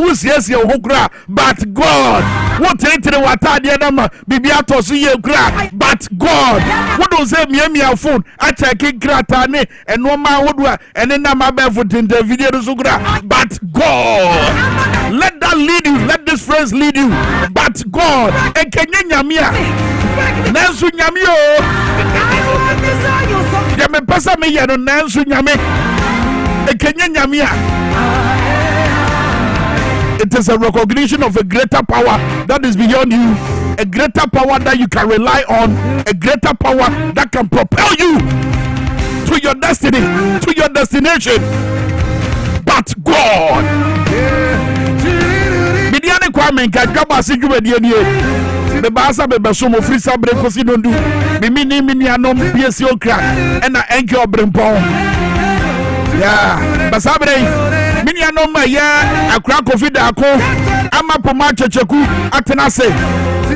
who's yes, your hokra, but God. What enter the water, the number, Bibiato, see you crack, but God. What does say, me a phone? I check it, gratane, and no man would work, and then I'm barefoot in the video, but God. Let that lead you, let this phrase lead you, but God. And can you nyamia? Nansu nyamio. Yame pasa me yano nansu nyame. And can you nyamia? It is a recognition of a greater power that is beyond you, a greater power that you can rely on, a greater power that can propel you to your destiny, to your destination. But God. Midiani Kwame Minkah Dwabo Ase dwumadie be baasa be besomo frisa brekosi nondu mini anom biesi okra ena enke obrempon ya basabre mini anom ya akra kofi da ko ama poma checheku atenase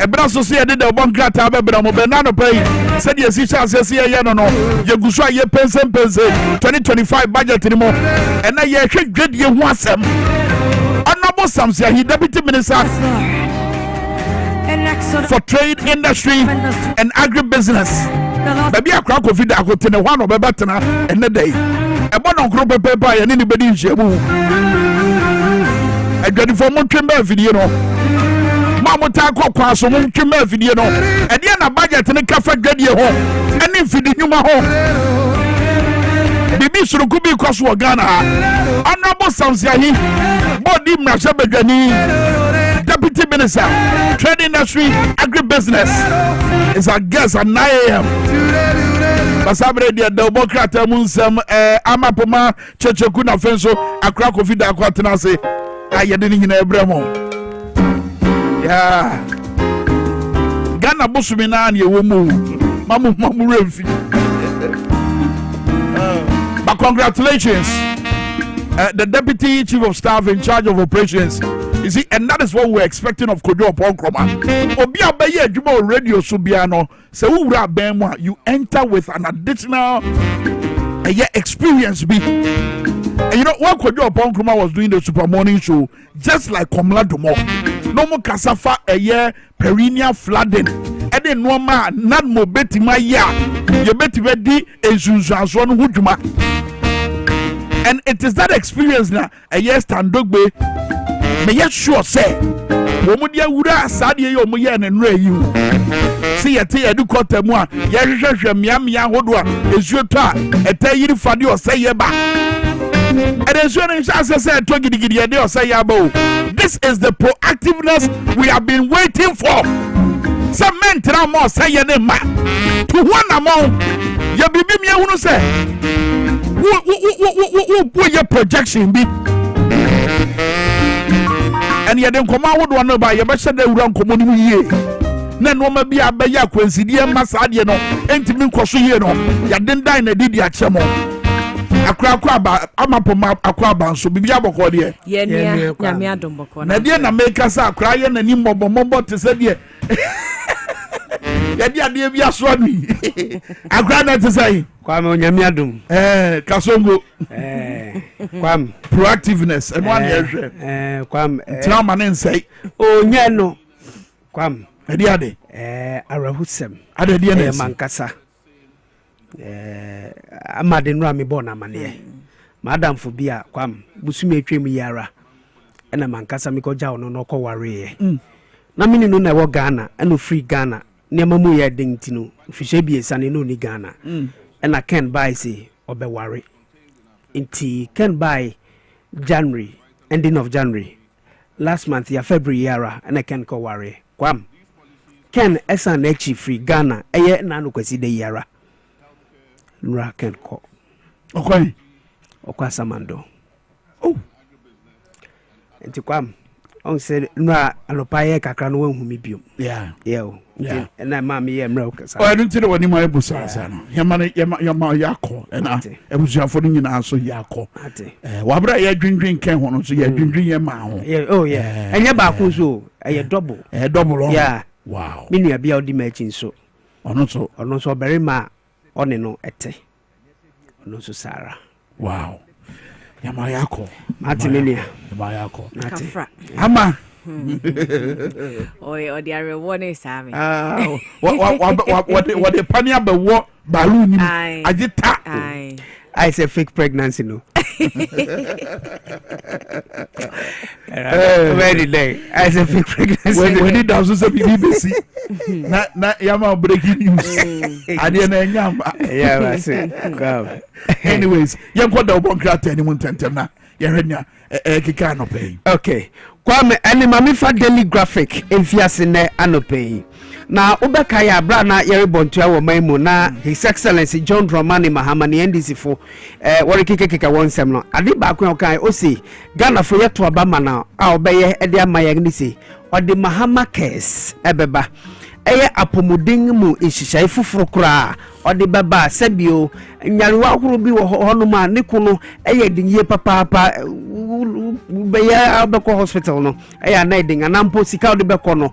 ebra so se yede de obon krata bebra mo be nano pay said ye si chance se ye no yeguso aye pense 2025 budget ni mo ena ye hwedwedie ho asem Honorable Samsia, he deputy minister for trade, industry, and agribusiness. Baby, a crack of it, I could tell one of a batana and a day. A bon group of paper and anybody in Shabu. I got it for Montreal video. Mamma Taco Pass on Montreal video. And then a budget and a cafe get your home. And if you didn't know home. Bibi Surukubi Koswa Ghana. Honorable Samsia, Body Mashabagani, Deputy Minister, Trade Industry, Agribusiness, is our guest at 9 a.m. Basabre de Democrat Munsam, Amapoma, Chechokuna Fenso, a crack of Vida Quatanase, Ayadin in Ebremo. Yeah. Ghana Busumina, you will move. Mamu Refi. But congratulations. The Deputy Chief of Staff in charge of operations. You see, and that is what we're expecting of Kojo Ponkroma. Obia Baye Jumo Radio Subiano. So you enter with an additional experience. And you know what Kojo Ponkroma was doing the Super Morning Show, just like Komla Dumo. No more Kasafa a year perennial flooding. And then no man, not more betty my ya. You bet you ready as you one hujuma. And it is that experience now. A yes, Tandogbe. May yes, sure say. Womudia Ura Sadia Yomuyan and Ray you. See a tea, do cut them one. Yamia Hodwa is your ta. A tell you Fadi or say Yaba. And as soon as I said, Togidi or say Yabo. This is the proactiveness we have been waiting for. Some men tell more say your name. To one among Yabibi, you want to say. What your projection be? And yet, then come out one by your best day run community year. Then, no, maybe I be a coincidence, Massadiano, intimate Cosino, ya didn't dine a did ya chemo. A crab, I'm up on my aquaban, so be able to hear. Yeah, Nadia make us a crying and him mumbo to say, yeah. Yadia dear Swami. I cried to say. Kwame Nyamiadum. Kasongo. Kwame. Proactiveness. And 1 year. Kwame. Traman say. Oh, Nyano. Kwame. Adiade. Arahusem. Adadiane Mankasa. Amadin Rami Bona Mania. Madam Fobia, Kwame. Busumi Trim Yara. And a Mankasa Mikoja no Kowari. Namini no never Ghana and no free Ghana. Nemamu ya dingtino. Fishebi Sani no ni Ghana. And I can buy say or be worry. Inti can buy January, ending of January. Last month ya February yara and I can go worry. Kwam. Ken SNH free Ghana a year nano kwesi de yara. Nra can call. Okay. Okwasamando. Oh. Inti kwam. On said Nra alopaye kakra no hu mi biom. Yeah. Yeah. Yeah. And I mammy America. Oh, I don't tell what you might be saying. Yama Yako, and I was your phone in answer Yako. Wabra, ya drink can one, so you drink your mouth. Oh, yeah. And your back was so a double. A double, yeah. Wow. Many a be out the matching so. Or not so very ma on no ete. No so Sarah. Wow. Yamayako. Martininia. Yamayako. Kafra. Ama. Or the other one is Sammy. What the pania be what balloon? I did tap. I say fake pregnancy, no. Very day. I say fake pregnancy. When it does say BBC. Na yama breaking news. I didn't know. Yeah, I say. Anyways, you got the one crack anyone tentana. Yerenya kika no pay. Okay. Kwame ene mami fa daily graphic enfiase ne anopay. Na obeka ya bra na yere bontua wo maimu na His Excellency John Dramani Mahama ne NDC fo wori kekeka wonsem no ade ba ko kan o se Ghana fo yeto abama na a obeye ede amaye ni se ode Mahama case ebeba eye apomudin mu ehihai fufuru kura ode baba sabio nyarewa horo bi wo honoma ne kuno eye dinye papa beya abeko hospital no eye na edin anampo sika ode beko no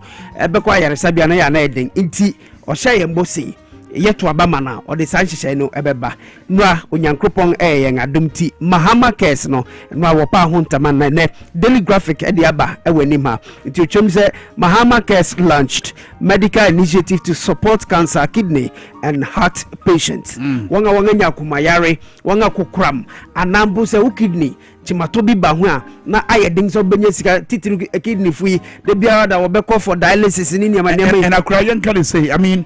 beko ayare sabia na ya na edin nti o hye mbosi yeto abama na ode sanhyehyɛ no ebeba nua onyankropon yen adumti Mahama case no nua wo pa ho ntama na ne daily graphic ede aba ewanim ha nti ochom se Mahama case launched medical initiative to support cancer, kidney and heart patients. Wanga nyakumayare wanga kokram anambo se u kidney chimato bi ba ho a na ayedin so benya sika titiri kidney fui de biara da wo beko for dialysis ni niam and akra yen can say I mean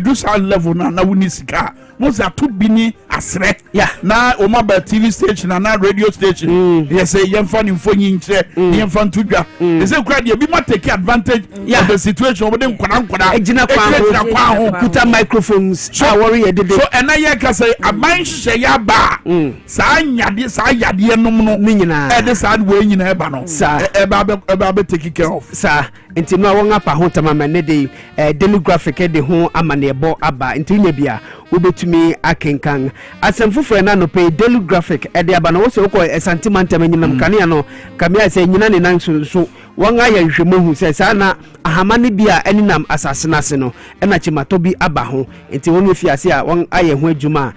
do sound level na woni sika most are too bini asre yeah na o mobile TV station na radio station they say yen fan info nyinche yen fan tudwa they say kra de bi ma take advantage of the situation we dem kwada ejina kwa ho kuta microphones so worry edede so enaye ka say aban hye ya ba sa yade no nyina de sa we nyina eba no eba be take care of sa enti no won apa ho tamama ne de daily graphic de ho amane ebo aba enti nya bia obetumi akenkan asemfofo na no pay daily graphic de aba no wo se wo ko sentimental nyinam kane no kamia se nyina ne nan so won aya hwemo hu se sa na ahamane bia aninam asasena se no na chimato bi aba ho enti won fiase a won aya ho adwuma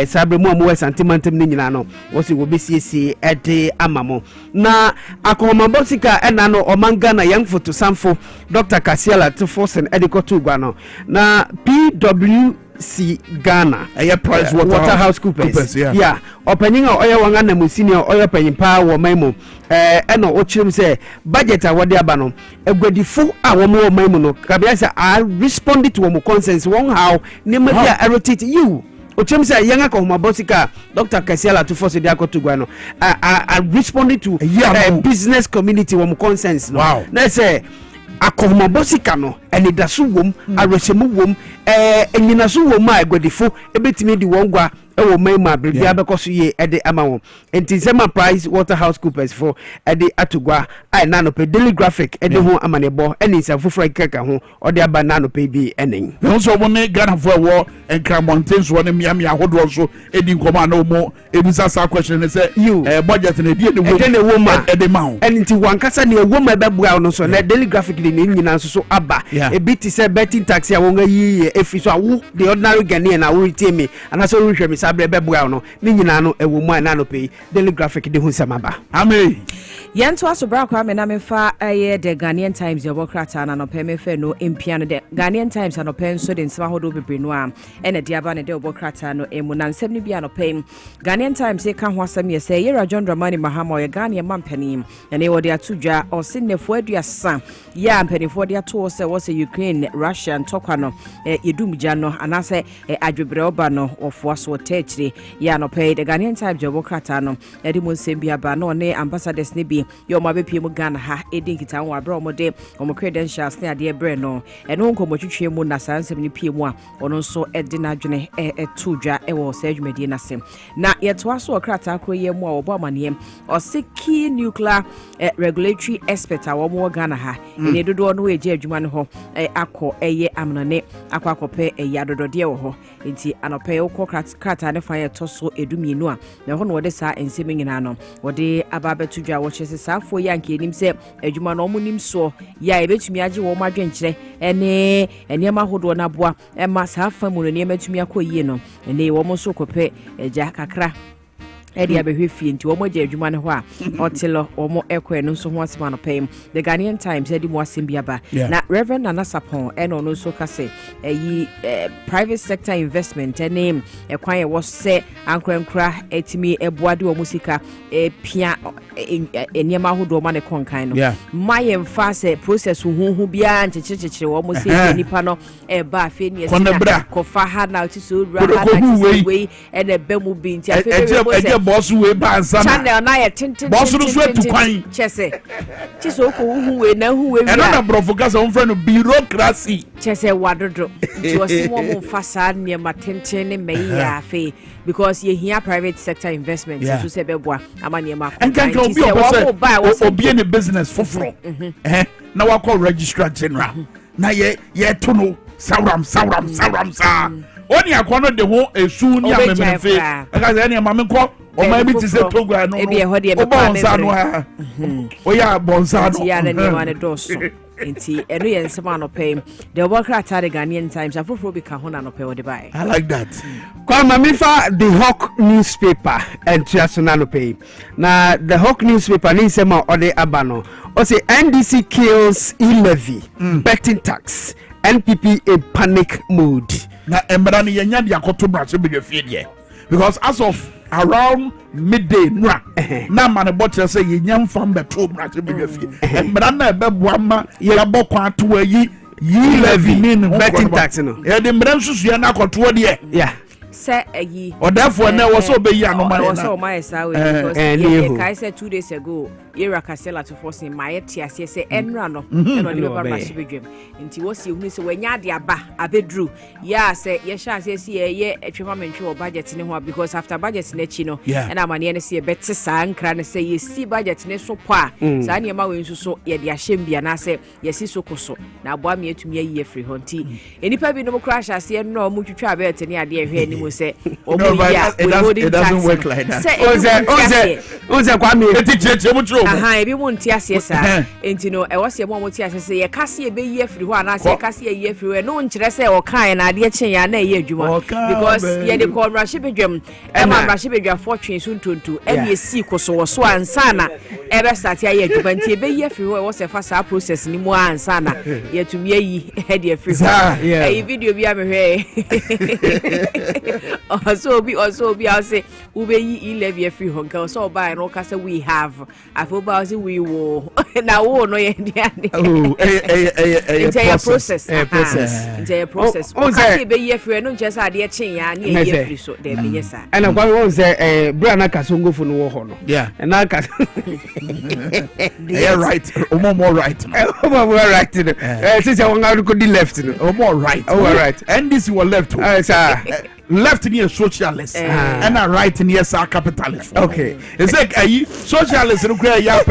sabre mu amwo sentimental ne nyina no wo se wo besiesie de amamo na akomabosika na no omanga na young photo samfo Dr. Kasiala to Forsen edikotu gwa no na PWC Ghana Price Waterhouse Coopers yeah opening oye wanga na musini oye panyimpa wo maimo eno o chirim se budget a wode aba no egwadifu a wo mo maimo no kabia say I responded to wo consensus one how ne ma bia irritate you ochim say yanga ko mabosika Dr. Kasiala to force dia ko to gwa no I responded to business community wo consensus no wow. Na say akomabosika no enidaso wom arwesemu wom enyinaso wom a egwadifo ebetimi di wongwa ewo maima bibia bekoso ye ede ama won enti sema Price Waterhouse Coopers for ede atugwa ai na no pe daily graphic ede ho amanebo eni safofra keka ho ode aba na no pe bi enen no so mo ne Ghana for wo enkra mountains wo ne miami ahodo so edi nkoma na mo ebisa sa question say you budget na die ne wo ma ede ma ho enti wankasa ne wo ma bebua no so na daily graphic ni nyina so aba ebiti say betting tax ya wonga yi efi so awu the ordinary Ghanaian na wo temi anaso wo hwɛ mi sabre bebua no ni nyina no ewo mu na no pe daily graphic de hu samaba amen yento aso bra kwa me na me fa the Ghanaian Times your krata na no pe me fe no empia no the Ghanaian Times no pe so de nsema hodo bebre no a ene de aba ne de obo krata no emu na nsem ni bia no pe Ghanaian Times e ka ho asem ye say Yera John Dramani Mahama ye Ghanaian mampanim na ne wo de atudwa o sinefo aduasa ya mpanifo de ato se wo se Ukraine Russia ntokwa no yedumgya no anase adwebre oba no ofo aso techire ya no pe the Ghanaian Times your krata no e de mo nsem bia ba no ne ambassadors ne bi yo ma bepie mu Ghana ha edin kita wo abra omode omo credentials ne ade bre no eno nkomo twetwe mu na sansem ne pie mu a ono nso ede na adwene etudwa wo sa adwumadi na sem na yeto aso okrata akroye mu a obo amane o se key nuclear regulatory expert a wo mo Ghana ha ene dodo no eje adwuma ne ho akọ eye amnane akọ akọpe eye adodode wo ho enti anope wo krata ne fa ye toso edumienu a na ho no wode sa ensem nyina no wode aba betudwa wo chese safo yanke enim se adwuma no mo nim so ya ebetumi age wo madwenkyere ene enema hodo na boa ema safa mu no ne emetumi akoyie no ene wo mo so kope eja kakra Eddie Abehifi into Omoja Jumana, Otilo, Omo Equa, no so once man of paying. The Ghanaian Times, Eddie Mwasimbiaba. Now, Reverend Anasapon, and on also Case, a private sector investment, a name, a choir was set, Uncle Cra, Etimi, a Boadu Musica, a piano, a Yamahu Domane Conkaino. My emphasis process who be anti Chichi, almost any panel, a baffin, Kofaha now to so way, and a bemu bean. Boss who Channel na tintin boss no so to kwan chese chiso ko hu we na hu we and na brofocus on friend bureaucracy chese wadodo nti osimo mo fasa ne matintin ne meyi afi because you hear private sector investment so se beboa amane ma and can be in a business for na wa call registrar general na ye to no sawram sa oni akono de ho esu ni amemfe aka ze ni mama nko o ma bi ti se togwa no e bi e ho de me pa me o ya bonsa no ya na ni ma ne doso enti eno ye nsema no pay the worker at the Ghanaian Times afoforo bi ka ho na no pay o de bai I like that Kwame Minkah the Hawk newspaper and Triasona no pay na the Hawk newspaper ni nsema o de abano o say NDC kills e-levy betting tax NPP in panic mode na embra ni yenya dia koto brache be fie de because as of around midday na man botcher say yenya mfam beto brache be fie embra na be boama ya bokwa to ayi yi levy ni betting tax no e de mbra nsusu na koto de say ayi or therefore na was so be ya no man was so my say because I said 2 days ago era Casella to force in my tiase say enra no no dey over rush bedwem nti wo si hu say wanya de aba abedru ya say ye sha say ye atwema mentwe budget ne ho because after budget na chi no and amane ne say bette saa nkra ne say ye si budget ne so po a saa ne ma we nso so ye de ahyem bia na say ye si so koso na aboa me atumi ayi free ho nti enipa bi no crash ase no mu twitwa bet ne ade ehwe ni mu say omo ya it doesn't work like that Oze Kwame eti mu tro ebi mu nti ase saa enti no e wose mo ti ase ye kase e be yi afiri ho ana se kase e yi afiri no nkire se o kan na ade chen ya na ye adwuma because ye de ko mrahye bedwam e ma mrahye bedwa fortune so ntonto e ye si koso wo so ansa na e be start ya ye adwuma nti e be yi afiri ho e wose fa saa process ni mu ansa na ye tumi yi e de afiri ho e video bi amehwe also bi I say ube yi levy afiri ho nka so buy no kase we have afoba we will now no ye it's a process it's a process okay be ye free no just ade chen ya na ye free so there be yes and I want say brana kasongo fu no wo ho no and na ka yeah right more right right since I want to the left no more right right and this you were left sir left near socialist and a right near capitalist. Okay. It's like socialist require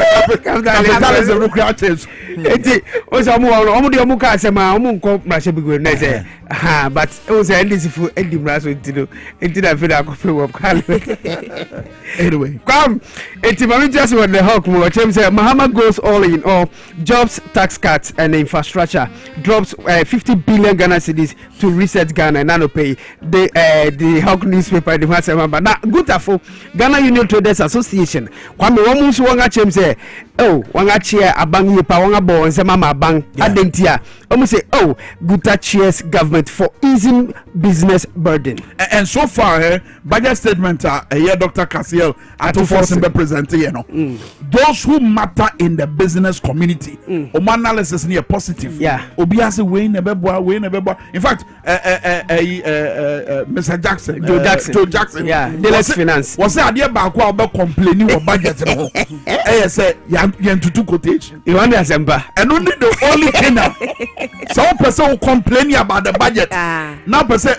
capitalism require change. Eti o so omo de omo ka sema omo nko mrahye bigwe na say but o say ndisi fu edim raso ntino ntina fe da kofe wo kwal anyway come eti mami just with the hawk mo chem say Mahama goes all in all jobs tax cuts and infrastructure drops 50 billion Ghana cedis to reset Ghana and no pay the Hawk newspaper the say but na good afo Ghana Union Traders Association kwame wo mu so wanga chem say oh wanga chia abangi pa wanga bo nse mama bang adentia omu say oh Guta cheers government for easing business burden and so far budget statement here Dr. Cassiel at forcing be presenting you know those who matter in the business community analysis near positive obi ase we na bebo in fact Mr. Joe Jackson Deluxe Finance was say ade ba ko be complaining o budget no say yan tutu quotation you understand and only the only thing some person who complain about the budget now person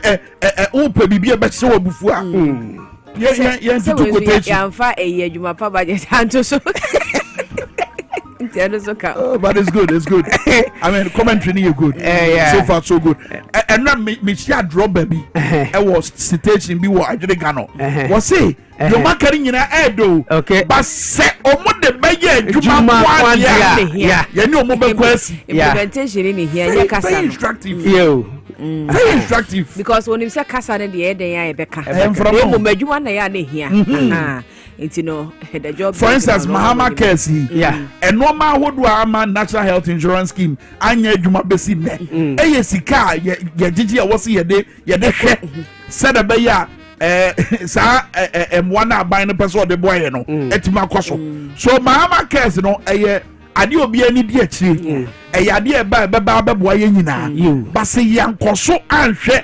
who pe bibia be se obufu a yan tutu quotation yan fa adwuma pa budget anto so but it's good I mean commentary is good so far so good and now me share drop baby I was citation be what I did Ghana was say your marketing in a do okay but say omo de beye juma yeah you know mo be quest implementation in here ya kasa very instructive very instructive because when you say kasa ne de den ya ebeka from madwuma na ya na hia it's the job. For instance, Mahama Kesi, and no man would do a national health insurance scheme. Anya Juma Bessi, Sika, Gigi, was here, said a bayer, one buying a person of the boy, Etima Koso. So Mahama Kesi, I do be any dear tree, a idea by Baba Boyina, but say young Koso and say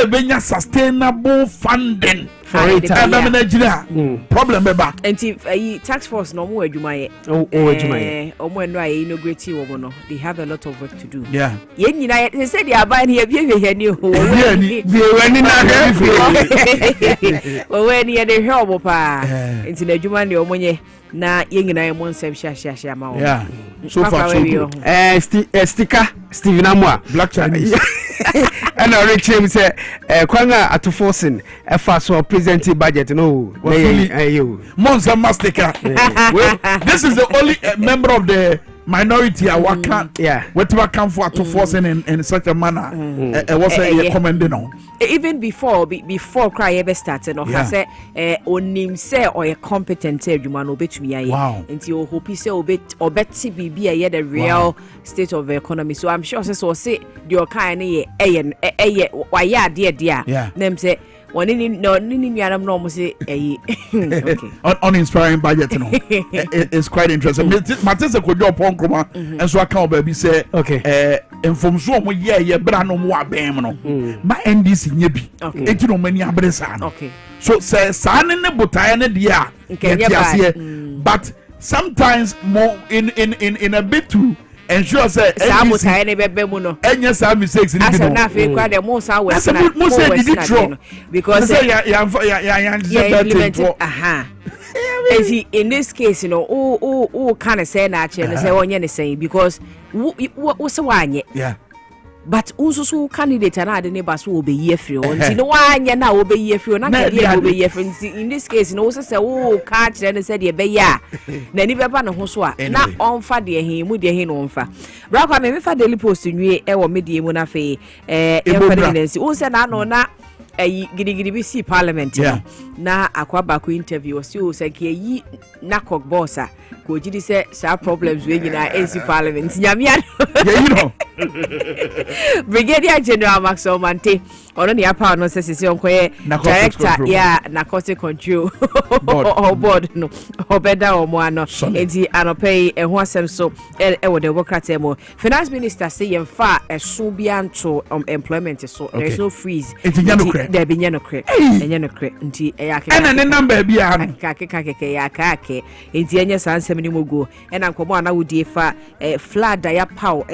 Benya sustainable funding. For it, problem beba. And if tax force no more Jumaye, no, they have a lot of work to do. Yeah. They said they are buying here. New. When you the help, into the Jumani or Monye. Na yengina ye monsem shia ma. Yeah. So far so good. Sticker Stephen Amwa Black Chinese. And I reach him say kwanga atu forcing so present budget no. Monza Mastica. This is the only member of the minority I can whatever come for to forcing in such a manner. Was a commending on. Even before cry ever started no say onim say or a competent adwuma no betumi aye until hope say obeti bibi the real state of the economy. So I'm sure say the kind ye why dear them say one in no say okay uninspiring budget no. It's quite interesting. Matese ko job pon kroma and so account baby say information mo ye bra no mo abem no ma NDC nye bi enti no mani abresa no so say sa ne botaye ne dia but sometimes more in a bit too ensure say botaye ne bebe mu no enya some mistakes ni bi no na fe kwa de mo sa we mo say did it because say ya in this case, kind of say na actually say one yen saying because what's a one but also candidate and I didn't pass will be year free. No one now will be year free. Not will be year free. In this case, also say catch and said ye be ya. Then if ever no hoswa not on fa dear him with your hin on fa. Rock I may for daily post in you or medium una fe evidence. Who said I know na gidi BC Parliament na akwaba ku interview so say yi nakok bossa ko gidi say problems we na AC Parliament nyamia you know Brigadier General Maxwell Mante ono ne apa no say onkoye director narcotic control board no obeda omo ano enti anopay eho asem so e wo the workers mo finance minister say yemfa eso bia nto employment so there is no freeze there be no credit nti eyake ena ne number bia no kake yakake enti enya sansem ni mogo ena nkomo ana wodi fa flood ya pow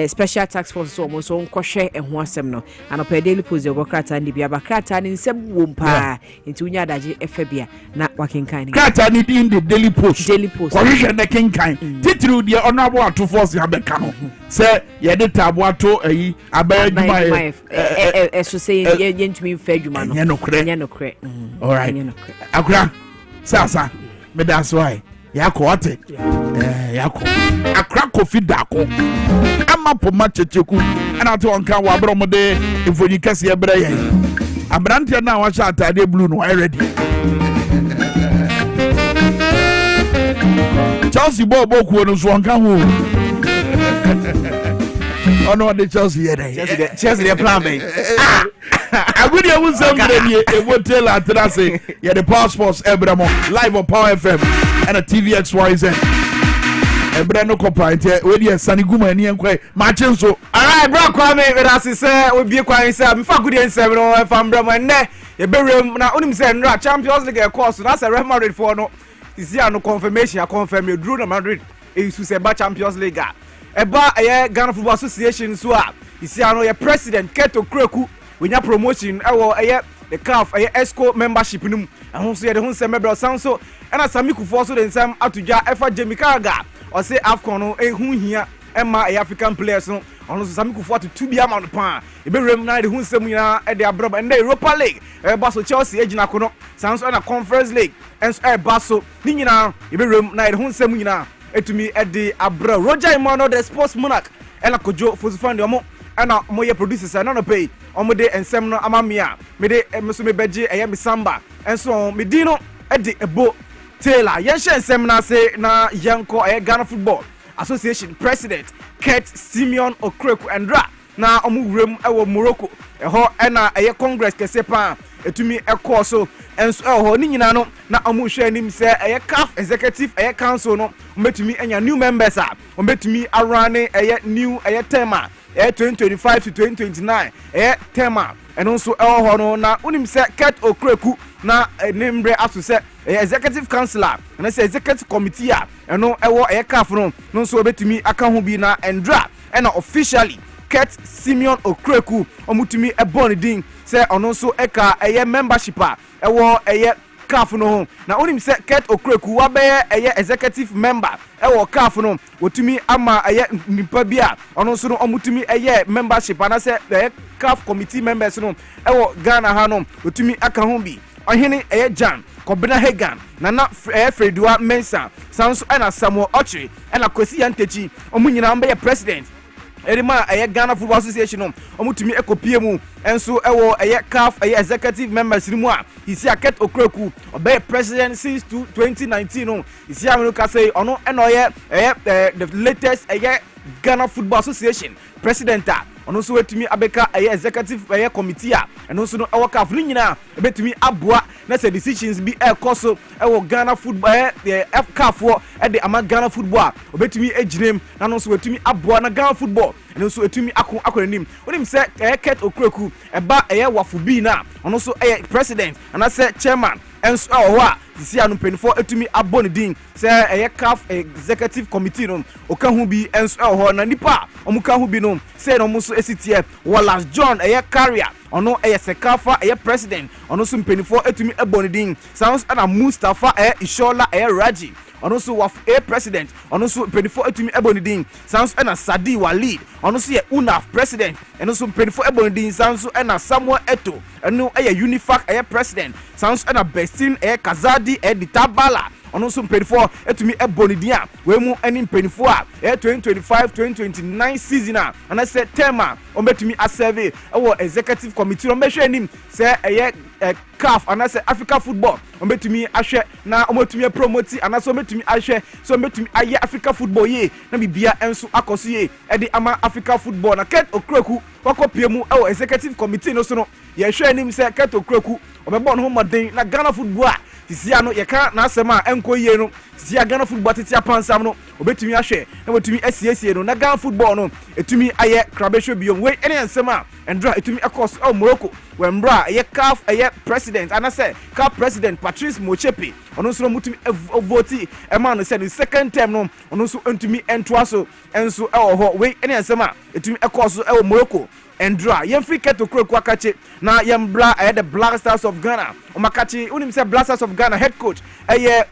special tax force so mo so nkohwe eho asem no anopay daily post the workers and bia bakrata ni nsem wompa enti unya daje efabia na wakenkan krata ni in the daily post correction the kenkan titru dia honorable to force ya beka no say ye de tabo ato ayi abaya dwuma so say ye ntumi mfa dwuma no nye no kre all right akura sasa me that's why yakoate akra kofi dako ama poma checheku ana to onka wa bro de ifoni kase e bra yen abrante na wa sha atade blue no I ready Chelsea bobo ku no so onka ho ono de Chelsea here Chelsea dey plan me agudi e won some dey e hotel atrase ye the passports ebramo live on Power FM and a TVXYZ ebra no corporate we dey saniguma ani enkwai ma chen so alright bro Kwame Ase say we bie kwan say me fa gudi ensem no fa mbra ne e berem na onim say no Champions League course na say Real Madrid for no isi ano confirmation ya confirm you drew na Madrid e su say ba Champions League eba Ghana Football Association so a isi ano ye president Keto Kreku we nya promotion ewo the CAF ESCO membership num ahun so ye de hun say mebra sanso na Samiku for so the nsam atudwa efa Jemikaga or say AFCON no ehun hia ema African players no ono so Samiku for to 2 bia ma no pan e be rem na de hun sam nyina e de abroba and the Europa League ba so Chelsea ejina ko no sanso na Conference League and so ba so ni nyina e be rem na de hun sam nyina etumi e de abra Roger Emmanuel the sports monarch ela kojo fosifan de omo ana moye producers na no pay omo de ensem no amamia me de meso me beje eye me samba enso me di no e de ebo Taylor yen hye ensem na se na yenko eye Ghana Football Association President Kurt Simeon Okreku Endra na omo wurem e wo Morocco ho na eye Congress kese pa etumi ekọ so enso ho ni nyina no na omo hwe anim se eye CAF Executive eye Council no ometumi enya new members a ometumi arane eye new eye tema 2025 to 2029 tema eno nso ho no na unim se Kurt Okreku na nembre aso se executive councilor na se executive committee a eno ewo CAF no nso obetumi aka ho bi na Endra na officially Kurt Simeon Okreku omutumi ebon din se ono nso eka membership a ewo CAF no na onim se Kurt Okreku wa be executive member ewo CAF no wotumi ama nipa bia ono nso no omutumi membership ana se CAF committee members no ewo Ghana ha no wotumi aka ho bi ohene Jan Kobina Hagan na Fredua Mensa sanso na Samuel Ochiri na Kwesi Yantechi omunyina mbe president Erima Ghana Football Association no omutumi ekopie mu enso ewo CAF executive members ni mu a isi Kurt Okreku obe president since 2019 no isi America say ono eno the latest Ghana Football Association president ono so wetumi abeka executive committee a eno so no ewo CAF ni nyina ebetumi aboa na say decisions bi ekoso ewo Ghana Football CAF wo de ama Ghana Football obetumi ejirem na no so wetumi aboa na Ghana Football eno so wetumi akonim onim se Kurt Okreku eba wafubi na ono so president ana se chairman enso ho a sisi anu penifo etumi abon din se CAF executive committee no oka hu bi enso ho na nipa omuka hu bi no se no muso esitie Wallace John carrier ono Sekafa president ono so penifo etumi abon din sounds ana Mustafa Ishola Raji ono so waf president ono so penifo etumi abon din sounds ana Sadi Walid ono so UNAF president eno so penifo abon din sounds ana Samuel Eto eno Unifac president sounds ana Bestin Kazadi Ditabala ono so penifo etumi abon din a we mu ani penifo a 2025-2029 season a ana se tema ometumi aserve ewo executive committee no mehwe anim se CAF ana se Africa Football ometumi ahwe na ometumi promote ana so ometumi ahwe so ometumi aye Africa Football ye na bibia enso akoso ye edi ama Africa Football na Kurt Okreku wakopie mu ewo executive committee no so no ye hwe anim se Kurt Okreku obebo no homoden na Ghana Football tisia no ye ka na asema enko ye no tisia Ghana Football titia pansam no obetumi ahwe na wetumi asiesie no na Ghana Football no etumi aye krabehwe biom we ene ensema Endra etumi akos Morocco wembra CAF president ana say CAF president Patrice Mochepe ono so mutumi vote man no say the second term no ono so entumi entwa so enso ho we ene ensema etumi akos Morocco Endra yemfri Kurt Okreku akache na yembra the Black Stars of Ghana omakachi unim say Black Stars of Ghana head coach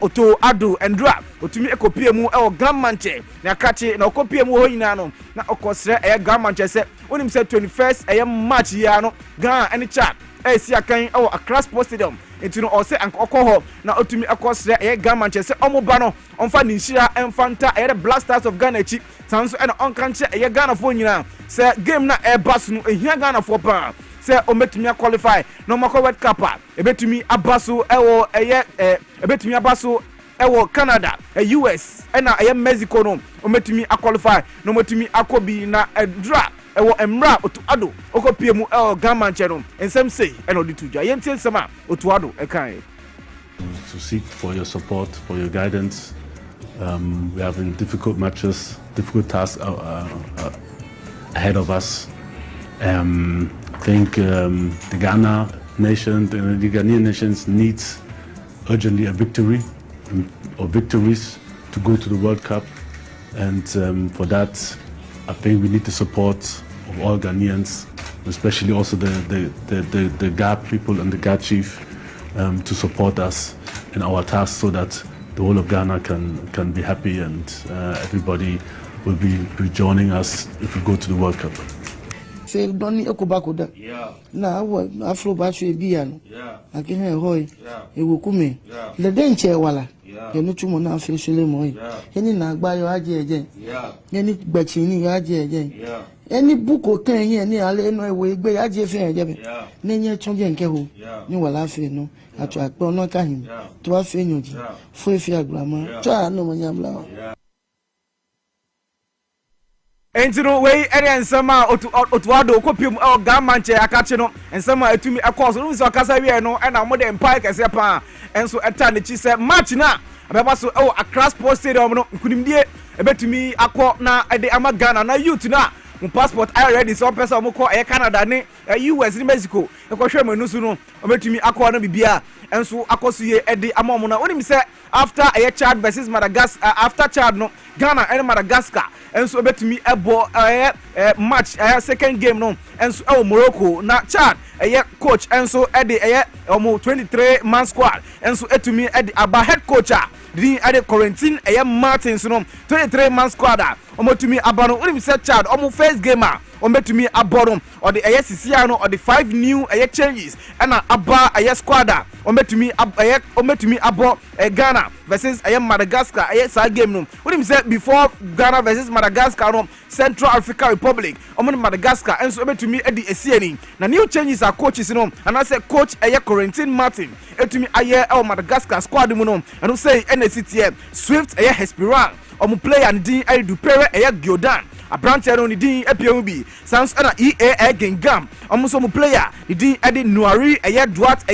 Oto Ado Endra otumi ekopie mu Grand Manche na akache na okopie mu ho nyina no na okosre Grand Manche say unim say 21st match ya no Ghana any chat si akan Accra Sports Stadium entino o say ankoho na otumi ekosre Grand Manche say omoba no onfa ninshira enfanta the Black Stars of Ghana chi sanso na onkanche Ghana fo nyina say game na bas no ehia Ghana fo pa say ometumi qualify no mako World Cup ebetumi abaso ebetumi abaso Canada US na Mexico no ometumi qualify no ometumi akobi na Endra emra Otu Ado okopie mu Ghana Manche no ensem sei eno di tuja yentie nsema Otu Ado ekan to seek for your support, for your guidance. We're having difficult matches, difficult tasks ahead of us. I think the Ghana nation, the Ghanaian nations needs urgently a victory or victories to go to the World Cup, and for that, I think we need the support of all Ghanaians, especially also the GA people and the GA chief, to support us in our task, so that the whole of Ghana can be happy, and everybody will be joining us if we go to the World Cup. Say Donny Okubakuda. Yeah. Na Afro Battery Biano. Yeah. Akine Hoy. Yeah. Ewukume. Yeah. The Denche Wala. Yeah. You know Chumona Fiscal Moy. Yeah. Any Nagbayo Aje. Yeah. Any Bachini Aje. Yeah. any book or can here near no way be I just say nenye chonje nke ho ni wala fe no atwa pe no ka him to afe nyoji fo efi agrama twa no manyamla Entino way ene nsema otuado kopim o gamanche akache no nsema etumi ekos no so akasa wie no na mo de empire kese pa enso eta ne chi se match na abeba so o Accra Sports Stadium no nkunimdie ebetumi akọ na ede ama Ghana na youth na mo passport I ready so person mo kọ Canada ne US ni Mexico ekọhwe manu su no obetumi akọ na bibia enso akoso ye ede ama mo na onim se after Chad versus Madagascar after Chad no Ghana and Madagascar enso obetumi ebo match second game no enso Morocco na Chad coach enso ede 23 man squad enso etumi ede aba head coach the quarantine Martins no 23 man squad omotumi abano onim se Chad first game ometumi aborum or the CCR no or the 5 new changes and aba squad ometumi abo Ghana versus Madagascar sa game no onim se before Ghana versus Madagascar no Central African Republic omon Madagascar enso ometumi edi esieni na new changes are coaches no and I say coach quarantine Martin etumi Madagascar squad mu no and say NCT Swift Hesperang player ndi du pere Giodan Abrantia no ni din epiombi sans na EA Gengam so player ni din edi Nuari Duat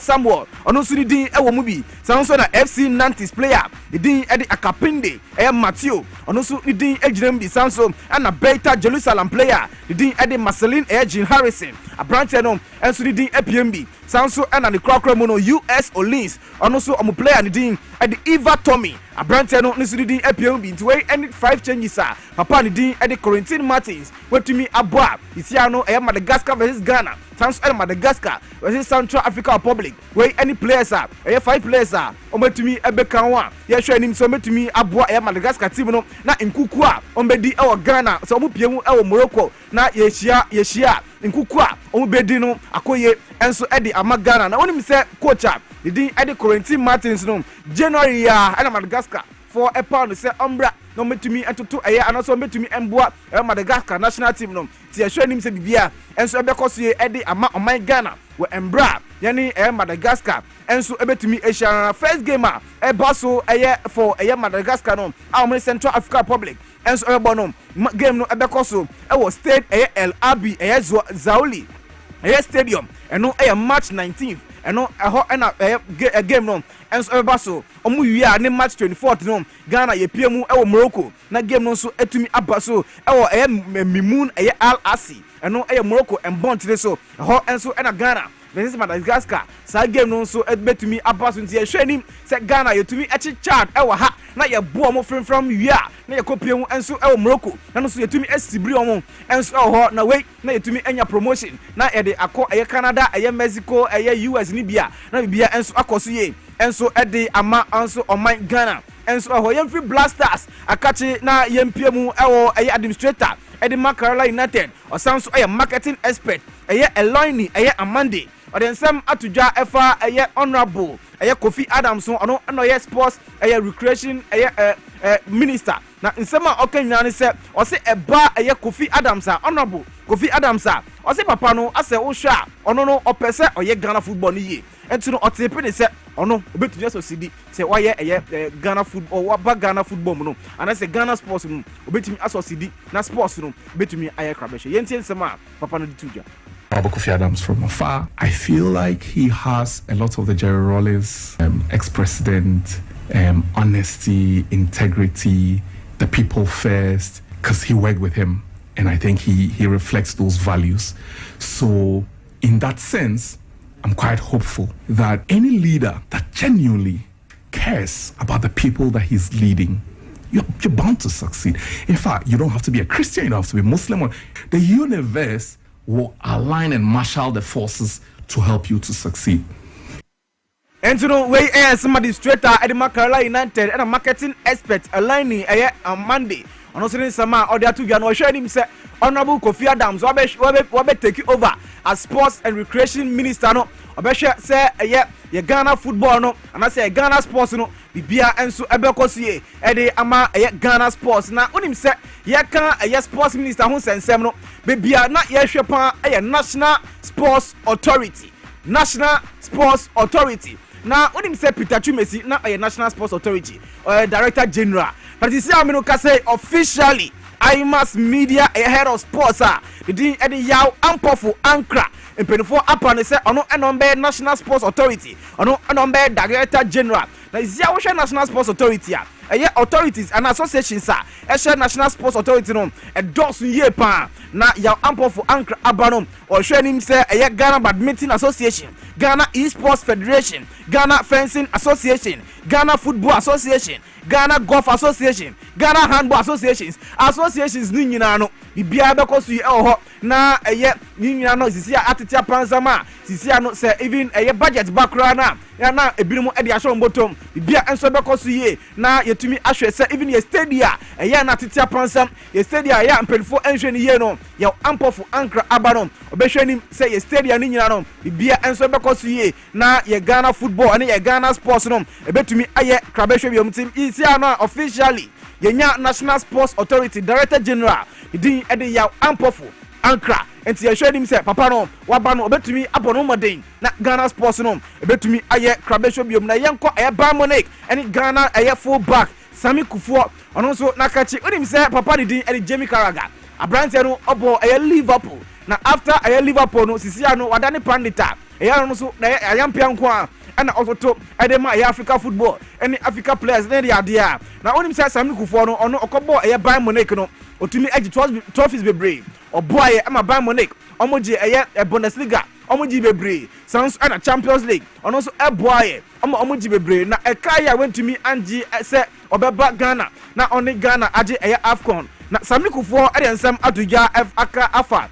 Samuel ono so ni din mu bi sans na FC Nantes player ni din edi Akapinde Matthew ono so ni din ejinem bi sans na Beta Jerusalem player ni din edi Marceline Jean Harrison Abrantia no enso ni din epiombi sans na ni kwakra mu no US Olins ono so player ni din edi Eva Tommy Abrantia no ni so ni din epiombi nti we any 5 changes papa ni din edi Quarantine Martins wetumi aboa isia no Madagascar versus Ghana sans Madagascar versus Central African Republic we any players 5 players ometumi ebekan wa ye hwe nim so ometumi aboa Madagascar team no na nkuku ombedi Ghana so omupiemu Morocco na yeshia nkuku omubedi no akoye enso edi ama Ghana na onim se coach the din edi Quarantine Martins no January na Madagascar for a pound say umbra no metumi atoto anaso metumi emboa Madagascar national team no ti ehwe nim se bibia enso ebekoso ye edi ama oman Ghana we embra yani Madagascar enso ebetumi ehia first game baso for Madagascar no our Central African Republic enso ebo no game no ebekoso was state El Abi Zaoli stadium eno March 19th eno game no enso ebaso omu wi ne March 24th no Ghana ye piemu Morocco na game no so etumi abaso Mimun Al Asi eno Morocco embontre so enso na Ghana versus Madagascar sa game no so betumi abaso nti ye hwenim se Ghana yetumi Chad ha na ye bo mo from wia na ye kopiemu enso Morocco na no so yetumi asibri omo enso na we na yetumi enya promotion na ye de akọ Canada Mexico US ni bia na bia enso akoso ye enso ede ama enso oman Ghana enso yemfri Blasters akachi na yempiemu administrator ede Makarala United osanso marketing expert Eloni Amande odensem atujwa efa honorable Kofi Adams ono no sports recreation minister na nsema okanyina ne se ose eba Kofi Adams honorable Kofi Adams ose papa no ase wo hwa ono no opese Ghana football ni ye enti no otepe ne se ono obetunya so sidi se waye Ghana football waba Ghana football mu no ana se Ghana sports mu obetumi aso sidi na sports no obetumi krabeshe yenti nsema papa no ditujwa Kofi Adams from afar. I feel like he has a lot of the Jerry Rawlings ex-president, honesty, integrity, the people first, because he worked with him. And I think he reflects those values. So in that sense, I'm quite hopeful that any leader that genuinely cares about the people that he's leading, you're bound to succeed. In fact, you don't have to be a Christian, you don't have to be Muslim. The universe will align and marshal the forces to help you to succeed. And you know, we some administrator at the Makarala United and a marketing expert aligning on Monday. On also sama or there to be an showing him say Honorable Kofi Adams wabe take over as sports and recreation minister no obesha say Ghana football no and I say Ghana sports no bibia enso ebeko sie ede ama Ghana sports na onim se ye kan sports minister ho sensem no bibia na ye hwe pa National Sports Authority na onim se Peter Chumesi na National Sports Authority Director General but you see amino ka say officially IMAS Media head of sports the din ede yaw ampofo ankra empenifo apane se ono enombe National Sports Authority ono enombe Director General na izia wo hwe National Sports Authority authorities and associations National Sports Authority no dosu ye pa na yaw ampofo ankra abanom o hwe nim se Ghana Badminton Association, Ghana Esports Federation, Ghana Fencing Association, Ghana Football Association, Ghana Golf Association, Ghana Handball Associations ni nyina no bibia be kosu ho na ni nyina no sisi atete apansama sisi no se even budget background na ebinom e de ahwe mbotom bibia enso be kosu ye na yetumi ahwe se even ye stadium na atete apansam ye stadium mpelfo enhwe ni ye no ye ampofo ankra abanom obehwe ni se ye stadium ni nyina no bibia enso be kosu ye na ye Ghana football and ye Ghana sports no ebetumi aye krabehwe biom team isi ano officially yenya National Sports Authority Director General idin ede ya ampofo ankra enti ye hwedim se papa no waba no obetumi abono moden na Ghana sports no ebetumi aye krabehwe biom na yenko Bayern Munich ene Ghana full back Sami Kufuor ono so nakachi onim se papa idin ede Jamie Carragher abrante no obo Liverpool na after Liverpool no sisia no wadane pandita no so na ayampia nko a and also edema Africa football any Africa players na dia dia na onim say Sami Kufuor no ono okobo Bayern Munich no otumi agi trophies bebre oboy ama Bayern Munich omoji Bundesliga omoji bebre sans and Champions League ono so boy omoji bebre na ekaya wentumi anji say obeba Ghana na oni Ghana agi AFCON na Sami Kufuor ensam atuja aka afa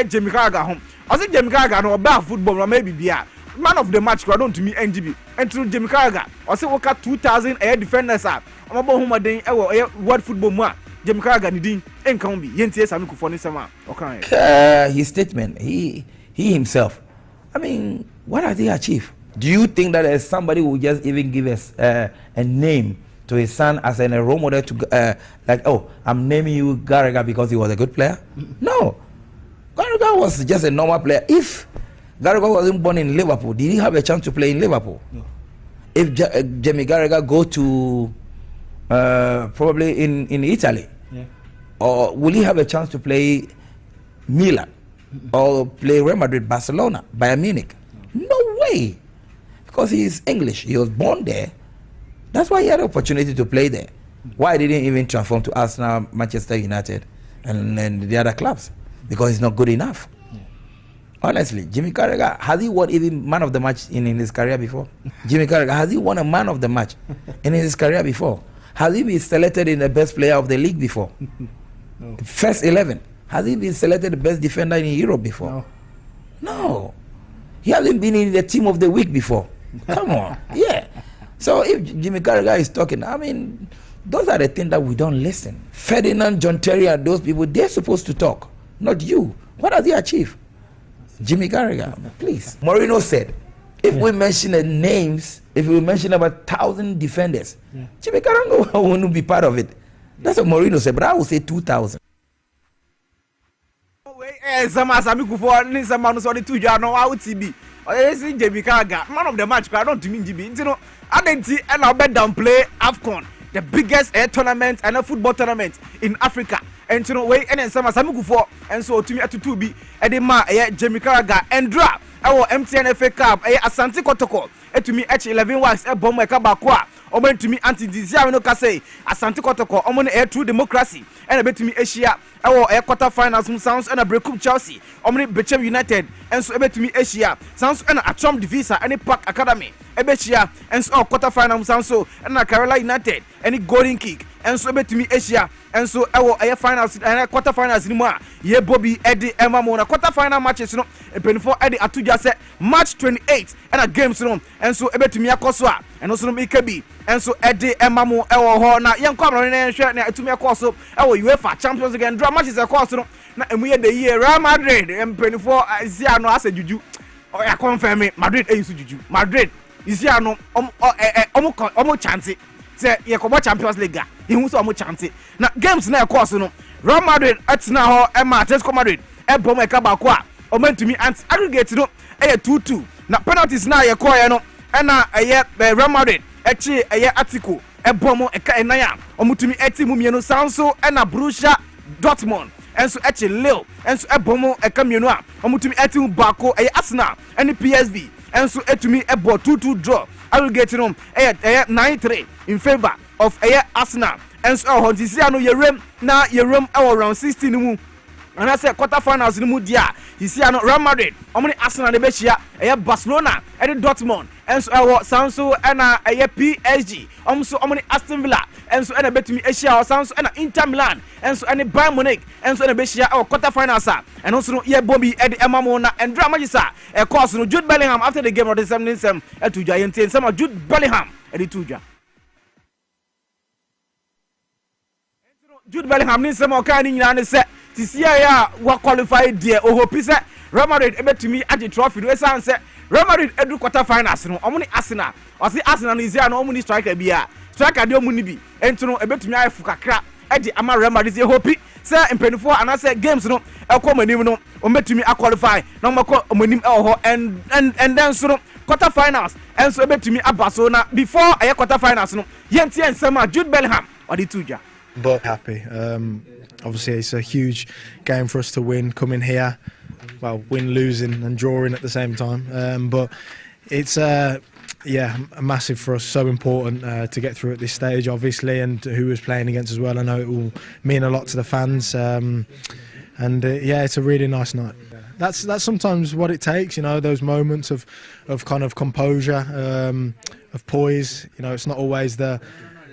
Jamie Carragher home osi Jamie Carragher no oba football no maybe bia man of the match don't to me NGB and through Jamie Carragher or say work 2000 defenders are omo humaden world football mu Jamie Carragher ni din enkan bi yentie Sami Kufuor ni sama okay his statement he himself I mean what has he achieved? Do you think that there's somebody who just even give us a name to his son as a role model to like I'm naming you Carragher because he was a good player? No, Carragher was just a normal player. If Carragher wasn't born in Liverpool, did he have a chance to play in Liverpool? No. If Jamie Carragher go to probably in Italy, or will he have a chance to play Milan or play Real Madrid, Barcelona, Bayern Munich? No way, because he is English. He was born there. That's why he had the opportunity to play there. Why didn't he even transform to Arsenal, Manchester United, and the other clubs? Because he's not good enough. Honestly, Jamie Carragher, has he won even man of the match in his career before? Jamie Carragher, has he won a man of the match in his career before? Has he been selected in the best player of the league before? No. First 11. Has he been selected the best defender in Europe before? No. He hasn't been in the team of the week before. Come on. Yeah. So if Jamie Carragher is talking, I mean, those are the things that we don't listen. Ferdinand, John Terry, and those people, they're supposed to talk, not you. What has he achieved? Jamie Carragher, please. Mourinho said, if we mention the names, if we mention about 1,000 defenders, Jamie Carragher won't be part of it. That's what Mourinho said, but I would say 2,000. Sami Kufuor ni sama no so de tuja no out TB. Oyesi Jamie Carragher, man of the match, I don't mean GB. You know, adenti and I'll bet down play AFCON, the biggest tournament and a football tournament in Africa. And you know, way and Sami Kufuor and so to me at 2B Edema Jamie Carragher and drop our MTN FA Cup Asante Kotoko to me H11 wax bomb Kabakwa or to me anti-Dizia no Kase Asante Kotoko Omon true democracy and a bit to me Asia our quarter finals sounds and a break up Chelsea Omni Bechem United and so a bit to me Asia sounds and a Trump Divisa and a Park Academy Ebechia and so quarter finals sounds so and a Carolina United any golden kick and so bet to me Asia and so our finals and quarter finals anymore ye Bobby Eddie Emma Mona quarter final matches no e penfo Eddie Atuja say March 28 and a games no and so bet to me akoswa and also no Ikebi and so Eddie Emma Mo ho na yen kwamro ne hwe na etumi akoso UEFA Champions League and draw matches akoso no na emu ye the year Real Madrid penfo Zia no asa juju ya confirm Madrid e su juju Madrid Zia no omo chance say ye ko Champions League he hu so mo chante na games na e course no Real Madrid atina ho e ma Atletico Madrid e bom e ka ba ko a o mantumi ant aggregate no e 2-2 na penalties na ye ko ye no e na ye Real Madrid e chi ye Atletico e bom e ka enan a o mutumi eti mu mienu sanso e na Borussia Dortmund enso e chi Lille enso e bom e ka mienu a o mutumi eti mu bako e Arsenal and PSV enso etumi e bo 2-2 draw aggregate no e 9-3 in favor of Arsenal enso ho ntisia no yerem na yerem e round 16 mu and I say quarter finals no mu dia hisia no Real Madrid omni Arsenal de be hia Barcelona and Dortmund enso e sanso e na PSG omso omni Aston Villa enso e na betumi hia sanso e na Inter Milan enso e Bayern Munich enso e na be hia quarter finals and also no ye bombi e de emamo na and drama gisa e course no Jude Bellingham after the game of the 77 e to giant some Jude Bellingham e de tuja Jude Bellingham ni some oka ni nyina ne se tisia ya wa qualify there o hope say Real Madrid ebetumi age trophy no esan say Real Madrid edu quarter finals no omo ni Arsenal o say Arsenal no izia no omo ni striker bia striker de omo ni bi ento no ebetumi ayefu kakra e de ama Real Madrid say hope say impenifo ana say games no e ko manim no o betumi a qualify no mako manim e ho and then so no quarter finals and so ebetumi abaso na before aye quarter finals no yentie ensema Jude Bellingham or the tuja. But happy. Obviously, it's a huge game for us to win. Coming here, well, win, losing, and drawing at the same time. But it's massive for us. So important to get through at this stage, obviously, and who we're playing against as well. I know it will mean a lot to the fans. It's a really nice night. That's sometimes what it takes. You know, those moments of kind of composure, of poise. You know, it's not always the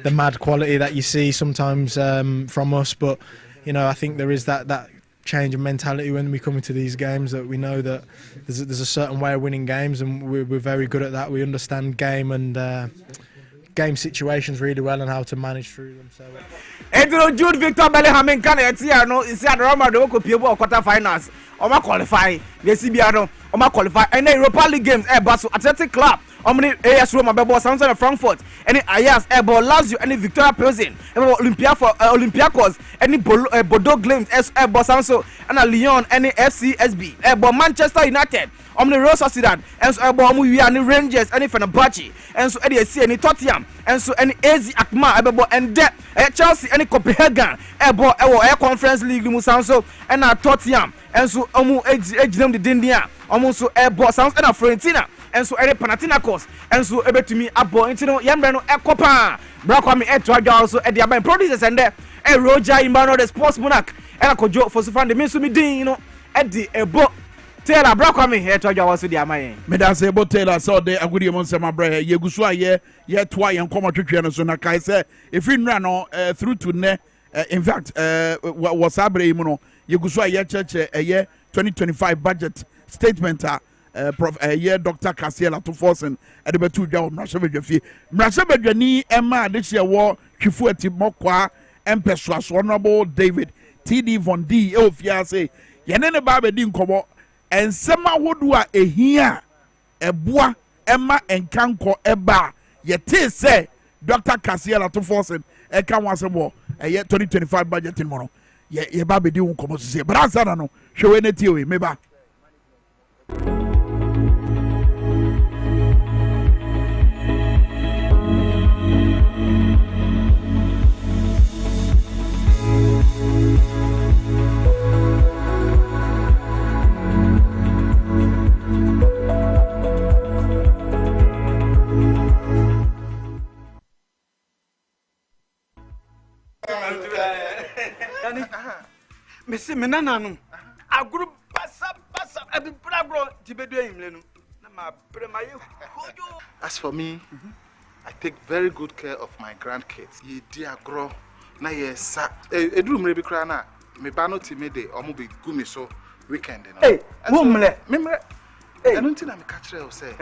mad quality that you see sometimes from us, but you know, I think there is that change of mentality when we come into these games, that we know that there's a certain way of winning games, and we're very good at that. We understand game and game situations really well and how to manage through them. So Edro Jude Victor Bellingham en kan etia no isi Real Madrid ko pie bo quarter finals o ma qualify the CBA no o ma qualify and Europa League games baso Athletic Club omni AS Roma bebo Sanson Frankfurt any Ajax Lazio any Victoria Pilsen Olympiacos any Bordeaux Glimt Sanso and Lyon any FCSB Manchester United omni Real Sociedad and so we are any Rangers any Fenerbahce and so any see any Tottenham and so any AZ Alkmaar and Chelsea any Copenhagen Conference League Musanso and Tottenham and so ejinem de dindia so sounds and Fiorentina and so any Panathinaikos and so ebetumi abo intino yambre no ekopa bra Kwame Minkah also e dia ban producers and there Roger Imano the sports monarch and akojo for so fan the mean me din no e di ebo Taylor bra Kwame Minkah also dia man me da say ebo Taylor so de agudi mo nsema bra ye gusu aye ye toa ye nkomo twetwe no so na kai say if you no through to ne in fact was abre mu no ye gusu aye church 2025 budget statement year Dr. Casiela to force and at the betu jaw Mrasabedwani Emma this year war Chifuati Mokwa Empeswas Honorable David TD Von D Ofiase Yanene Babe Din Kobo and Sema Wodua here a bois Emma and Kanko Eba yet say Dr. Casiela to force and can once more a year 2025 budget in mono ye Babe Din Kobo say Brasano show any theory meba. Mesi menana no aguru basa abi brabro tibedu emle no na ma premaye. As for me, I take very good care of my grandkids. Ye di agro na ye sa eduru mre bi kra na me ba no timede omo be gumi so weekend no. Hey, womle memre. Hey, anu ntina me ka kire o say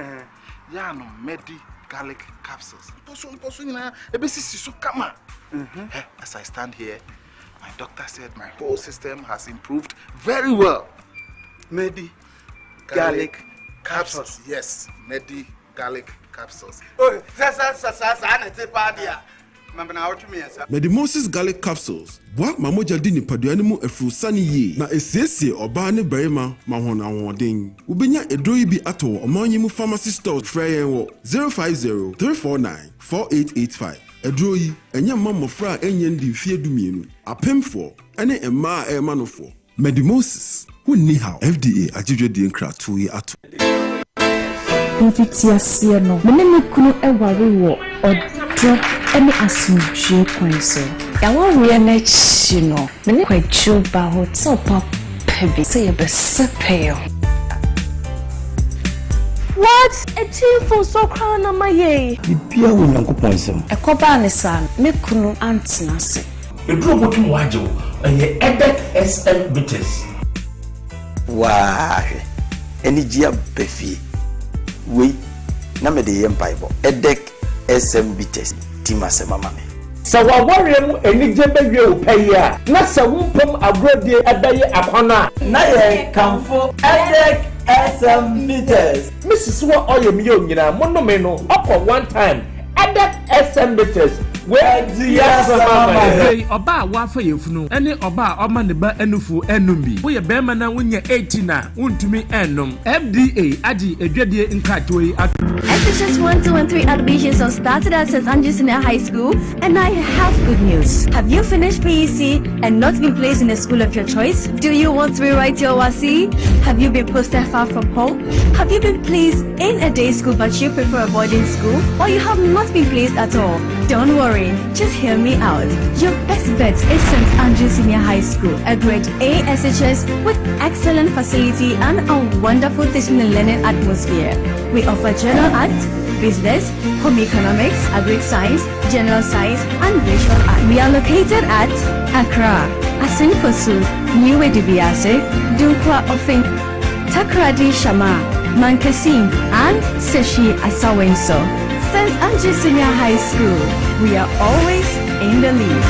ya no medi garlic capsules. Poso nyina ebesisi so kama. As I stand here, my doctor said my whole system has improved very well. Medi garlic capsules. Yes, Medi garlic capsules. Oh, sa na te pa dia. Medimosis garlic capsules. Boa mamoja di nipadua mu efru sani ye na esiesie oba ne barima ma hona woden. Ubenya edroyi bi ato omanyimu pharmacy store frey wo 050-349-4885. Edroyi enya mamofra enye ndi fie dumienu. Apemfo ene emma emanofo. Medimosis wunni how FDA ajidwe di nkra to ye ato. Ntitiasie no meneme kunu eware wo odro ene asumdwe kwanso yawo we na chi no mene kwachu ba hotel pop pebi say be sepeo. What a team for so crown na maye bibia wo nyankopon nsem ekoba ne san me kunu antina se eduro botum wajo eye edek SM bitters wa eni gia befi we na me de yempaibo edek SM bitters timase mama me sa wa warem enije bewie opaya na sa wumpam agrodie adaye akwana na ye kamfo edek SM bitters Mrs. Wa oyemiyo nyina monome no okọ one time edek SM bitters where the yes mama oba wa fa yefunu ene oba oma ne ba enufu enumbi wo ye bema na wonya 18 na wontumi enum FDA agi edwadie nkatoi SHS 1213 admissions have started at St. Andrews Senior High School, and I have good news. Have you finished PEC and not been placed in a school of your choice? Do you want to rewrite your WASI? Have you been posted far from home? Have you been placed in a day school but you prefer a boarding school? Or you have not been placed at all? Don't worry, just hear me out. Your best bet is St. Andrews Senior High School, a grade A SHS with excellent facility and a wonderful teaching and learning atmosphere. We offer general art, business, home economics, agric science, general science, and visual art. We are located at Accra, Asenfosu, New Dwabo Ase, Dunkwa Ofin, Takrady Shama, Mankasim, and Seshi Asawenso. St. Andrews Senior High School. We are always in the lead.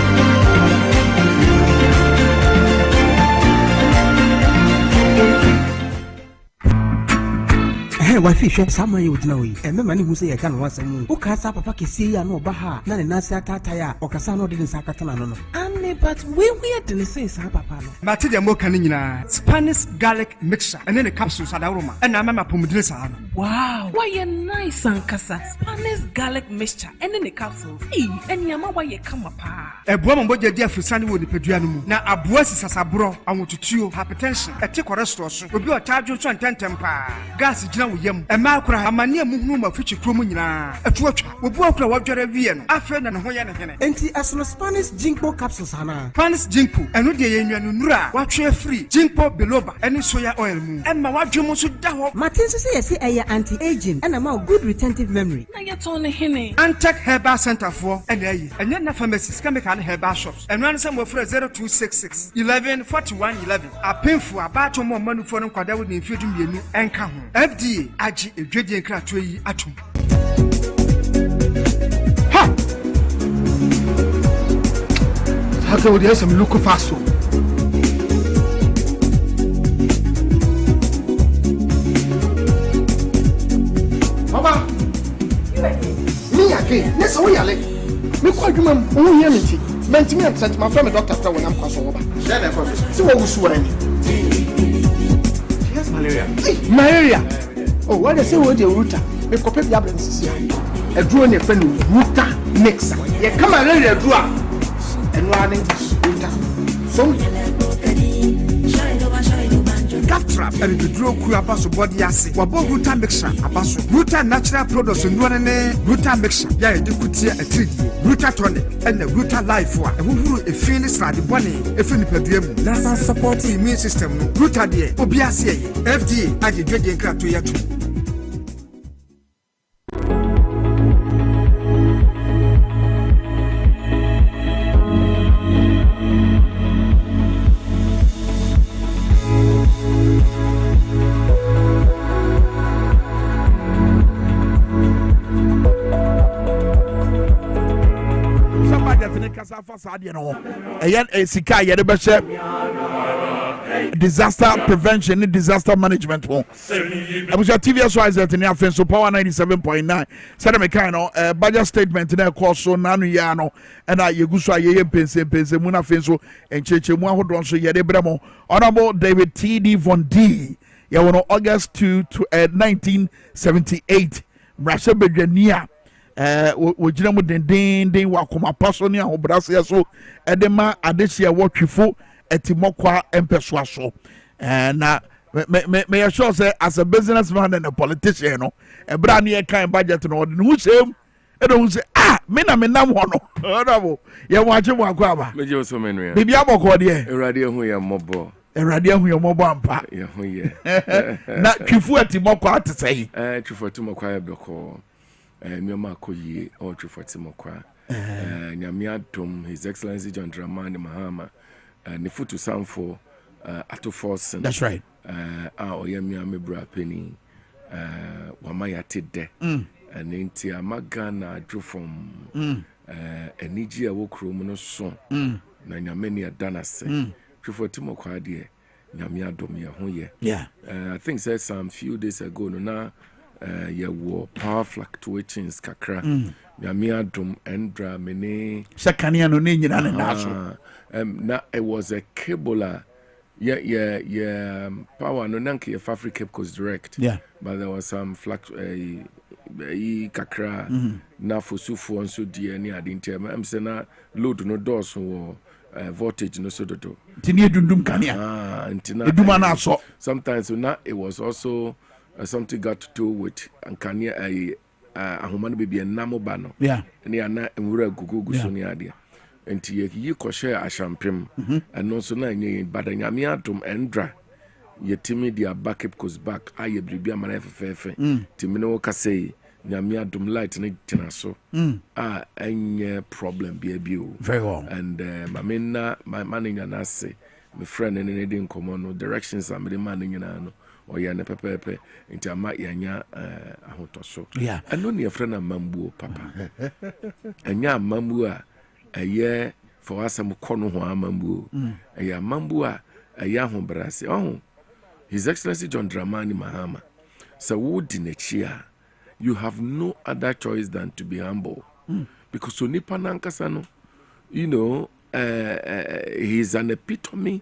Wa fish sama you na we e mema ni hu se ye ka no wasam o ka sa papa kesi ya no ba ha na ne nasa atata ya o ka sa no de nsa katana no no ame but we de ne say sa papa no mate de mo kan nyina Spanish garlic mixture ene ne capsules adawroma ena mama pomudire sa no wow why you nice and kasa Spanish garlic mixture ene ne capsules eni ama why you kama pa eboa mo boje dia frusani wo nipadua no mu na aboa sisasabro awotutuo hypertension ete cholesterol so obi o taadwo so antentem pa gas gina wo yam ema akura amane amuhunu ma fichi kromo nyina atuatwa obi akura wadware wie no afa na ne ho ye ne hene enti asono Spanish ginkgo capsules ana Spanish ginkgo eno de ye nnuanu nura watwe free ginkgo biloba ene soya oil mu ema wadwemo so da ho Martin so say yesi eye anti-aging and ma good retentive memory na ye to ne hene Antec Herbal Center for ene ayi enye na pharmacies chemical herbal shops eno an sam wofre 0266 11 41 11 apemfu abato mo manufo no kwada wo ne mfedum yenu enka ho FDA agi edwedie nkrato yi atum ha haka wo dia sam luko faso baba mi yake nesa wo yale me kwa dwuma wo hia me ti mentimi absent my friend doctor tell when am kwaso wo ba share na kwa so wo wusu wa ni yes malaria oh what they say what the router me copy the absence here a draw ne friend router mixer ye come malaria draw and running router so Gaftrap and the draw ku abaso body ase wabo router mixer abaso router natural products no ne router mixer ya e dikutia a treat router tonic and the router life wa e huhuru e feel srade bone e fi nipadua mu na support immune system no router de obi ase ye FDA age dwede nkrato ya tu Sadia no eyan esika ye de behye disaster prevention and disaster management ho abuja TV so is at near so power 97.9 said me kind of budget statement na call so nanu ya no and yegu so aye pense mu na fenso encheche mu ahodon so ye de bremo honorable David T.D. Von D ya wono August 2 to 1978 brasha bedwania wojina mu den wakoma paso ne ahobrase so edema adehia wotwefo etimokwa empeswa so na me sure say as a businessman and a politician no e bra ne kan budget no de hu sem e do hu say me na me nam ho no odo ye wache mo akwa aba me je so menua bibia boko de erade hu ye mobo ampa ye hu ye na twifu etimokwa atesai twifu etimokwa ye beko nyoma akoyie o twifu etimokwa nyame adom His Excellency John Dramani Mahama ne futu samfo ato force. That's right. Oyemi amebra penny wama yate de and nti amaga na adwo from eniji a wokro mu no so na nyame ne adana se twefo timokwa de nyame adom ye ho ye. Yeah. I think say some few days ago no na ye wo power fluctuations kakra nyame adom endra mene sekania no ne nyina na so na it was a cable power no nanke your Africa Cape Coast direct. Yeah. But there was some kakra na fosufu on so die ni adinti am say na load no doors so voltage no so do tini dundum kania eduma na so sometimes so na it was also something got to do with ankania ahomano baby enamo ba no yeah ni ana enwura gugugu so ni ade enti ye koshe ashampem eno so na nye badanyame atom endra yetimi dia backup cause back aye bribia mana fefefe timi no kase nyame adom light ne tina so enye problem bia o very well and mamena my manager na say my friend ne dey nkomo no directions am the man nyina no oya ne pepepe nti ama yanya ahotoso yeah eno ne friend na mambuo papa enya mambu a eye for asam kono ho amambu eye mambu a eye ahobrase His Excellency John Dramani Mahama so wodi na chia you have no other choice than to be humble because onipa nankasa no you know he's an epitome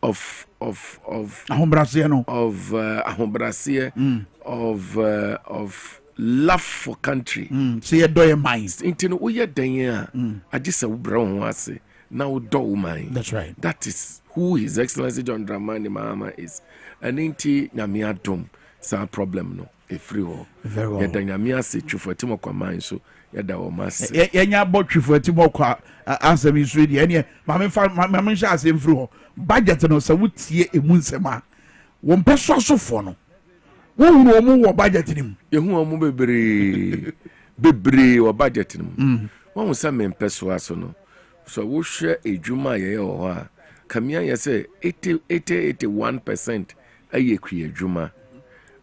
of ahobrase no of ahobrase of love for country say you do your mind into no ye den a agisa wo bra ho ase na wo do wo mind. That's right. That is who His Excellency John Dramani Mahama is. And inti nyame adom sa problem no efri ho very well ye nyame ase twefo timo kwa man so ye da wo mas ye nya bo twefo timo kwa ansem isu de ene mame sha ase efri ho budget no sa wutie emu nsema wo mpeso asofo no wo hu omu wo budget nim ye hu omu bebre wo budget nim wo hu sa me mpeso aso no so wo hwe edwuma ye ho a kamia ye say 81% aye kwi adwuma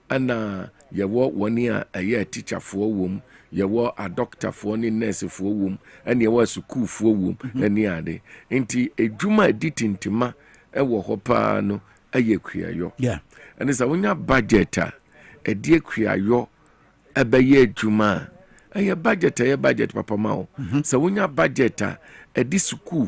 ana ye wo woni a aye teacher fo wom ye wo a doctor fo ni nurse fo wom ana ye wo school fo wom ani ade enti adwuma editintima wo ho pa no aye kwi ayo yeah and so wonya budget a edi kwi ayo abaye adwuma aye budget papa ma o so wonya budget a edi school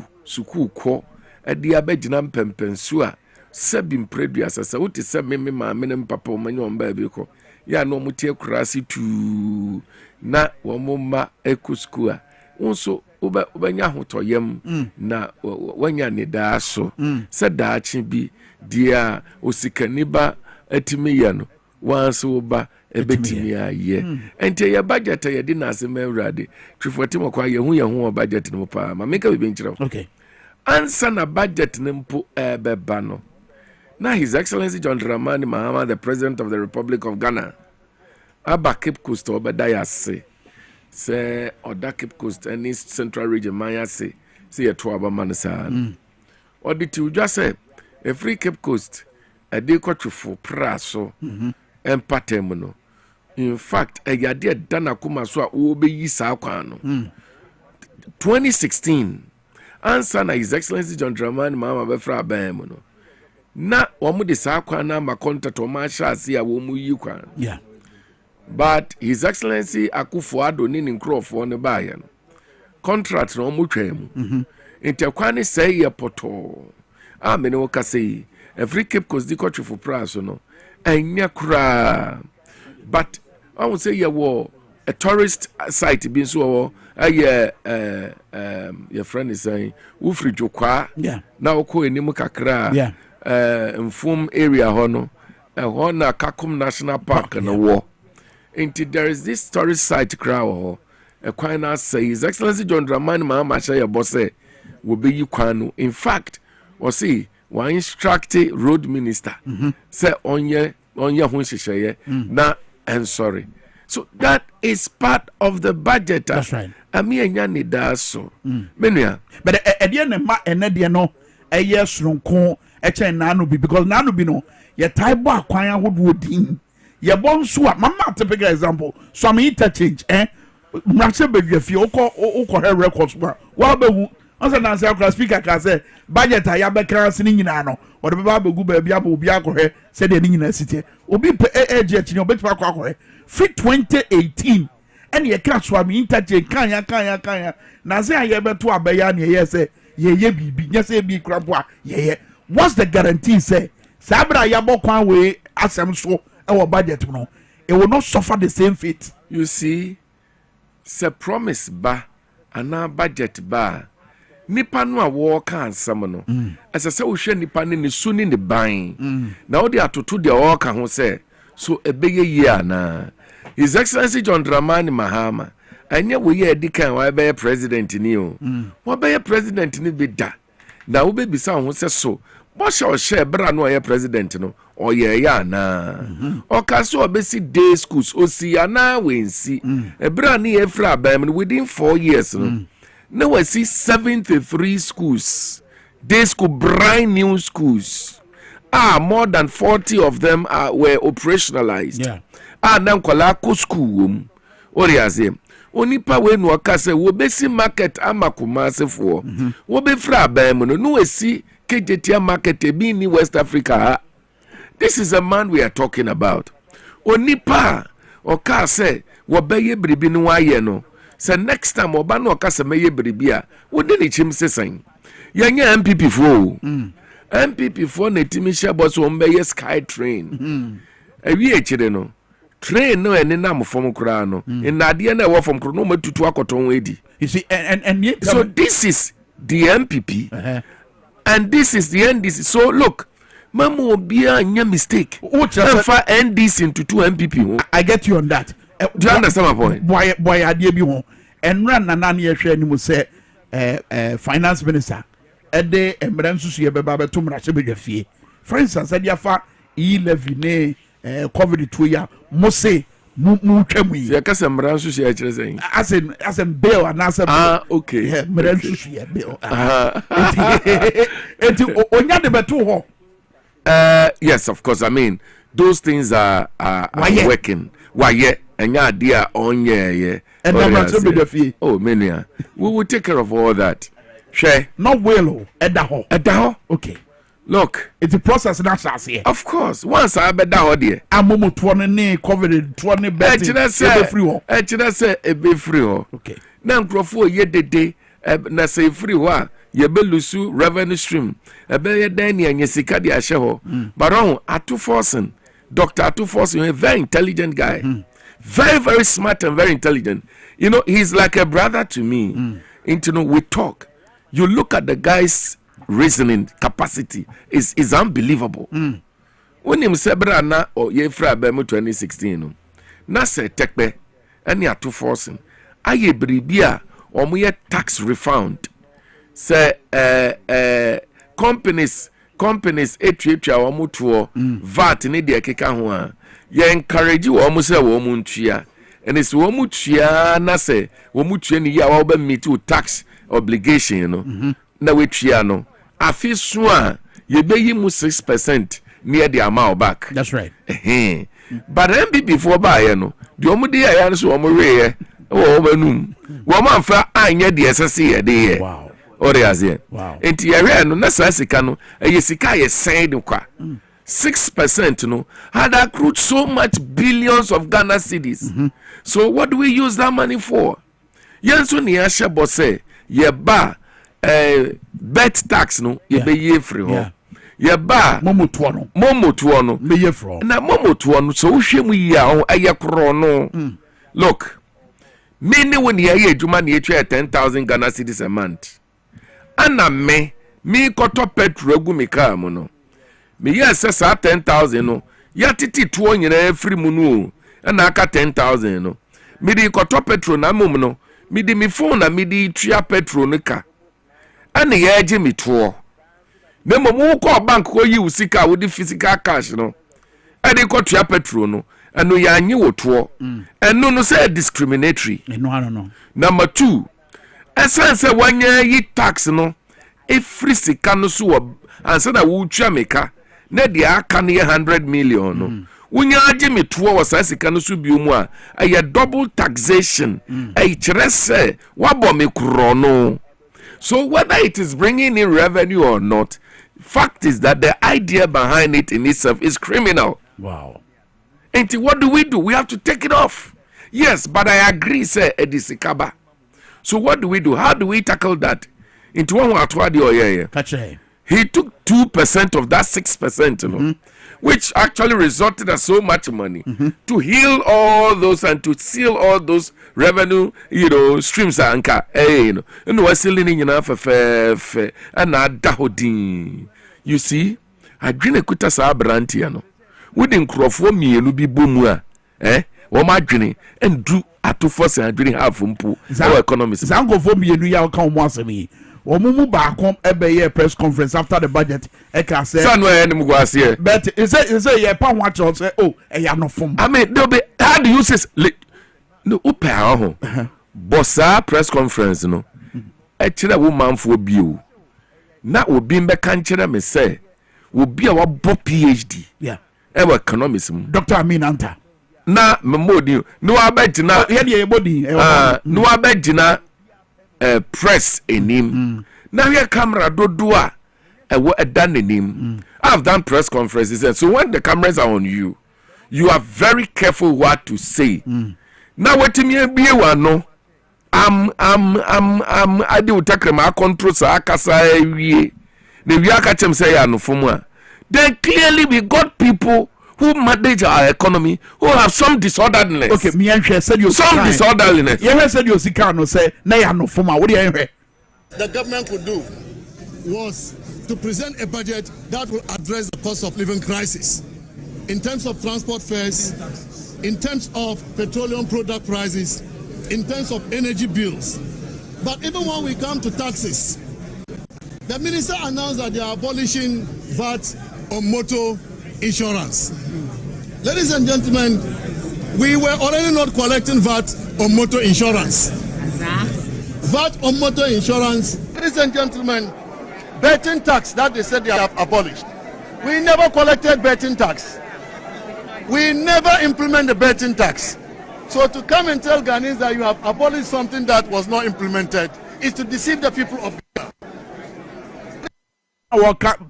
ko edi abegina mpempensu a sabi mpredua sasa wote se meme ma menem papa o manyo mba bi ko ya no mutie kurasi tu na wo mma eku school a wonso obanya hotoyem na wanya ne da so se daachi bi dia osikaniba atimi ya no wanso ba ebetimi aye ente ya budget ya di na asem awrade twefotimo kwa ye hu budget no pa ma meka bi nchira okay answer na budget nimpo beba no na His Excellency John Dramani Mahama, the President of the Republic of Ghana, aba Cape Coast Obadiah Ase say oda Cape Coast and East Central Region Maya say to aba man sa or the two just say a free Cape Coast a dey kwatfo praso empatem no in fact a yade dana kuma so a obeyi sa kwa no 2016 answer na His Excellency John Dramani Mahama be fra ban mu no na wɔn de saa kwan na ma contract wɔn ahyɛ ase a wɔn yi kwan. Yeah. But His Excellency Akufo-Addo ne nkurɔfoɔ ne baayɛ no contract na wɔn twɛn mu. Ntakwa ne sɛ yɛ pɔtɔɔ a mene wo kasa yi every Cape Coast di kɔtwefo pra so no ɛnyɛ koraa. But I would say yɛwɔ a tourist site bi nso wɔ ɛyɛ your friend is saying wofiri Dwokwa na wokɔ anim kakra mfom area hɔ no ɛhɔ na Kakum National Park na wɔ. Nti there is this tourist site crowd wɔ hɔ ɛkwan na asɛ His Excellency John Dramani Mahama hyɛ yɛ bɔ sɛ wɔbɛyi kwan no. In fact wɔsi wɔn instruct road minister sɛ ɔnyɛ ho nhyehyɛeɛ na and sorry. So that is part of the budget. That's right. Ami enya ni da so. Menua. But edie ne ma enedie no eye sonko eche nanu bi because nanu bi no ye taibo akwan ahodo din. Ye bon so a mama typical example. So am interchange mrache bedwafie okọ records wa be hu. Onse na say akra speaker ka say budget ya be kra se ni nyina no. Wo de be ba begu ba bia obi akọhwe se de ni nyina sitie. Obi pe age chi no betwa akọhwe. Free 2018 and ye catch swami interchange kanya na say aye beto abaya na ye say ye bibi nya say bi krabo ye what's the guarantee say sabra ya bokwan we asem so e budget no it will not suffer the same fate. You see say promise ba ana budget ba nipa no a wo kan asem no ese say wo hwe nipa ne su ni ne ban na wo de atoto de wo ka ho say so ebeye ye ana His Excellency John Dramani Mahama anya we ye edikan wa be president ni o wa be president ni be da na wo be bisa ho se so bo she bra no ye president no o ye ya na o ka so obesi day schools o si ana we nsi e bra ni e fra ba within 4 years no na we see 73 schools day school brand new schools more than 40 of them were operationalized. Yeah. Na nkwala ko school oriaze onipa we no ka se wo besi market amakuma asefo wo be fra ban mu no esi kejetia market bi ni West Africa. This is a man we are talking about. Onipa o ka se wo beye bribi no aye no se next time oba no ka se meye bribi a wo de ni chim sesan yanya MPP fo MPP fo na timisha boss wo mbeye sky train awie echire no train no ene na mfom kura no inade na e wo fom kura no matutu akoton edi. You see and so this is the MPP and this is the NDC. So look, mamu obia anya mistake fa NDC into 2 MPP. I get you on that. Do you understand my point? Boy ade bi ho enran na na ye hwe ni mu say finance minister ede emran susu ye beba beto mrache bedwafie. For instance, ade fa e-levy ne COVID 2 ya mose mu twemu yi. Ya kasa mran susu ya kire sen. As in bill and as okay. Yeah, mran susu ya bill. Enti onya de beto ho. Yes, of course. I mean, those things are working. Why yeah, and yeah, dear on yeah. And oh, mania. We will take care of all that. Share. Not well, Edaho. Okay. Look, it's a process now, here. Of course. Once I bet that dear. I'm almost 20 covered 20 beds. Actually, say a be free. Okay. Now, Crawford, ye the day, na say free wa. Ye be lusu revenue stream. Ebe ye deni and ye sikadi asheho. But on Atu Forsen, Dr. Atu Forsen, a very intelligent guy. Very, very smart and very intelligent. You know, he's like a brother to me. And you know, we talk. You look at the guy's reasoning capacity is unbelievable. When him sebra na or ye fra bemu 2016 na se tekbe any Atu Forsen. Aye bribia or mo ye tax refund. Say companies etwa wo mutuo VAT ne de keka ho a ye encourage wo mu say wo mu ntua and it's wo mutua na say wo mutua ni ya wo ba meet tax obligation you know na we tua no afi so a ye be yi mu 6% near the amount back. That's right. But MPP before buy no the omu de ya so wo mu we ye wo ba num wo ma fa anya de SSC ye de ye. Wow. Oreazie. Wow. Enti yare no na sa sika no sika ye send kwa. 6% no had accrued so much billions of Ghana cedis. So what do we use that money for? Yenso ni ashe bose ye ba bet tax no ye be ye free ho. Ye ba momotuo no be ye free. Na momotuo no so hwe mu yi a eye kro no. Look, me when ye adwuma na ye 10,000 Ghana cedis a month. Ana me koto petrol gu me car mu no. Me yes 10,000 no. Ya titi tuo nyina free mu no. Ana aka 10,000 no. Me di koto petrol na mum no. Me di mi phone na me di tria petrol no ka. Ana ye age me tuo. Me mo ko bank ko yi usika wo di physical cash no. E di ko tria petrol no. Anu ya anyi wo tuo. Enu no say discriminatory. No. Number 2. Essence wanya yi tax no. Every sika no so ansa na wo twa meka. Na dia aka ne 100 million no. Unya age me tuo wo sa sika no so bi mu a aye double taxation. Ai kire se wabo me kro no. So whether it is bringing in revenue or not, fact is that the idea behind it in itself is criminal. Wow. And what do? We have to take it off. Yes, but I agree, sir, Edisikaba. So what do? How do we tackle that? Into one he took 2% of that 6%, you know, which actually resulted in so much money to heal all those and to seal all those revenue, streams anka. And was selling in enough and dahodin. You see, I drink a kuta sa brantiano. Wouldn't crofo me and be boomwa, or my journey and do at to force and drink half from pool. Our economists. Zango for me and you come once a me. Or Mumu back home every year press conference after the budget. Eka say, somewhere in Muguasia. But is a year pound watch or say, oh, I have no form. I mean, there'll be how do you say, no, Bossa press conference, no. Actually, woman for you. That would be in the country, me say, will be our PhD. Yeah. Ever economism. Dr. Aminanta. Na memodi no abegina no abegina press enim na we camera dodo a ewo edan enim. I've done press conferences, and so when the cameras are on you, you are very careful what to say. Now what me be one no I do take my control sa akasa wie the we aka chem say ya no fomu. Then clearly we got people who manage our economy who have some disorderliness. Okay, me and said you some disorderliness. You said you sikano say na ya no forma. What do you hear? The government could do was to present a budget that will address the cost of living crisis in terms of transport fares, in terms of petroleum product prices, in terms of energy bills. But even when we come to taxes, the minister announced that they are abolishing VAT on motor insurance. Ladies and gentlemen, we were already not collecting VAT on motor insurance. VAT on motor insurance. Ladies and gentlemen, betting tax that they said they have abolished. We never collected betting tax. We never implement the betting tax. So to come and tell Ghanaians that you have abolished something that was not implemented is to deceive the people of Ghana.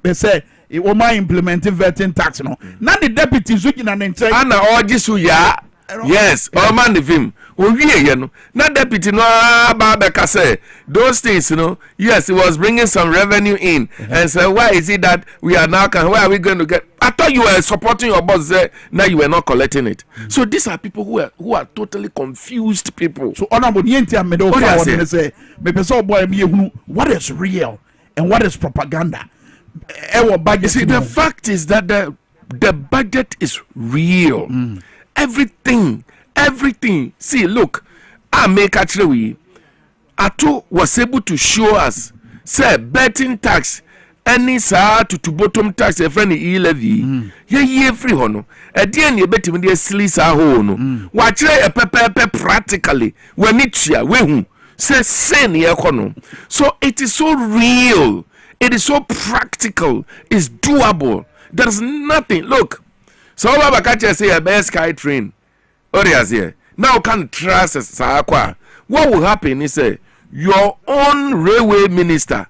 They say it was my implementing vetting tax. No, now the deputies looking at and saying, "Anna, all this ya." Yes, or man of him. Not deputy no Babeka say those things, yes, it was bringing some revenue in. And so why is it that we are now where are we going to get? I thought you were supporting your boss there, now you were not collecting it. So these are people who are totally confused people. So honorable say what is real and what is propaganda? You see, the fact is that the budget is real. Everything. See, look, I make actually Ato was able to show us, say, betting tax, any sa to bottom tax, a friend levy, ye free hono. At the end, you bet him the silly sa hono. Watch a pepper practically when it's ya, when say, send ye hono. So it is so real, it is so practical, it's doable. There's nothing. Look, so I can't say a best sky train. Now can trust Sakwa. What will happen is your own railway minister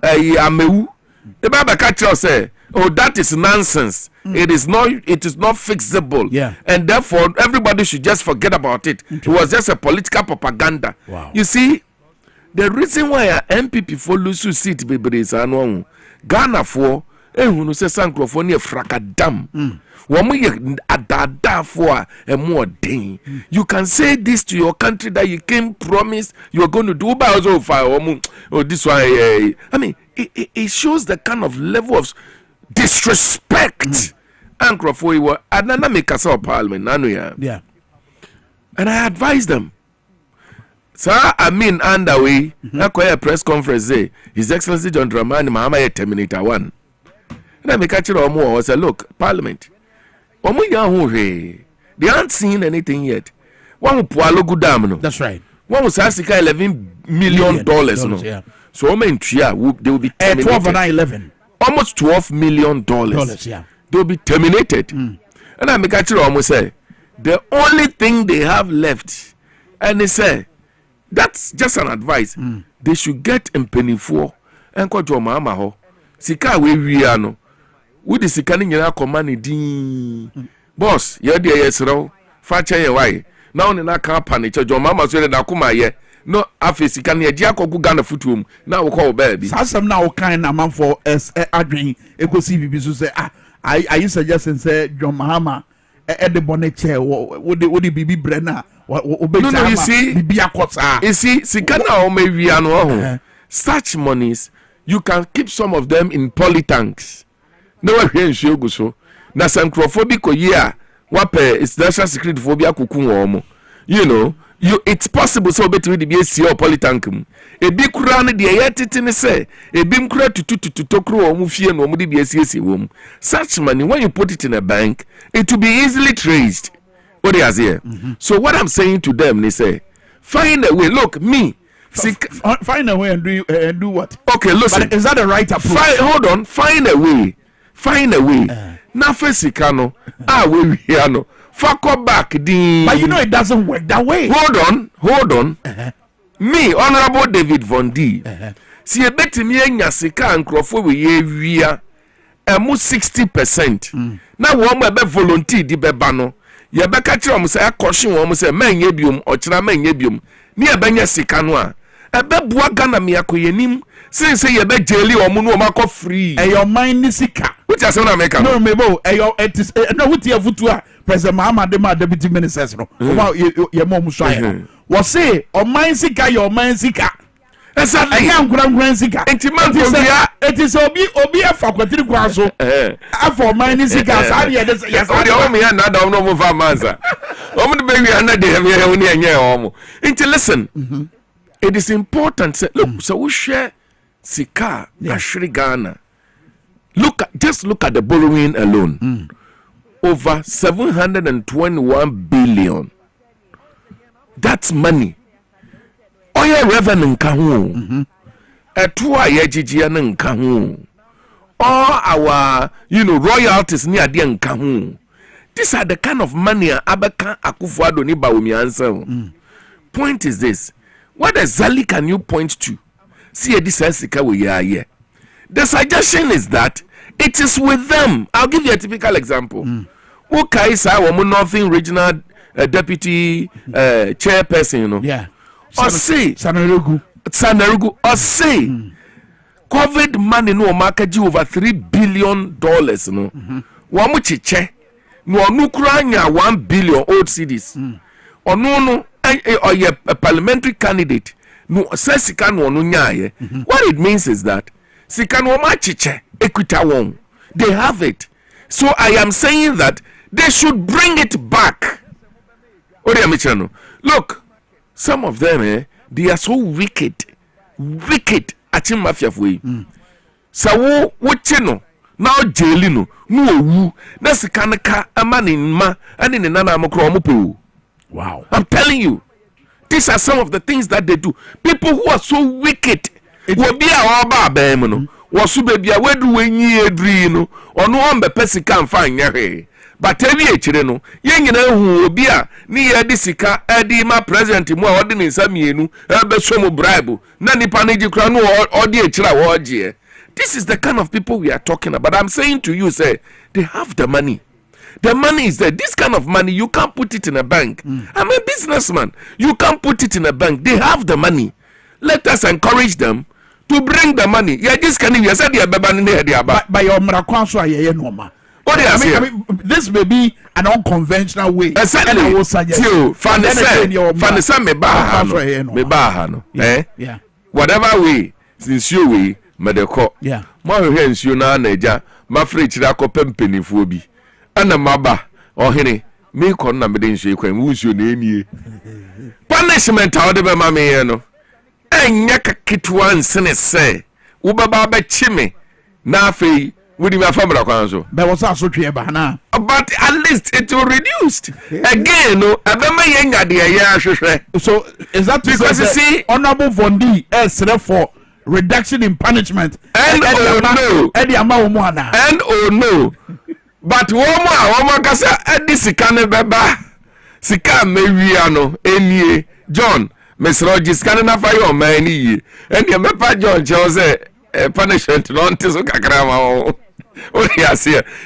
amewu the baba catch us say oh that is nonsense. It is not fixable. And therefore everybody should just forget about it. It was just a political propaganda. You see, the reason why MPP for lose seat bebre is anu Ghana for ehunu se sankrofo ne frakadam. Womo ye adada for a more day. You can say this to your country that you came promise you are going to do by also fire or this one. I mean, it shows the kind of level of disrespect. Ankrofo were anana make us our parliament nanu ya. Yeah. And I advise them. Sir, I mean underway. A press conference say His Excellency John Dramani Mahama ye terminator one. And I make a chiro more. I say, look, Parliament. They aren't seen anything yet. One pualo gudam. That's right. One was asking $11 million. No. Yeah. So they will be terminated. 12 and 11. Almost $12 million. Yeah. They will be terminated. And I make a chiro almost say the only thing they have left, and they say that's just an advice. They should get penny for and call your mama ho. Sika we ano. With the Sikani Yana command din boss, ye dear yes row, facha ye why. Now in a company, your mama said that kuma ye. No afis Sikani Jacko Gugana footum. Now we call baby. Some now kind of man for us adring. Eco CVP to say, I suggest and say John Mahama at the bonnet chair. Would it be Brenner? No, you see, Sikana or maybe ano. Such monies, you can keep some of them in polytanks. No one show go so. Na some crophobic year, wape it's national security phobia kuku. You know, it's possible so between the BSC or polytankum. A big crown the ayatitine say, a beam crack to tokro or mufia no mudi BSC womb. Such money, when you put it in a bank, it will be easily traced. What they are here. So what I'm saying to them, they say, find a way. Look, me. Find a way and do what? Okay, listen. But is that the right approach? Hold on. Find a way. Na fesikano. We no. Fuck back the. But you know it doesn't work that way. Hold on. Me, Honorable David Von D. See a bet me enya sika and crofo we ye 60%. Now one be volunteer di bebano. Ye be ka kire say caution wo say man ye biom o kira man ye biom. Ni e benya sika no a. E be bua Ghana me akoyenim. Say ye be jeli o mu no o makọ free. E your mind ni sika. Which is na make no mebo e your it is no what ye futu a President Mahama de ma deputy ministers no. O ye mo mu so aye. Wo say o mind sika your mind sika. Exactly. I am grand sika. It is obi afa kwatiri kwa so. Afọ mind sika sa ye dey yes. O me na da no mo fa manza. O mo de be wi na de me ho ni enye o mo. Listen. It is important say look so we share sika ashri Ghana. Look at the borrowing alone. Over 721 billion. That's money. Oya revenue nka ho. Eto a ye gigi na nka ho. All our royalties ni ade nka ho. These are the kind of money Abeka Akufo-Addo ni ba omi answer. Point is this. What exactly can you point to? See this sika we here. The suggestion is that it is with them. I'll give you a typical example. Okay, sa wo Northern Regional Deputy Chairperson, Yeah. Or say Sanarugu. Or say COVID money no market over $3 billion no. Wa mu chiche. No nukura nya 1 billion old cedis. Or no or a parliamentary candidate. No say sika no nya. What it means is that sika no ma chiche equita won. They have it. So I am saying that they should bring it back. Look, some of them, they are so wicked. Achim mafia way. So what you now jailino, no woo, that's the kind of car a man in ma and in another amokromopo. Wow. I'm telling you, these are some of the things that they do. People who are so wicked will be our babemono. wosu baby a wedu wenyi edri no ono on be pesika mfa nyehwe but ebi echire no ye nyina hu obi a ni ye di sika edi ma president mu a odi ni nsamienu ebe so mu bribe na nipa na ji kra no odi echira wo je. This is the kind of people we are talking about. I'm saying to you, say, they have the money. The money is there. This kind of money, you can't put it in a bank. I'm a businessman. You can't put it in a bank. They have the money. Let us encourage them to bring the money. Yeah, this can be said by your miracle. What I mean, this may be an unconventional way. Exactly. Yeah. Whatever way, since you way. Medeko ma hwe nsuo na naija ma free chira akopem penifo bi ana maba ohene me kon na mede nsuo kwan nsuo na enie punishment a ode be ma me no enya kakitwa nsene se wo baba ba chime na afei wodi me afamra kwan so be wo sa so twe ba na but at least it will reduced again no abema yenya de ya ahwehwe. So is that because you see honorable Vondi esre for reduction in punishment and no but woman kasa edi sika ne beba sika mewia no enie John Mr. Jiskane na fa yo man ni yi and ye mepa John che say punishment no ntiso kakra ma o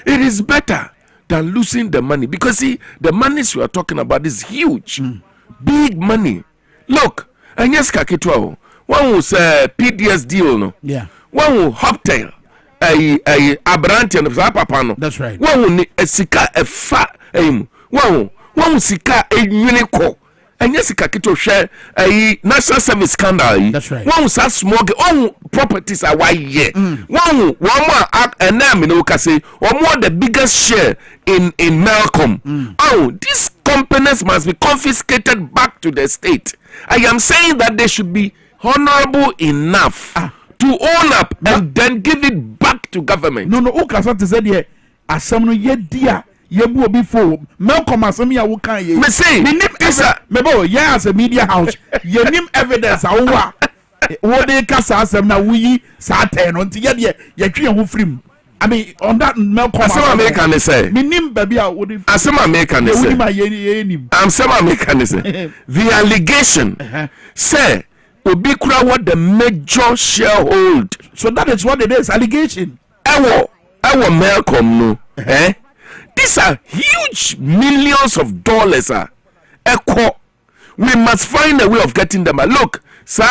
it is better than losing the money because see the monies we are talking about is huge big money. Look anyeska kitwa one was PDS deal no. Yeah. One will hoptail a abrantian of Zapapano. That's right. One will a sika a fat aim. One will sika a unico. And yes, Kito share a national service scandal. That's right. One will smoke on properties a why ye. One more act and name in Okase or more the biggest share in Malcolm. Oh, these companies must be confiscated back to the state. I am saying that they should be honorable enough to own up and then give it back to government. No, Okasa te said here, asam no ye dia ye bu obi fo. Malcolm asam ya wo kan ye. Me say, mebo ye as a media house, ye nim evidence a wo wo de kasa asam na wo yi sa ten no nti ye de ye twe ho frim. I mean on that Malcolm asam American say. Me nim baby a wo de asam American say. I'm some American say. The allegation say Obi kura what the major sharehold. So that is what it is, allegation. Ewo Malcolm no. These are huge millions of dollars. We must find a way of getting them. Look, sir,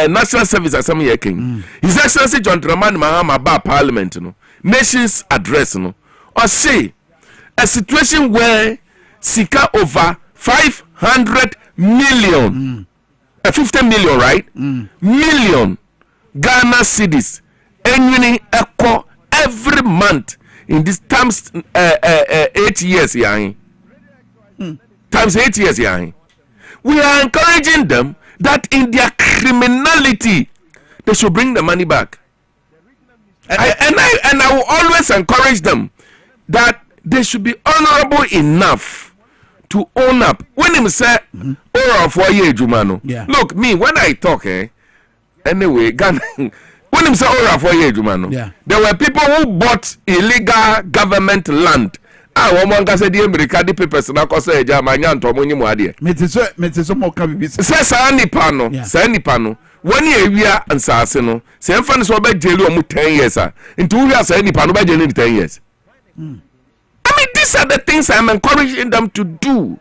national service assembly yeking. His Excellency John Dramani Mahama ba Parliament no. Nation's address no. Or say a situation where sika over 500 million. 50 million, right? Million Ghana cedis echo every month in this times 8 years times 8 years we are encouraging them that in their criminality they should bring the money back and I will always encourage them that they should be honorable enough to own up. When him say, "Oh, for ye Jumano." Look, me when I talk, anyway, Ghana. When him say, "Oh, for ye Jumano," there were people who bought illegal government land. Woman can say the America the papers na ko say Jamanya nto monyi mu ade. Mete so mo ka bibi. Say sa nipa no. When ye wia ansase no, say emfa ne so be jeli omu 10 years ah. Nti wia say nipa no be jeli 10 years. I mean, these are the things I'm encouraging them to do.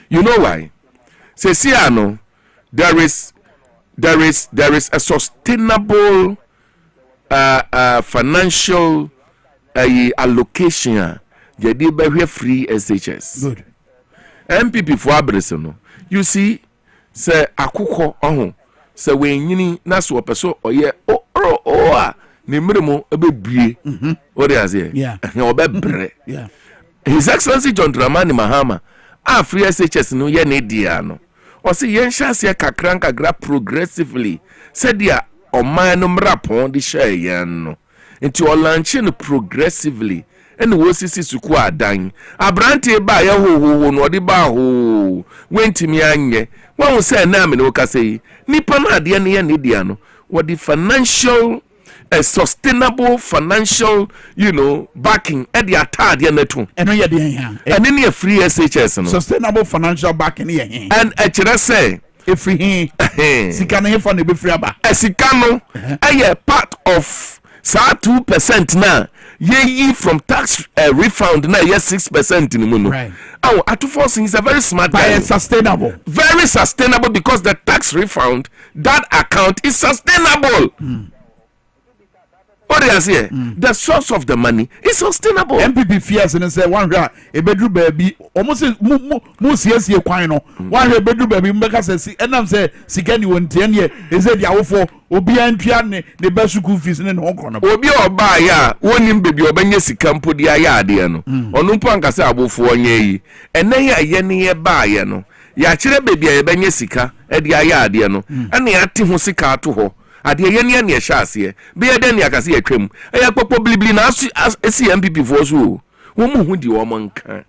You know why? Say, Siano, there is a sustainable financial allocation. Jadi be free SHS. Good. MPP for Abresono. You see, say akuko ohun. Say we nyini na so peso oye ne mremo ebebie ori azie obebre His Excellency John Dramani Mahama free SHS no ye ne dia no o se yen hyasia kakra progressively said dia oman no mrapon di share yen no nti o launch no progressively ene wo sisi suku adan abrante ba ye ho no odi ba ho wentimi anye won se na me no ka sei nipa na ade ne ye ne dia no what the financial a sustainable financial, backing at the attard yenetu. And no yet, and any free SHS. Sustainable financial backing here. And say, if we Sikano for the Bifriaba. A Sikano, a part of 2% now. Ye from tax refund now, 6% in the moon. Right. Oh, Atuforcing is a very smart guy. Sustainable. Very sustainable because the tax refund, that account is sustainable. What do you say? The source of the money is sustainable. MPP fears and say one guy, a bedroom baby, almost most years here, quino. One bedroom baby, Mbeka says, and I'm saying, Sikani won 10 years, is it the for Obian Piane, the best school fees in Hong Kong. Obi or buy ya, one him baby or Benyasi Campo di Ayadiano, or Numpanka Sabo for ye, and then ya yenny buy yano. Ya chile baby a Benyasika, at the Ayadiano, and the Atihosika to ho. Ade yene ne hyase be yede ne akase atwam eya probably na asi MPP for so wo mu hu di wo manka.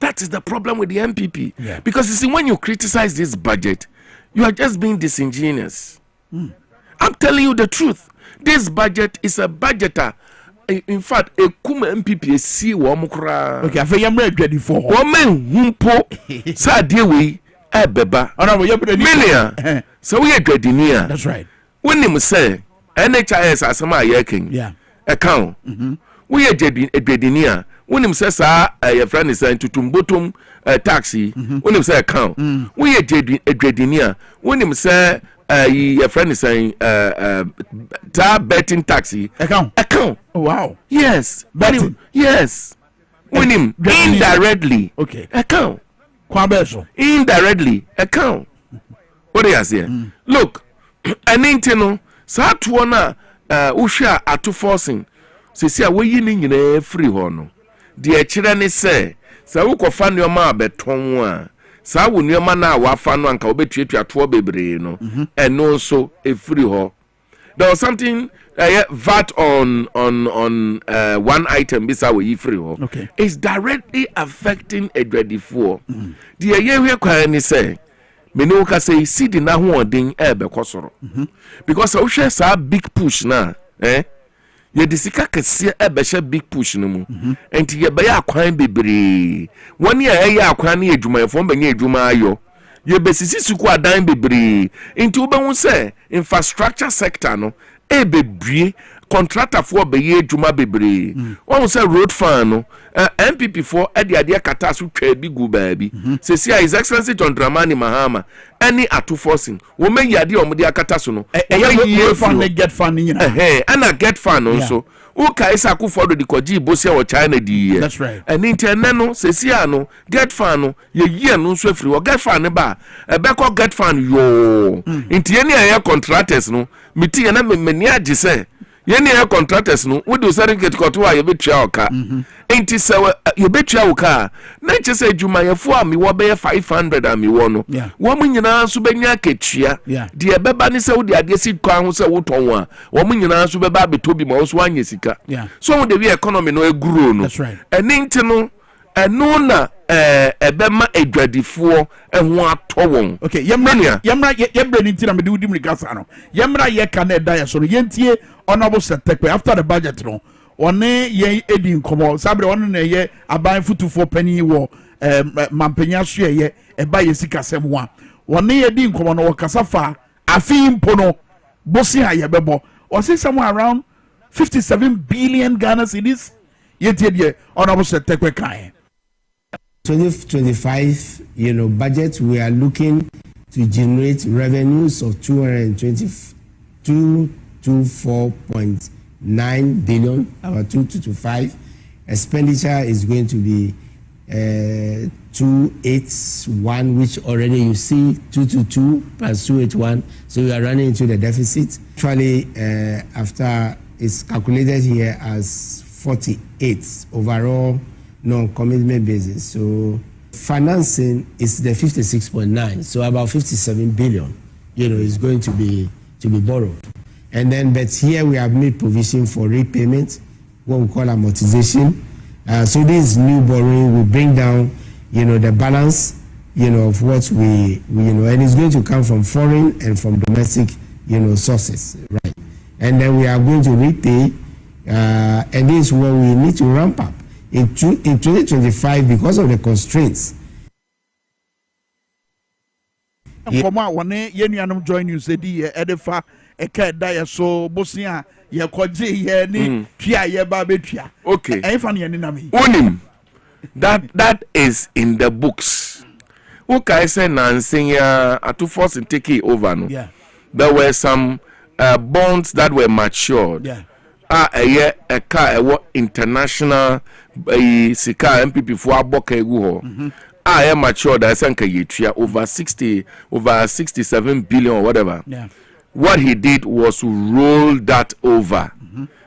That is the problem with the MPP. Yeah. Because you see, when you criticize this budget, you are just being disingenuous. I'm telling you the truth. This budget is a budgeter. In fact, a kuma MPP see wo mukra. Okay, afa yamra adwadi for wo men humpo sa de we ebeba ona wo yabre ni milia so we adwadi. That's right. When him say NHIS asema yekin yeah account we adwadinia when him say sa your friend is saying tutumbotum taxi when him say account we adwadinia when him say your friend is saying betting taxi account oh wow yes betting yes when him indirectly okay account kwabeso indirectly account what do you say look anintino sa to na uhwa ato forcing sesi a woyi ni nyina free ho no de akire ne se sa wokofa nneoma abeton a sa wo nneoma na wafa no anka obetuatua to bebre no eno so e free ho. There was something VAT on one item bisa we free ho. Okay. It's directly affecting adwadifoɔ. De yehwe kwa ni se me no ka say see the na ho odin ebe kwosoro because we share sa big push na ye disika kese ebe share big push no mu enti ye be ya akwan bebre woni ya akwan na edwumayefo mbanye edwuma ayo ye besisi suku adan bebre enti wo be hu say infrastructure sector no ebebrie contractor for be ye edwuma bebre won say road fan no MPP for ade kata so twa bi gu baabi sesi His Excellency John Dramani Mahama any atu forcing wo men yade omde akata so no road fan get fan nyina ana get fan also who ka isa ku for the koji bosia wo China di that's right and internet no sesi ano get fan no ye yie no so free wo get fan ba ebeko get fan yo intie ne aye contractors no miti na meni age say yeni air contractors no we do certificate koto wa ye betua oka enti se ye betua oka na che se adwumayefo a me wo be 500 a me wo no wo mu nyina so benya ketua de ebeba ne se wo de ade si kwan ho se wo ton a wo mu nyina so beba betobi ma wo so anye sika so wo de we economy no eguro no enti no eno na ebema adwadifoɔ ho atɔ wɔn. Okay, yemra ni tina me de wudi mrikasa no yemra ye ka na da ya so no yentie honorable Setekwe after the budget no one ye edi nkomo sabre one na ye aban futufoɔ pani wɔ mampanya so ye eba ye sikasɛm ho a one ye di nkomo no wɔkasa fa afi mpo no bosi ha ye bɛbɔ ɔse somewhere around 57 billion Ghana cedis yentie de honorable Setekwe kan 2025, budget, we are looking to generate revenues of 224.9 billion, about 2225. Expenditure is going to be 281, which already you see 222 plus 281. So we are running into the deficit. Actually, after it's calculated here as 48 overall non-commitment basis. So financing is the 56.9. So about 57 billion, is going to be borrowed. And then, but here we have made provision for repayment, what we call amortization. So this new borrowing will bring down, the balance, of what we and it's going to come from foreign and from domestic, sources, right? and then we are going to retail, and this is what we need to ramp up in 2025 because of the constraints. Nkɔmɔ a wɔne yɛn nuanom join news edi yɛ ɛde fa ɛka ɛda yɛ so bosia yɛ kɔgye yɛ ne tua yɛ ba betua. Okay. ɛyin fa ne yɛn nenam yi. Onim that is in the books. Okay, say Nansenya to force and take it over. No, there were some bonds that were matured. A car international sika MPP for aboka egu ho. Matured. I think over 67 billion or whatever. What he did was to roll that over.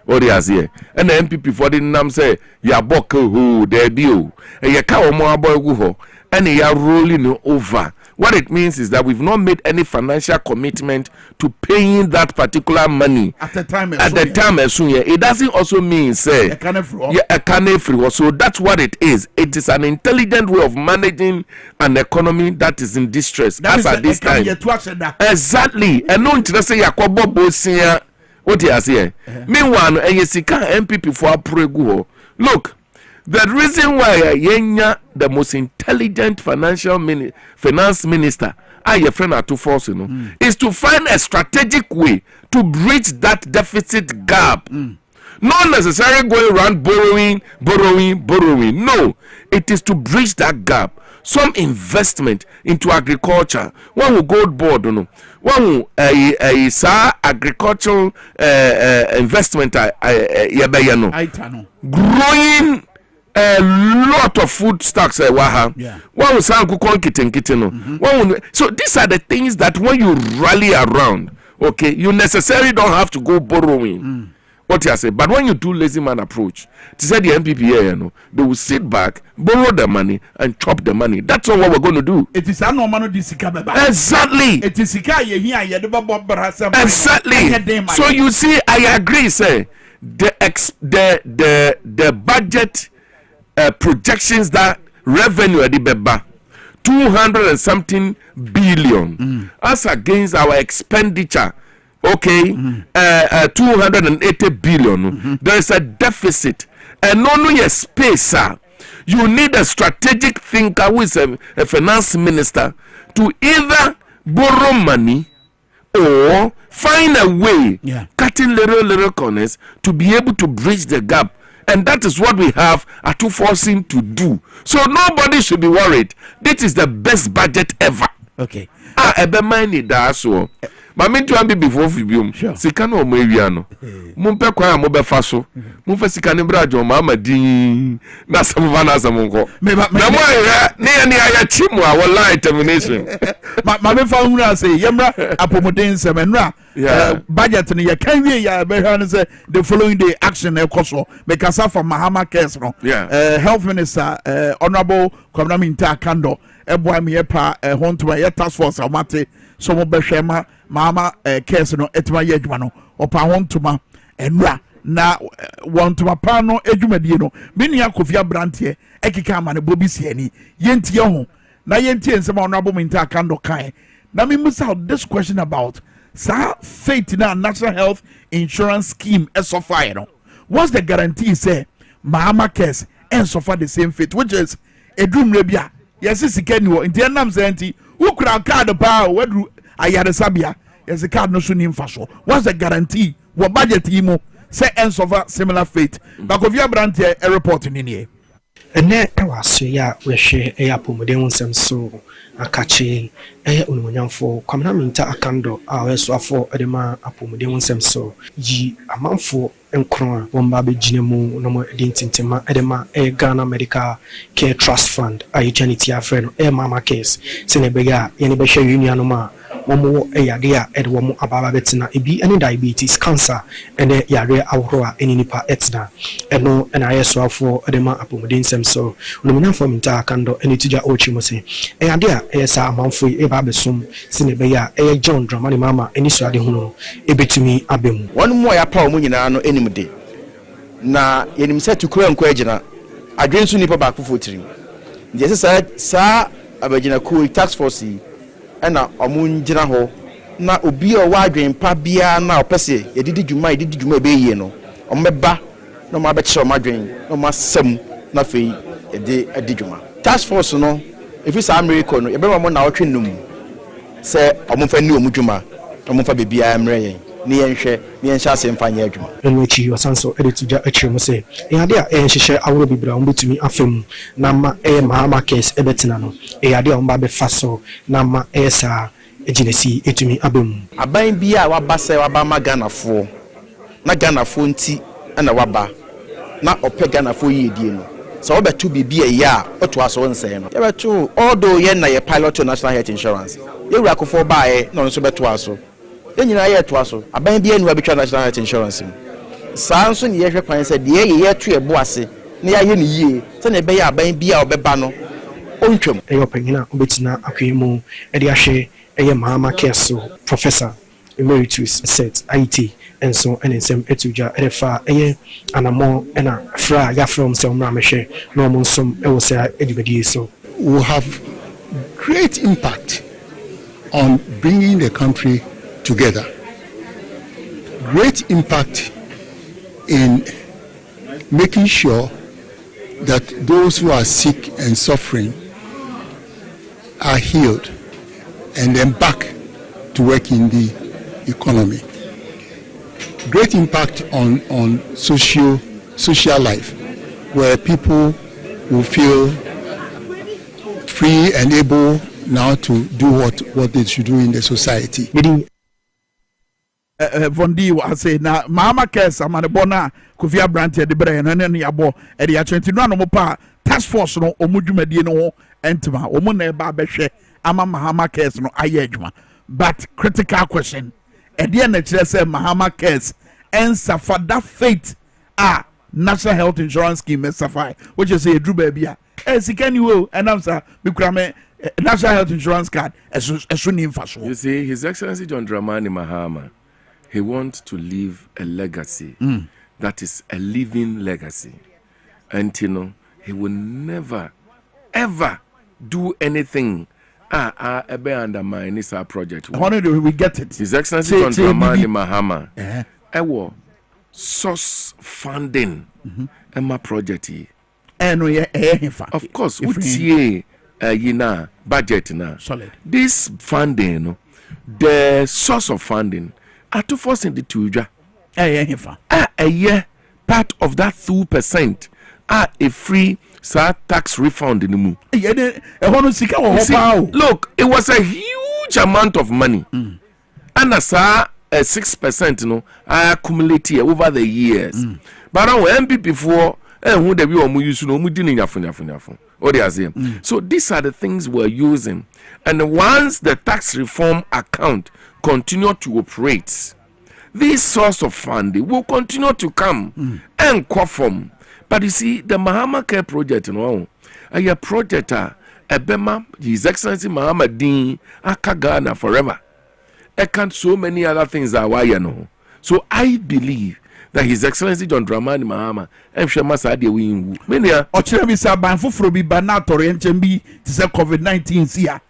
What he has here, and the MPP for the name say ya boka who there be o. Ya car mo aboka ho. And they are rolling over. What it means is that we've not made any financial commitment to paying that particular money at the time. It doesn't also mean say a can free. So that's what it is. It is an intelligent way of managing an economy that is in distress. As at this time. Exactly. And no interest say yakobo bosia. What he has here. Meanwhile, Yesika MPP for Apregu. Look. The reason why Yenya, the most intelligent finance minister, your friend are to force, is to find a strategic way to bridge that deficit gap. Not necessarily going around borrowing. No, it is to bridge that gap. Some investment into agriculture. One will go board, one will agricultural investment. Growing a lot of food stocks. One will sound so these are the things that when you rally around, okay, you necessarily don't have to go borrowing. What you say, but when you do lazy man approach, to say the MPP here, they will sit back, borrow the money, and chop the money. That's all what we're going to do. It is exactly. It is exactly. So you see, I agree. Say the budget. Projections that revenue at the beba 200 and something billion as against our expenditure, okay, 280 billion. There is a deficit, and only a space. You need a strategic thinker who is a finance minister to either borrow money or find a way, cutting little corners to be able to bridge the gap. And that is what we have to forcing to do. So nobody should be worried. This is the best budget ever. Okay. Ebe mind that so. Ma me to am before fibium. Sika no mo ewia no. Mo mpe kwa mo be fa so. Mo fa sika ne bra jo ma din. Na sam va na sam nko. Na mo ya ne ya chimu a wallahi termination. Ma me fa hunu ase yemra apomodin sem enra. Budget ne ya kan wie ya be hwa say the following day action e koso. Make us for Mahama case no. Health Minister Honorable Kwame Minkah Kando eboa me pa hontoma ye task force amate so mo behwema mama case no etima ye adwuma no opa hontoma enra na wontoma pa no adwumadie no menia Kofia Brantie ekika ma ne bobi siani yentie ho na yentie nsema Honorable Minkah Kando kan na me musa this question about faith in our national health insurance scheme SOFI no. What's the guarantee say Mahama case and suffer the same fate, which is a dream rebia? Yes, it's a kenny in the Nam Senti, who could have card the power, where do I had a sabia? Yes, a card no soon in fashion. What's the guarantee? What budget emo say and suffer similar fate? But if you have Brantie a reporting in here. And that was ya we share a apomodem some so a catching a unwanyam for Kwame Minkah Kando, our so for Edema apomodem some so ye a month for Enkron, Wombabe Jinemu, no more Dintintima, Edema, a Ghana Medical Care Trust Fund, a Janitia friend, a mama case, Senebega, Yenibesha Union. Momo Eyadia Edwamo Ababa Betina, be any diabetes, cancer, and a Yare Aurora, any nipa etna, and no, and I saw for Edema Apomodin Sem so, Lumina for Minkah Kando, and Tija Ochimose, Eyadia, Esa Manfrey, Ebabesum, Sinebea, A John Dramani Mama, and Israel Huno, Ebetumi Abem. One more Apollo Munina, any day. Na Yenim said to Kuan Quajana, I drink to Nipa back for 14. Yes, said, Sir Abajina Kui tax force. And omun jina ho na obi a wa adwen pa bia na opese yedidi dwuma be yie no omeba na ma be kire omadwen na ma sam na fei yede adi dwuma task force no if it's America no yebe mo na otwe num se omfa ni omudwuma omfa bebia amre yen ni yenhwe ni yenhya asemfa nya adwuma eno chi wasanso edituja akire mo se yade a enhyehyɛ aworo bibra wo betumi afem na ma mahama case ebetina no yade a wo ba be faso na ma esa ejinesi etumi abem aban bia waba se waba maganafo na ganafo nti na waba na opɛ ganafo yedie no so obetu bibia ya oto aso nsɛn no yebetu although ye na ye pilot to national health insurance ye wura kofo baaye na nso beto aso yenyina ye to aso aban bia ni betwa national health insurance saa nso ne ye hwɛ kwan sɛ de ye to ye bo ase na ya ye ne yie sɛ ne be ya aban bia obeba no ontwam eyo panyina obetina akwemu ede ahwe eye mahama keso professor emeritus set IT and so and some etuja efa eye anamo ena fra ya from some ramehwe no mo som e wo say edibedi so will have great impact on bringing the country together, great impact in making sure that those who are sick and suffering are healed and then back to work in the economy. Great impact on social life, where people will feel free and able now to do what they should do in the society. Vondi was say na mama kesa manebona Kofi Abrante de bre no ne yabo e de atwenti no anomopa task force no omudwumadie no entma omu na eba behwe ama Mahama Cares no aye adwuma but critical question e de na kire say Mahama Cares answer for that fate national health insurance scheme safai which is a druba bia sika ni wo enamsa bikura me national health insurance card esu ni mfaso. You see, His Excellency John Dramani Mahama, he wants to leave a legacy that is a living legacy, and he will never ever do anything ebe undermine this project. How do we get it? His Excellency John Dramani Mahama ewo source funding my project of course utie budget na solid. This funding the source of funding to force in the tuja part of that 2% a free tax refund in the moon. Look, it was a huge amount of money and as 6% I accumulated over the years but now MP before who the we use no so these are the things we're using, and once the tax reform account continue to operate, this source of funding will continue to come and conform. But you see, the Mahama Care project, a project Ebema, His Excellency Mahama Din Akagana forever. I can't so many other things are why So I believe that His Excellency John Dramani Mahama Masa win mania Ochirabisa Banfufro bi banator enchembi to say COVID-19 sia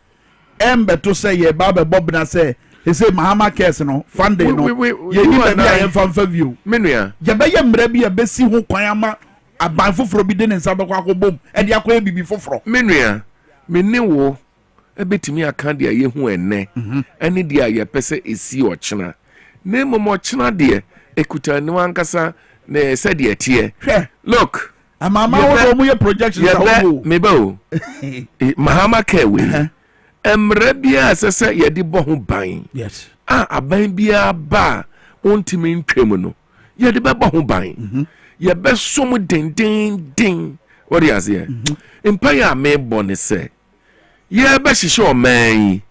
to say ye baba bob na say he say Mahama Cares no funding no ye ni be bia ye fan view menia ye be ye mra bi be si ho kwan ama abanfufro bi de ne nsa bekwa akobom e de akwa bibi foforo menia meni wo ebetimi aka de ye hu enne ene de ye pese esi ochena ne momo ochena de ekuta ni wankasa ne said ye tie look amama wo mo ye projections awo mebo Mahama Care we emre bia sese ye di bo ho ban yes aban bia ba ontimi ntwem no ye di be bo ho ban ye be som den what you say empire me bone se ye be hihye o man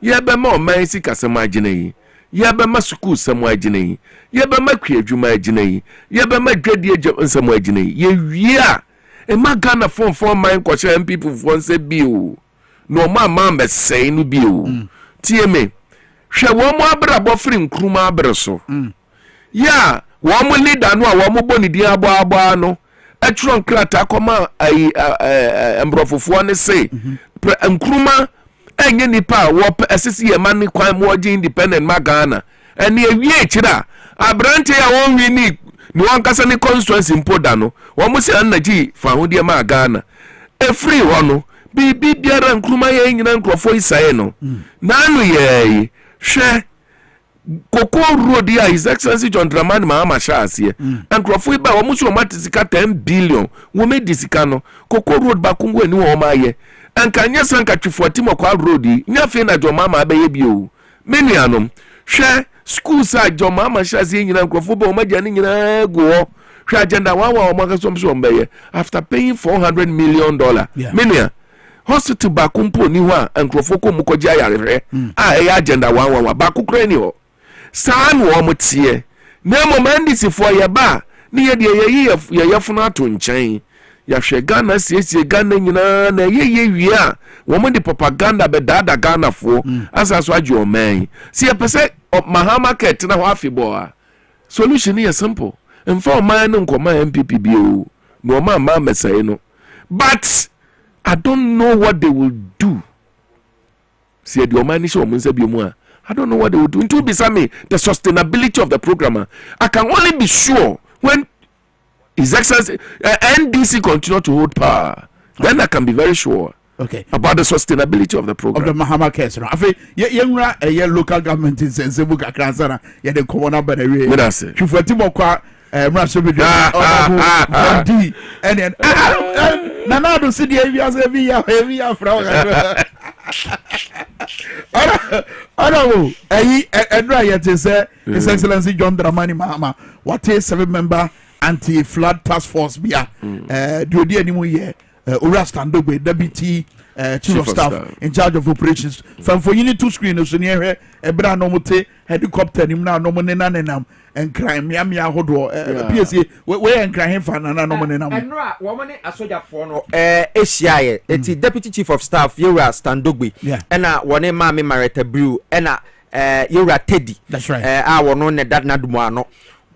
ye be ma o man sikasema agene yi ye be ma school samu agene yi ye be ma kwadwuma agene yi ye be ma dwade samu agene yi ye wia e ma Ghana fon man ko che people fon se bi o no ma be sei no bi o tie me hwe wo mo abrabo firi nkruma abre so ya wo mo leader no a wo mo boni di abo no atron krata koma ai embrofofo ne se nkruma enye nipa wo asisi ye man kwan mo je independent ma Ghana ene ewie chira abrante ya won wi ni won kasa ni constituency impoda no wo mo se anaji fa ho de ma Ghana e free ho no bibi biara nkruma ye nyina nkrofo isae no nanu ye hwe Koko road ya His Excellency John Dramani Mahama Shase nkrofo ba wo mo so matisika 10 billion wo me disika no Koko road ba kungu ani wo ma ye anka nya sanka twifoti mokwa road yi nya fe na John Mahama ba ye bi o menuanom hwe school sa John Mahama Shase nyina nkrofo ba wo ma jani nyina go hwe agenda wa wo ma kasom so mbe after paying $400 million menua hospital ba kumpo ni ho a nkrofo ko mu koja yarehwe e agenda wa ba kokra ni ho san wo mo tie na momandisi fo ye ba ni ye de ye yefuna to nchen ya hwe Ghana siesie Ghana nyina na ye wi a wo mo di propaganda be dada Ghana fo asaso age o man si ye pese Mahama ket na ho afibo a solution is simple mfa o man nkoma MPP bi o no ma mesai no but I don't know what they will do si the man is o mo nsa bi mu a I don't know what they will do. It will be something, the sustainability of the program. I can only be sure when His Excellency NDC continue to hold power. Then I can be very sure about the sustainability of the program. Of the Mahama case. I think ye local government in Sensible Kakrasana, ye the corona by the way. Chufatimo and then Nana do see the heavy from His Excellency John Dramani Mahama, what is 7-member anti-flood task force? Bia, do the anymore year, Ura Standogbe, deputy chief of staff in charge of operations. From for you need 2 screens, near here, Ebra Nomote, helicopter, him now, no money, none and crime, Yamia Hodo, PSA, where and crying for no money. And woman, a soldier for no ACI, it's deputy chief of staff, Ura Standogbe, and one mammy Marita Brew, and Ura Teddy. That's right. Our known that Nadumano.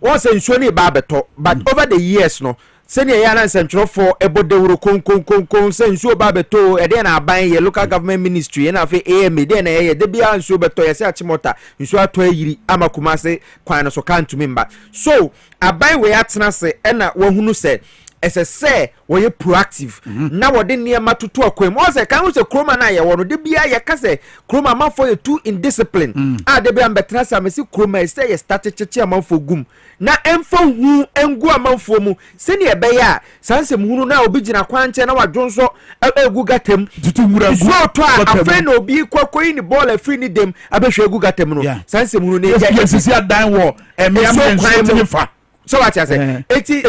Once in Shoni Barbeto, but over the years, no. Senior Yana Central for a bodoro con send so babeto, and then I buy a local government ministry and I say AMA, then a debia and so beto, a sachimota, you saw 20 Amakumase, Quina so can't to member. So I buy way at Nase, and one who said, as I say, were you proactive? Now I didn't near Matutu Aquim. Was a council Chroma Naya, one of the Bia Case, Chroma man for you 2 indiscipline. Ah, the Bian Betrasa, Messi Chroma, say a started chairman for Gum. Na emfo hu engu amanfo mu senior beya sansem hunu na obigina kwanche na wadwonso egu gatem tutumura so to afa na obi kwakoi ni ball free ni dem abehwe egu gatem no sansem hunu na yes adan wo emiam enso fa so what I say eti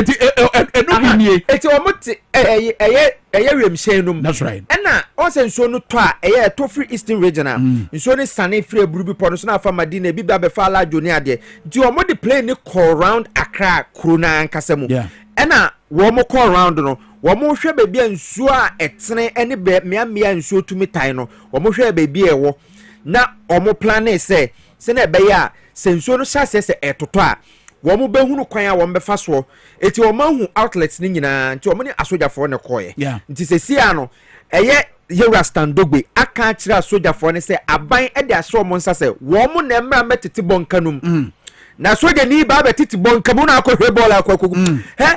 omote eye remshenum. That's right. Ena onse nso no to a to free eastern regional nso ne sane free burubi pono so na fa madina bi ba be fa la joni ade nti omo de play ni call round Accra krona ankasemu ena wo mo call round no wo mo hwe bebi nsuo a etene ene be mia nsuo tumi tan no wo mo hwe bebi ewo na omo plan say se na be ya se nsuo no hyase se etoto a wo mo behunu kwan a wo mbefa so eti wo mahu outlets ni nyina nti wo mo ni asojafo ne koye nti se sia no eye Yura Standogbe aka kira asojafo ne se aban e de aso mo nsa se wo mo na mmra metete bonkanum na soja ni ba betete bonkamu na akohwe bola akwakugu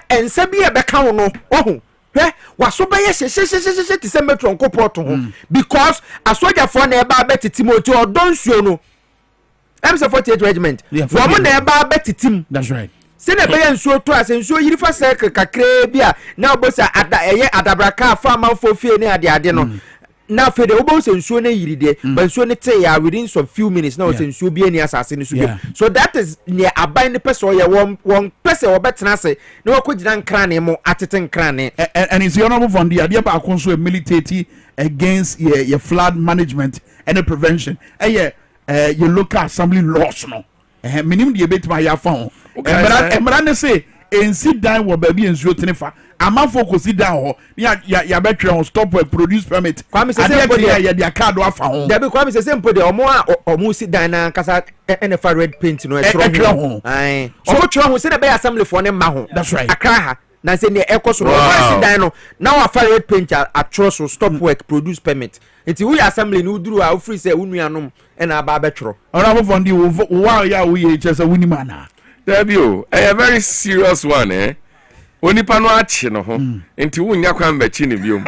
ensa bi e beka wo no ohu waso be ye hye ti se metro nkoport ho because asojafo na e ba betete mo ti odonsuo no MC48 regiment. Woman never bet team. That's right. Sene be nsuo to asensuo yiri fa circle kakra bia na obosa adabraka farmer for fie ne ade no. Na fe de obosa nsuo na yiri de, but nsuo ne te ya within some few minutes na osensuo bi ani asase ne so bi. So that is near aban ne person ye one person obetena se na wakogina nkrane mo atete nkrane. And it's the honorable from the idea ba konso militate against your flood management and the prevention. Your local assembly laws no minimum the bit my phone emra ne say en sit down wo ba bi ensuo tenefa amafo ko sit down ho ya betwe on stop and produce permit Kwame say sempo ya dia card afa ho there be Kwame say sempo de omo sit down na kasa NFR red paint no e tro ho ai so tro ho say na be assembly for ne ma ho that's right Accra ha na say ne ekoso no si dan no now afa red paint atro so stop work produce permit nti we assembly no duru a free say unuanom na aba abetro honorable fondi wow ya we chese wuni mana there be o a very serious one onipa no achi no ho nti wunya kwan bachi ne biom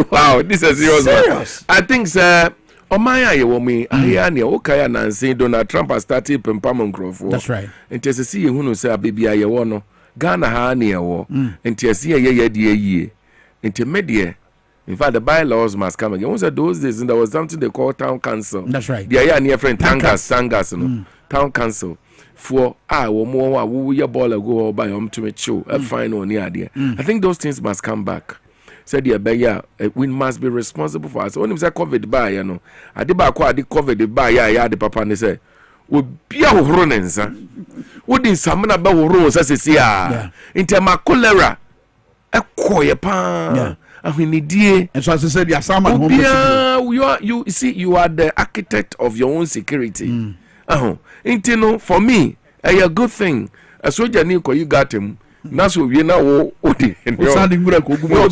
wow this is serious one. I think sir Omaya ye womi aya ne okaya nanse Donald Trump has started pempam nkrofo. That's right. Nti asesi ye hunu say abibia ye wo no Ghana ha ne ye wo. Nti asesi ye de yie. Nti medie in fact the bylaws must come again. Once those days there was something they call town council. That's right. The aya near friend Tangas no. Town council for wo mo wo ye ball go by to me show fine on here. I think those things must come back. Said we must be responsible for us. When him say COVID by you know, ade ba ko ade COVID by ya the papa ne say obi a hohoro ne nsa. Wodi nsam na ba hohoro nsa sesi a. Inte ma cholera ekoye pa. Ahwenidie. And so as I said the assignment you see you are the architect of your own security. Inte no for me a good thing. A soldier ni ko you got him. Na so wie na wo odi sandi ngura ko gumu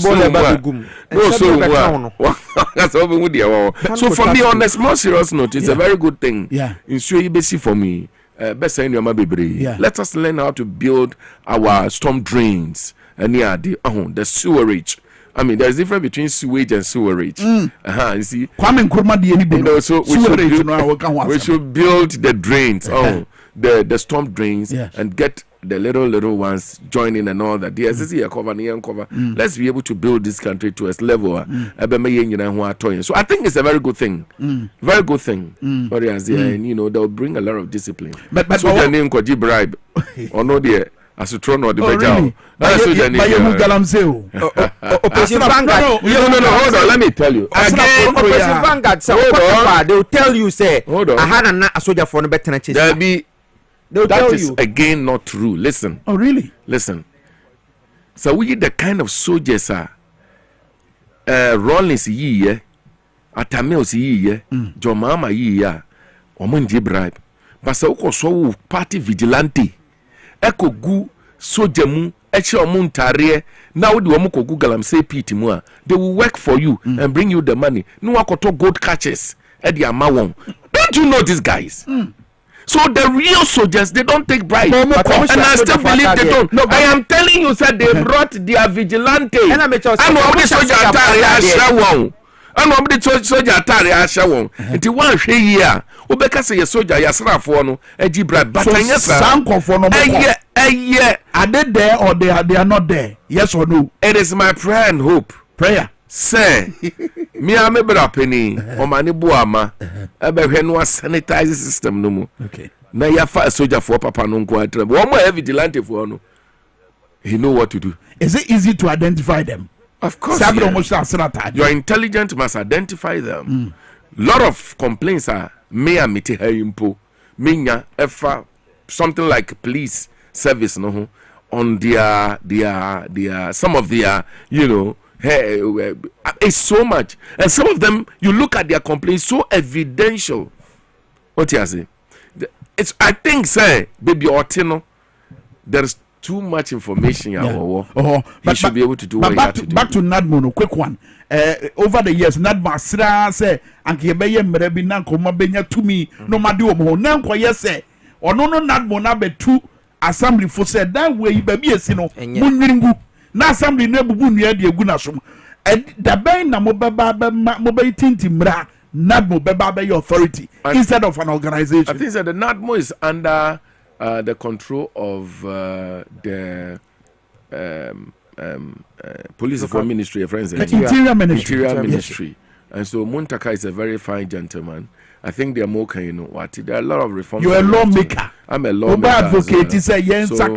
so for me on a small serious note it's a very good thing in so you be see for me best say nyama bebre let us learn how to build our storm drains and the sewerage. I mean, there's a difference between sewage and sewerage. You see, Kwame Nkrumah di any so we should build the drains, the storm drains, and get the little ones joining and all that. Let's be able to build this country to a level. So I think it's a very good thing. Very good thing. And they'll bring a lot of discipline. But so their name could bribe or no dear. As a throne or the Bajao. No, hold on, let me tell you. They'll tell you, say, I had a soldier for the better chase. That is again not true. Listen. Oh, really? Listen. So we the kind of soldiers are Rollins ye, Atamils ye, Jomama ye, Omundi bribe. But so party vigilante. Eko gu soldier mu eche omuntare now the omuko gu galamsey pit mu a they will work for you and bring you the money no akoto gold catches e di amawon. Don't you know these guys? So the real soldiers, they don't take bribes. And I still believe they don't. No, I am telling you, sir, they brought their vigilante. And I'm the soldier attire. And nobody soldier attire ashawon. It one here. Obeka say soldier yasrafo no eji bribe. But yes, are they there or they are not there? Yes or no? It is my prayer and hope. Prayer. Say, me am a better penny or mani buama. Ebe no sanitize system no more. Okay. Na ya fa soldier for papa no go atre. One more vigilante for no. He know what to do. Is it easy to identify them? Of course. Your intelligence must identify them. Lot of complaints are me amite impo. Minya efa something like police service no on their some of their it's so much, and some of them you look at their complaints so evidential. What you say? It's I think say baby Otino, there's too much information. He should be able to do what he has to do. Back to Nadmo, no quick one. Over the years, Nadma Sra say Anki Beye Mrebi Nanko Mabenya to me no Madu Mo Nanko yes or no Nadmo Nabe 2 assembly for said that way baby sino Munringu. Na assembly nebu near the Gunasum. And the bay na mobile tinti mra NADMO beba your authority instead of an organization. I think that the NADMO is under the control of the police reform ministry, friends. Interior ministry. Yes. And so Muntaka is a very fine gentleman. I think they are more what there are a lot of reforms. You're a lawmaker. I'm a lawmaker. Advocate is a yes, of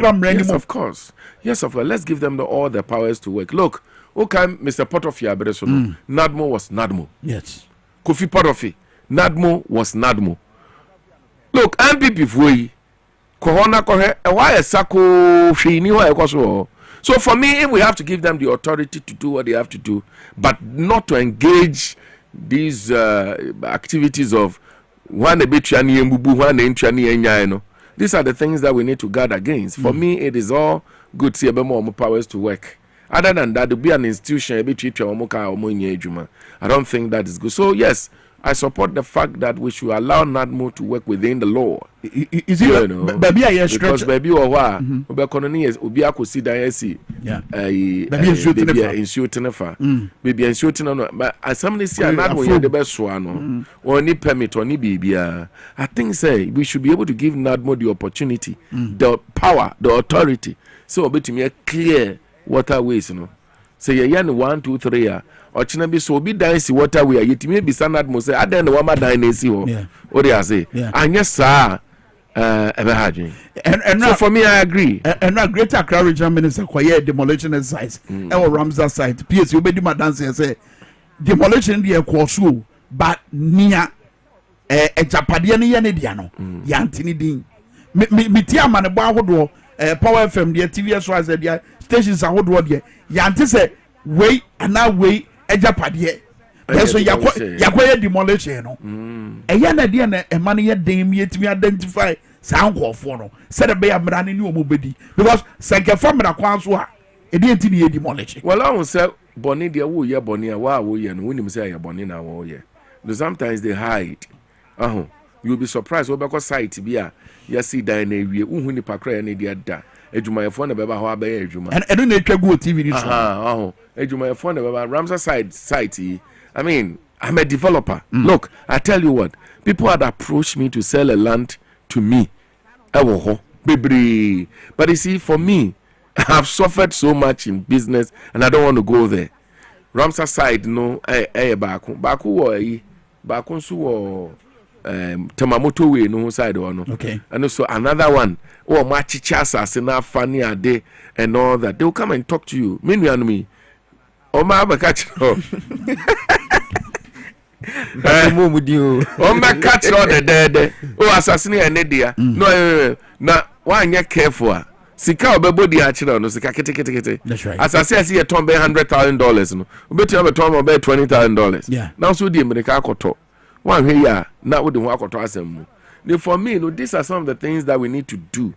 course. Yes, of course. Let's give them all the powers to work. Look, okay, Mr. Potofia Beresono, NADMO was NADMO. Yes. Kofi Potofi, NADMO was NADMO. Look, MPP Fui, Corona Kohe, why a Sako Shini. So for me, if we have to give them the authority to do what they have to do, but not to engage these activities of one a bit one these are the things that we need to guard against. For me, it is all good see more powers to work. Other than that, to be an institution, a bit teacher or more I don't think that is good. So yes, I support the fact that we should allow NADMO to work within the law. Is it baby? I Because baby or what? Obekononi is Obia Kosi Dayesi. Yeah. Baby insuring fa. Baby insuring. But as somebody say NADMO is the best one. Or any permit or any BBA. I think say we should be able to give NADMO the opportunity, the power, the authority. So be to me clear waterways, Say you 1, 2, 3 or china be so be dance waterway yet may be standard mo say adan no ma dan na si ho o dey say anya sa and so for me I agree and now Greater Accra Regional Minister kwaye demolition exercise e wo Ramsar site PS obedi ma dance say demolition dey ekwo but nia ejapade ne ye ne dia no ya ntini din me tia ma ne bo ahodo Power FM dey TVS was dey stations ahodo dey ya nti say wei ana wei ejapade so yakwa demolition no eya na dia na ema ne ye den mi etimi identify sankofo no said the be amra ne ni omobedi because sanke famra kwan so a e dey enti ne demolition well I won say boni dia wo ye boni a wa wo ye no wonim say ye boni na wo ye sometimes they hide you'll be surprised we because site bi a you see dan na ewie unhu ni pakra ne dia da adwumayefo na beba ho abaye adwuma and no twa go TV ni so adwumayefo na beba Ramsar site I mean I'm a developer look I tell you what people had approached me to sell a land to me bebre but you see for me I've suffered so much in business and I don't want to go there Ramsar site no baako wo baako nso wo Temamoto way no side one okay and so another one machicha asase na funny ade and all that they will come and talk to you me ma catch the assassin and dia no na one careful sika obebodi a chira no sika kete that's right asase asi e ton be $100,000 no obeti be ton be $20,000 yeah now so di America akoto one here now with the akoto asem for me these are some of the things that we need to do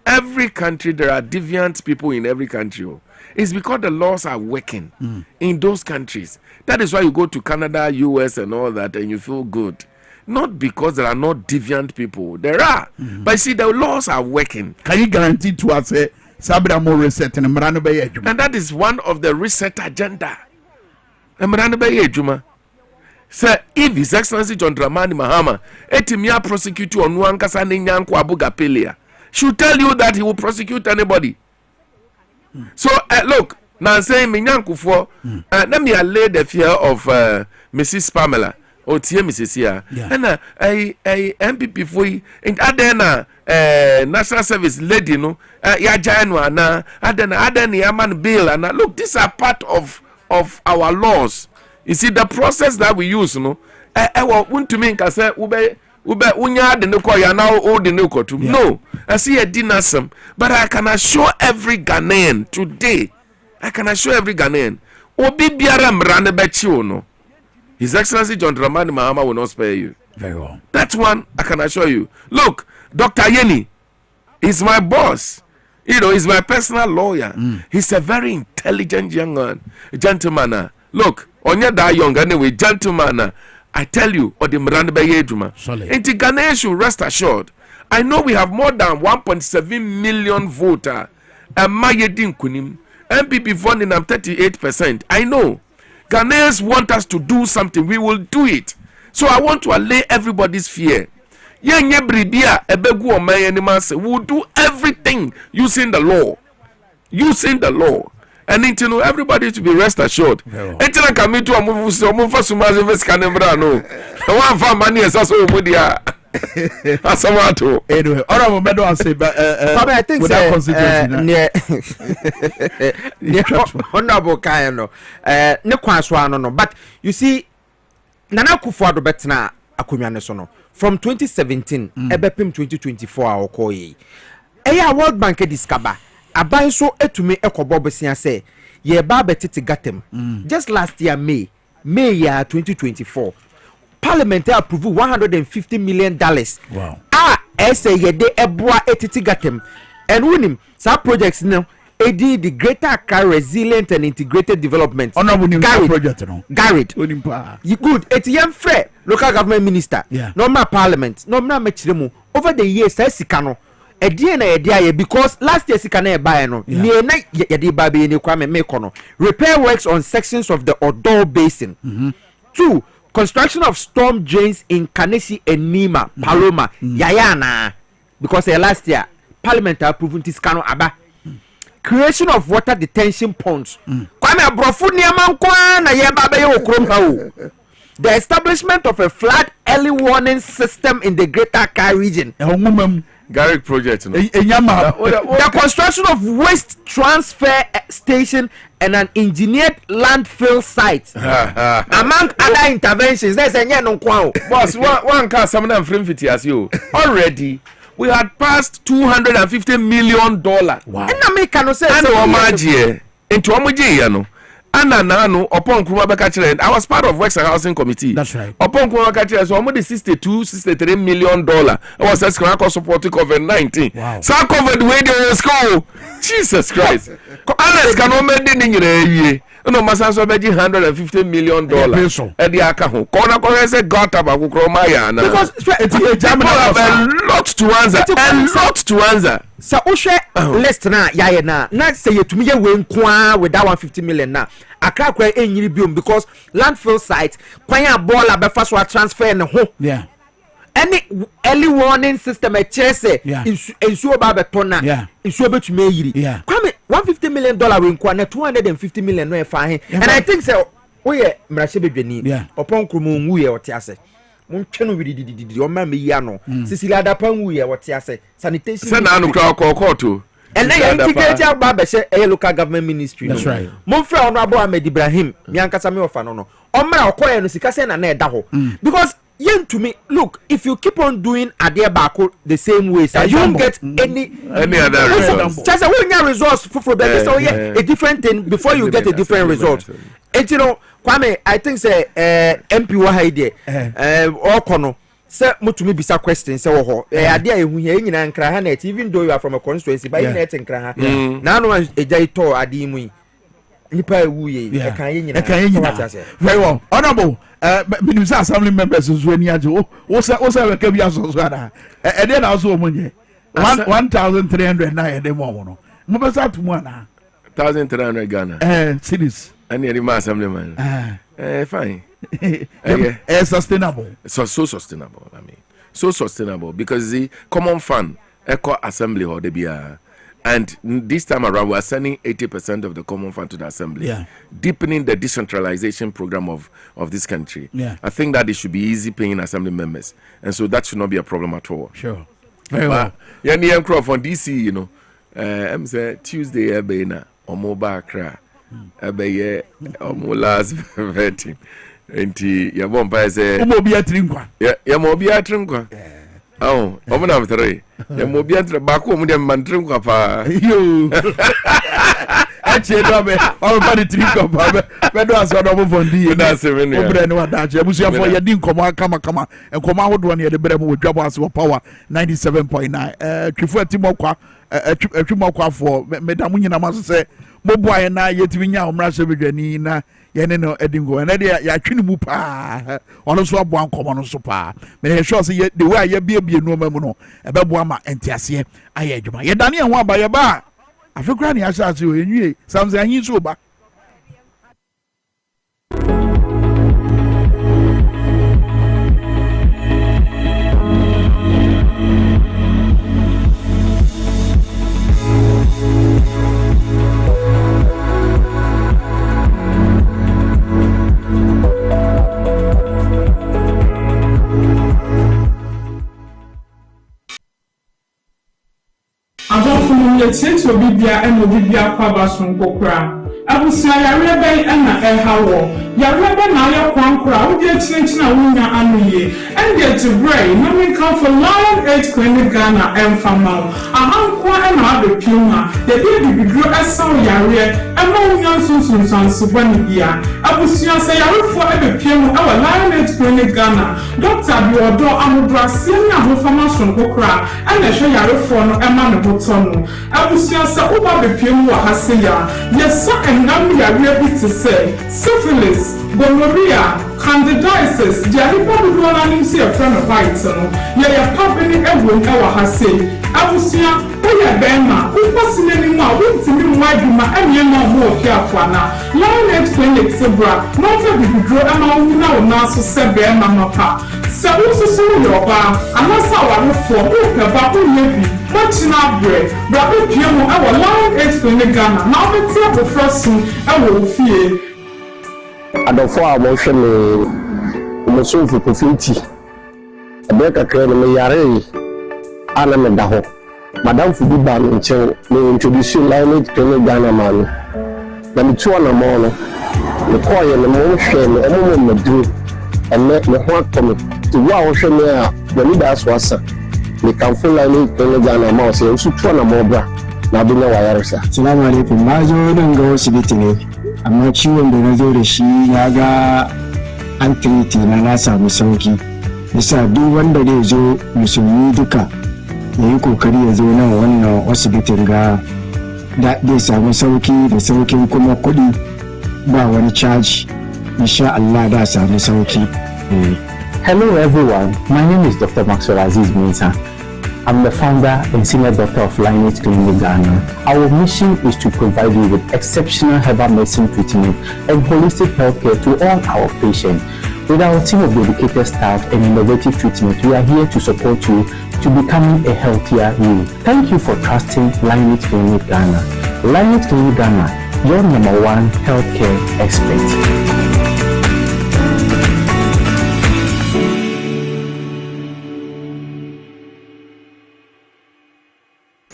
every country there are deviant people in every country it's because the laws are working in those countries. That is why you go to Canada, US and all that and you feel good. Not because there are not deviant people. There are. But you see, the laws are working. Can you guarantee to us Sabra more reset and that is one of the reset agenda. Sir, if His Excellency John Dramani Mahama etimia prosecute on one kasa ne nyanko abuga pelia, should tell you that he will prosecute anybody. So look, now saying me nyanko for let me allay the fear of Mrs. Pamela or Tia Mrs. Here and a MPP for and adena National Service lady no ya janwa na adena yaman bill and look, these are part of our laws. You see the process that we use no want to mean say ube unya de no ya now all the no to no I see a dinasum but I can assure every Ghanaian today obi biara mrane bechi no His Excellency John Dramani Mahama will not spare you. Very well. That one I can assure you. Look, Dr. Yeni is my boss. He's my personal lawyer. He's a very intelligent young gentleman. Look, onye da young anyway, gentleman. I tell you, or the Miranda Bayejuma. Inti Ghana should rest assured. I know we have more than 1.7 million voter. And Mayedin Kunim, MPP funding am 38%. I know. Ghanaians want us to do something. We will do it. So I want to allay everybody's fear. We will do everything using the law. And everybody to be rest assured. Until I come into a move so move for some Fiscal no. One for money is also media. Anyway, honorable Dwabo Ase, I think honorable Kayano, ne kwanswa no, but you see, Nana Akufo-Addo betena akonwa sono from 2017 ebepim 2024 awokoyi. Eya World Bank discover aban so etumi ekobo besia say ye ba betete gatem. Just last year May year 2024. Parliament approved $150 million. Wow. Ese yede eboa etiti gatem. and winning some projects now. AD the Greater Accra Resilient and Integrated Development. Project no. Garrett. You good. It's young fair local government minister. Yeah. Normal parliament. Normal mechiremu. Over the years, I see cano. A dia because last year sikana buy no. Near night yadi baby ni Kwame Minkah. Repair works on sections of the Odo Basin. 2. Construction of storm drains in Kanesi and Nima, Paloma, Yayana. Because last year parliament approved this cano aba. Creation of water detention ponds. The establishment of a flood early warning system in the Greater Accra region. Garrick project. No? The construction of waste transfer station and an engineered landfill site. Among other interventions. There's a no boss. One car, some of them frame fit as you already. We had passed $250 million. Wow. And I make no sense. And Omaji into Omaji, no. And Nano upon Kumabaka, I was part of Works and Housing Committee. That's right. Upon Kumabaka, so almost $63 million. I was asking supporting COVID-19. Wow. So I covered the way they were school. Jesus Christ. Unless can only no masanso beji $150 million. Edi aka ho. Kona kona se got up akokromaya na. Because it's a lot to answer. A lot to answer. So ohwe list na yaye na say yetumi ye we nkwa with that $150 million na. Akra kwa enyiri biom because landfill site kwan ya bola be fa so transfer ne ho. Yeah. Any early warning system a chese insuo ba beto na insuo betumi yiri. Kwame $150 million we nkwa na $250 million no e fa he. And I think say oye mrashe bedwani upon krumu nwu ye otiase. Montwe no wididididi o ma me yi ano. Sisili adapa nwu ye otiase. Sanitation. Say na anu kra kokoto. And then integrated ba she a local government ministry. That's right. Monfre Honorable Ahmed Ibrahim, mi ankasa me ofa no. Omra okoye no sika se na na eda ho. Because yen to me, look, if you keep on doing adie bako the same way, so you won't get any other results. Just when your results for a different thing before you get a different result. And you know, Kwame, I think say MP wa haide or kono say mutumi bisa question say wo adie ehu ye nyina nkra ha net even though you are from a constituency but you net nkra ha na no ejai to adi mu nipa ewu ye e kan ye nyina very well honorable minister assembly members so ani aje o say we ka bia so ada e dey na so o munye 1300 na e dey mo no mo be sa tumu ana 1300 Ghana cities and the assembly man fine. Sustainable. So sustainable. I mean, so sustainable because the common fund, eco assembly or the and this time around we are sending 80% of the common fund to the assembly. Deepening the decentralization program of this country. I think that it should be easy paying assembly members, and so that should not be a problem at all. Sure. Very well. Yeah, near crop on DC, you know. I'm say Tuesday, Ebena or mobile cra. Ebeye or last vetting. Enti ya bomba ze omobi atrinkwa ya mobi atrinkwa oh omuna mtre ya mobi atre bako omu de mantrinkwa pa yo ache do be o ba de trinkwa pa be do aso do mo fondi na se me no obre ne wadache abusuafo ya di nkomo kama nkomo ahodo ne de brem wo Dwabo Ase power 97.9 twifu atimokwa atwimokwa for medamu nyina maso se moboa ye na yetimi nya omra se bedwani na yene no edingo and ya twini mu pa ono so aboa nkomo no so pa me sure say the way ya bie no mamu no ebeboa ma entiase aye adwuma ye dane ho aba ye ba afekura ne asase o enwie samse anyi so ba Yet will be there and will be there. Pabas from Kokra. I will say, I read and I have war. Yarebe na ya kwankura wo de chinchina wunya anuye and get to bray no we come for Lion Age Clinic Ghana and Famau ahankwa na abepuma the baby grow asaw yare ama wunya sunsun bani bia abusua say yarefo abepiem awa Lion Age Clinic Ghana Dr. Biodo amubrase na hofama sonkokra ana hwe yarefo no ema ne boto no abusua say uba bepiem wa haseya yesa enam yare bi te say syphilis, gonorrhea, candidiasis, diarrhea dodola nim se friend of white no. Ya pabeni ewo ewa hase. Abusia, oya bema, upasine ni ma, wintimi mwaduma anye ma ho okiafo na. Lion Age Clinic sebra, no fe bibidro ama wuna wona so sebe ma mapa. Se ususu yoba, anasa warefo, upeba uyebi, machina bre, brabe piemu ewa Lion Age Clinic Ghana, na obeti abofrasu ewo ofie. Adofo a mo hwe me mo so fu profiti ebe kakra no me yare ana me da ho madam fu bi ba no nche me introduce Lion Age Clinic Ghana man na me tu na mo no me ko ye no mo hwe me mo mo dru enne me ho akomi ti wa ho hwe me a we da so asa me kan fu Lion Age Clinic Ghana ma so su tu na mo bra na bi na wa yare sa. Assalamu alaikum, na zo dan ga asibiti ne amma ciwon da na zo da shi ya ga an kiriti na samu sauki yasa duk wanda zai zo musulmi duka ya yi kokari ya zo nan wannan asibitin ga zai samu sauki da saukin kuma kuɗi ba wani caji insha Allah da samu sauki. Hello everyone, my name is Dr. Maxwell Aziz Minkah. I'm the founder and senior doctor of Lion Age Clinic Ghana. Our mission is to provide you with exceptional herbal medicine treatment and holistic healthcare to all our patients. With our team of dedicated staff and innovative treatment, we are here to support you to becoming a healthier you. Thank you for trusting Lion Age Clinic Ghana. Lion Age Clinic Ghana, your #1 healthcare expert.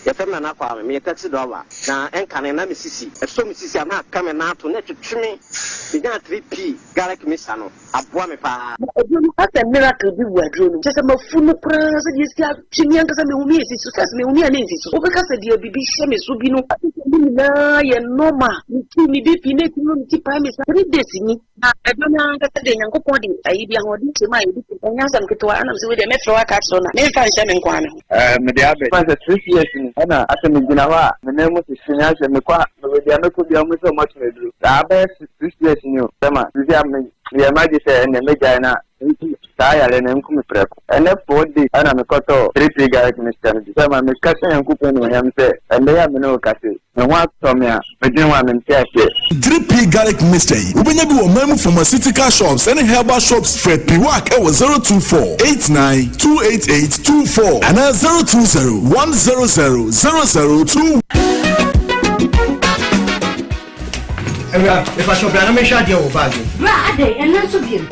Yefema na Kwame me taxi driver na enkane na misisi eso misisi ama kame na to na twetwe me nya 3p garlic mixer no aboa me pa obi asa miracle bi wadro no je se mafunu pra se die sia twini anka me humi esi so se me humi ani esi so obi ka se die bibi hye me so bi no ni na ye normal ni bi pi na ti no ti pa me sa 3 days ni na edo na anka se de nyankopon de ayi bi ahodi che ma ye bi nya sam keto ana se we de me fro aka so na me fa hye me nkwa me me de abe pa se 3 years ni ana asa me gina wa me na mo se sinya se me kwa me de ameko bi amu so much me dru abe 6 years ni o tema ti am ya ma di se ne me gaina ta ya le ne nku prep ene 4 days ana me koto 3 garlic mixture ni tema me kase nku pe no yam se ene ya me no kase me wa to me a me din wa me ntiase 3P garlic mixture ubenya bi wo mamu pharmaceutical shops and herbal shops Fred Piwak e wo 02489288824 and 020100002. If I shop na me sha dia wo bag. Bra ade ena so biem.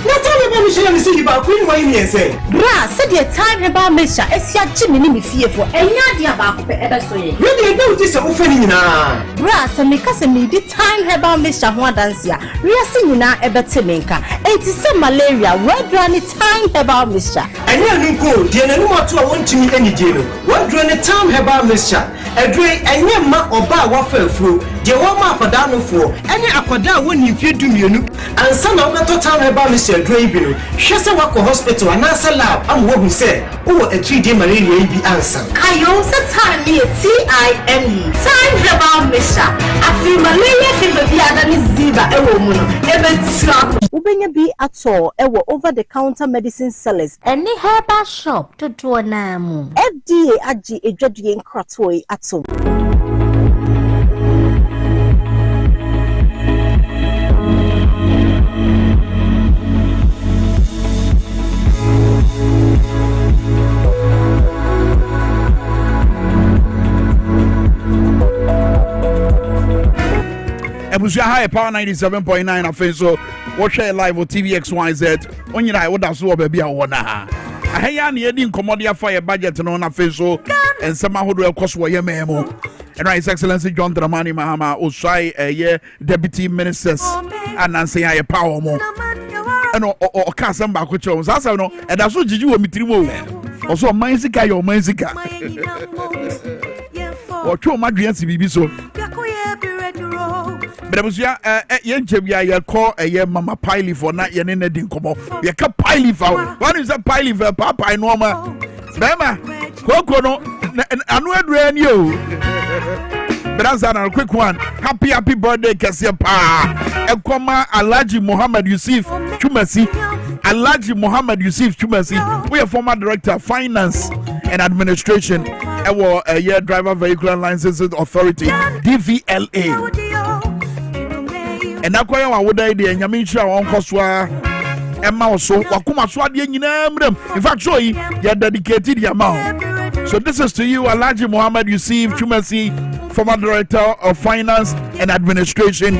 Na tell me me share me see ba queen why me say. Bra said the time about Mesha esia gimi ni me fie for enya dia ba ko pe ebe so ye. We dey do this o fe ni nyina. Bra se me ka se me di time about Mesha ho adanse a. Riase nyina ebe te menka. Enti se malaria we dra ni time about Mesha. Enya nu ko die na nu moto a wontimi enije no. We dra ni time about Mesha. Edre enye ma oba wa fa afuro. Die wo ma akoda no fo. Ene akoda woni fie dumienu. Ansa na obeto time about Mesha edre ibi no. Hwe se wako hospital anasa lab am wo hu se wo a 3 day malaria ibi ansa. Ayo se time me TIME. Time about Mesha. Afi malaria fever bi ada ni ziba ewo mu no. Ebe tra. Ubenya bi ato ewo over the counter medicine sellers. Any herbal shop to do na mu. FDA agi edwadue nkratoi ato. Ebusia high power 97.9 afenso. Watch it live on TVXYZ. Onye na woda so baby a wona ha. ahaya na yedi nkomodia for your budget no na fe so ensema hodo ekoso wo yememo and His Excellency John Dramani Mahama Osai deputy ministers ananse ya power mo eno o ka sam ba ko chiro sa no e da so jiji wo mitiri mo o so man sika yo man sika o twa madua si bibi so Berebusia yenche bia ye call mama pile for na ye ne din komo ye ka pile for what is a pile for papa no ma bema koko no anu adura ni o Branza na quick one happy birthday kese pa ekoma Alhaji Muhammad Yusuf Chumasi Alhaji Muhammad Yusuf Chumasi we are former director finance and administration our year driver vehicle licenses authority DVLA and akwaya wa woda ide nyame nhira won koswa emma oso wakoma so ade nyina mrem in fact show you dedicated the amount. So this is to you Alhaji Muhammad Yusuf Chumasi, former director of finance and administration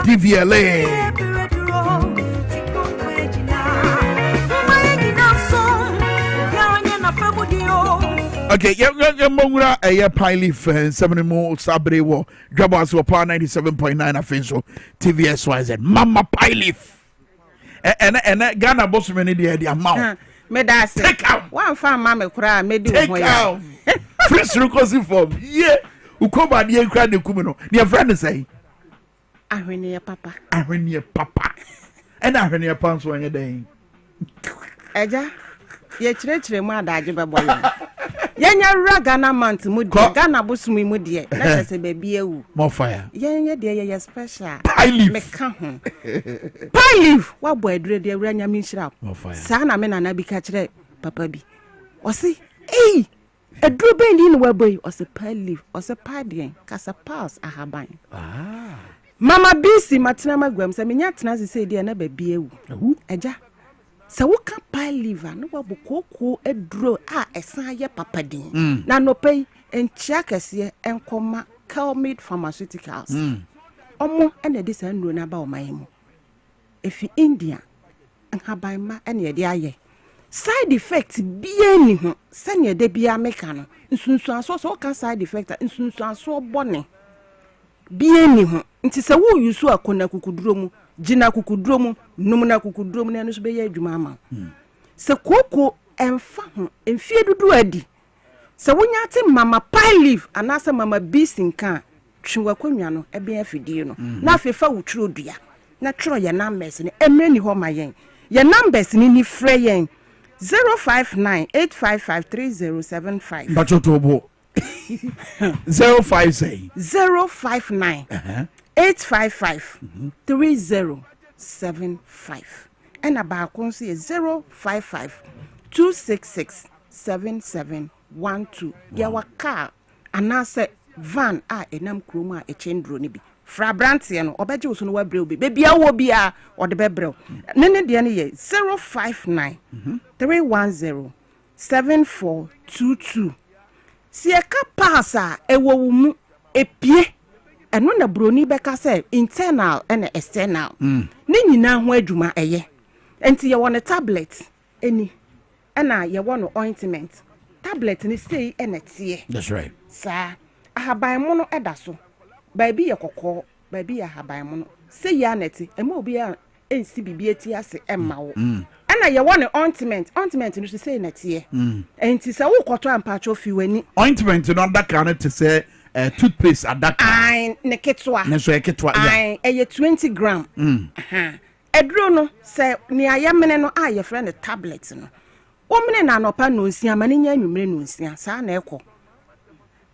DVLA. Okay, yeah, a pile of 7 more Sabre war. Dwabo Ase Power 97.9 official TVSYZ. Mama pile. And Ghana boss many the amount. Take out. One farm mama cry, made take out. Fresh reconciliation form. Yeah. Ukoba the cry the kumino. Your friend say. I when your papa. And I when your pants when you're day. Eja. Ye chire mu adaje bebo ye. Yenya ragana month mu de Ghana bosumi mu de na se baby ewu. More fire. Yenya de ye special. Pile me ka ho. Pile wa bo adure de awranya mi nhira. More fire. Sa na me na bi ka chire papa bi. O se eh adure be ni wa boy o se pile o se padien kasa pass ahaban. Ah. Mama bisi matena magwam se menya tena se de na baby ewu. Eja sa woka pile liver no wa bokoko aduro a esan ye papa din na no pay enchia kese enkoma Calmid Pharmaceuticals omo ene de sa nduro na ba o man mu efi India nhaban ma ene de aye side effect bia ni ho se ne de bia meka no nsunsu aso so ka side effect nsunsu aso bone bia ni ho nti se wo yusu akona kukuduro mu jina kukuduro mu numuna kukuduro mu na no so be ye adwuma ama se koko emfa ho emfie dudu adi se wonya te mama pile leaf anase mama bisinka twiwa kwanwa no ebe afidie no na afefa wuturo dua na tro ye numbers ni emre ni ho mayen ye numbers ni frɛ yen 0598553075 Bachotobo 059 855-3075 and about 055-266-7712 yawa car anase van a enam kroma a chendro ni bi fra brantie no obeje wo so no wabrɛ obi bebia wo bia ode bebrɛ nene de ne ye 059-310-7422 sieka pasa ewo mu epie eno na broni beka say internal and external ni nyina ho adwuma eye enti ye won tablet eni na ye won ointment tablet ni sei enetie that's right sa ahaban mu no eda so baabi ye kokko baabi ya ahaban mu no sei ya neti ema obi a ensi bibie ti ase emma wo na ye won ointment no sei netie enti sa wo kwoto ampacho fi wani ointment no that can to say toothpaste adaka ai ne ketwa ne so ketwa ai 20 gram eduro no se ni ayamene no a ye friend tablet no o mene na anopa no nsia mane nya anwumre no nsia sa na ekọ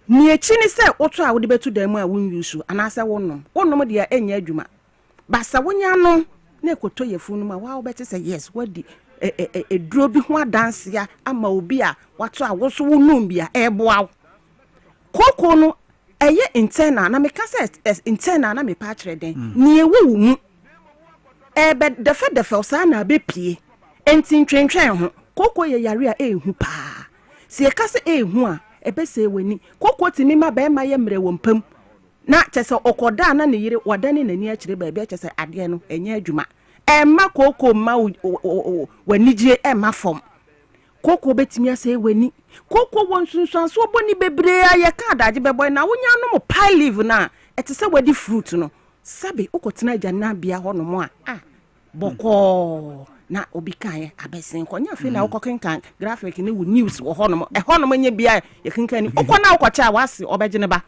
ni echi ni se oto a wo de betu dan mu a won yusu anase wonom de enya adwuma basa wonya no na ekoto yefu no ma wa wo beti say yes wadi eduro bi ho adanse ya ama obi a wato a wo so wonum bia eboa koko no eye internal na me ka say internal na me pa kire den ni ewu mu ebe defa sa na be pie enti ntwentwen ho koko ye yare a ehu pa se e ka se ehu a ebe se wani koko timi ma be ma ye mre wo mpam na chese okoda na ne yire wadane nani a kire ba be chese ade no enya adwuma emma koko ma wanije emma fom koko betimi ase wani koko won sunsun so boni bebre ya ka adaje beboy na wonya no mo pie leaf na etese wadi fruit no sabe ukotena agya bia ho no mo a boko na obi kan abesen konya fe na ukokenkan graphic ni wo news wo ho no nya bia ye kenkan ni ukona ukocha wase obegye ne ba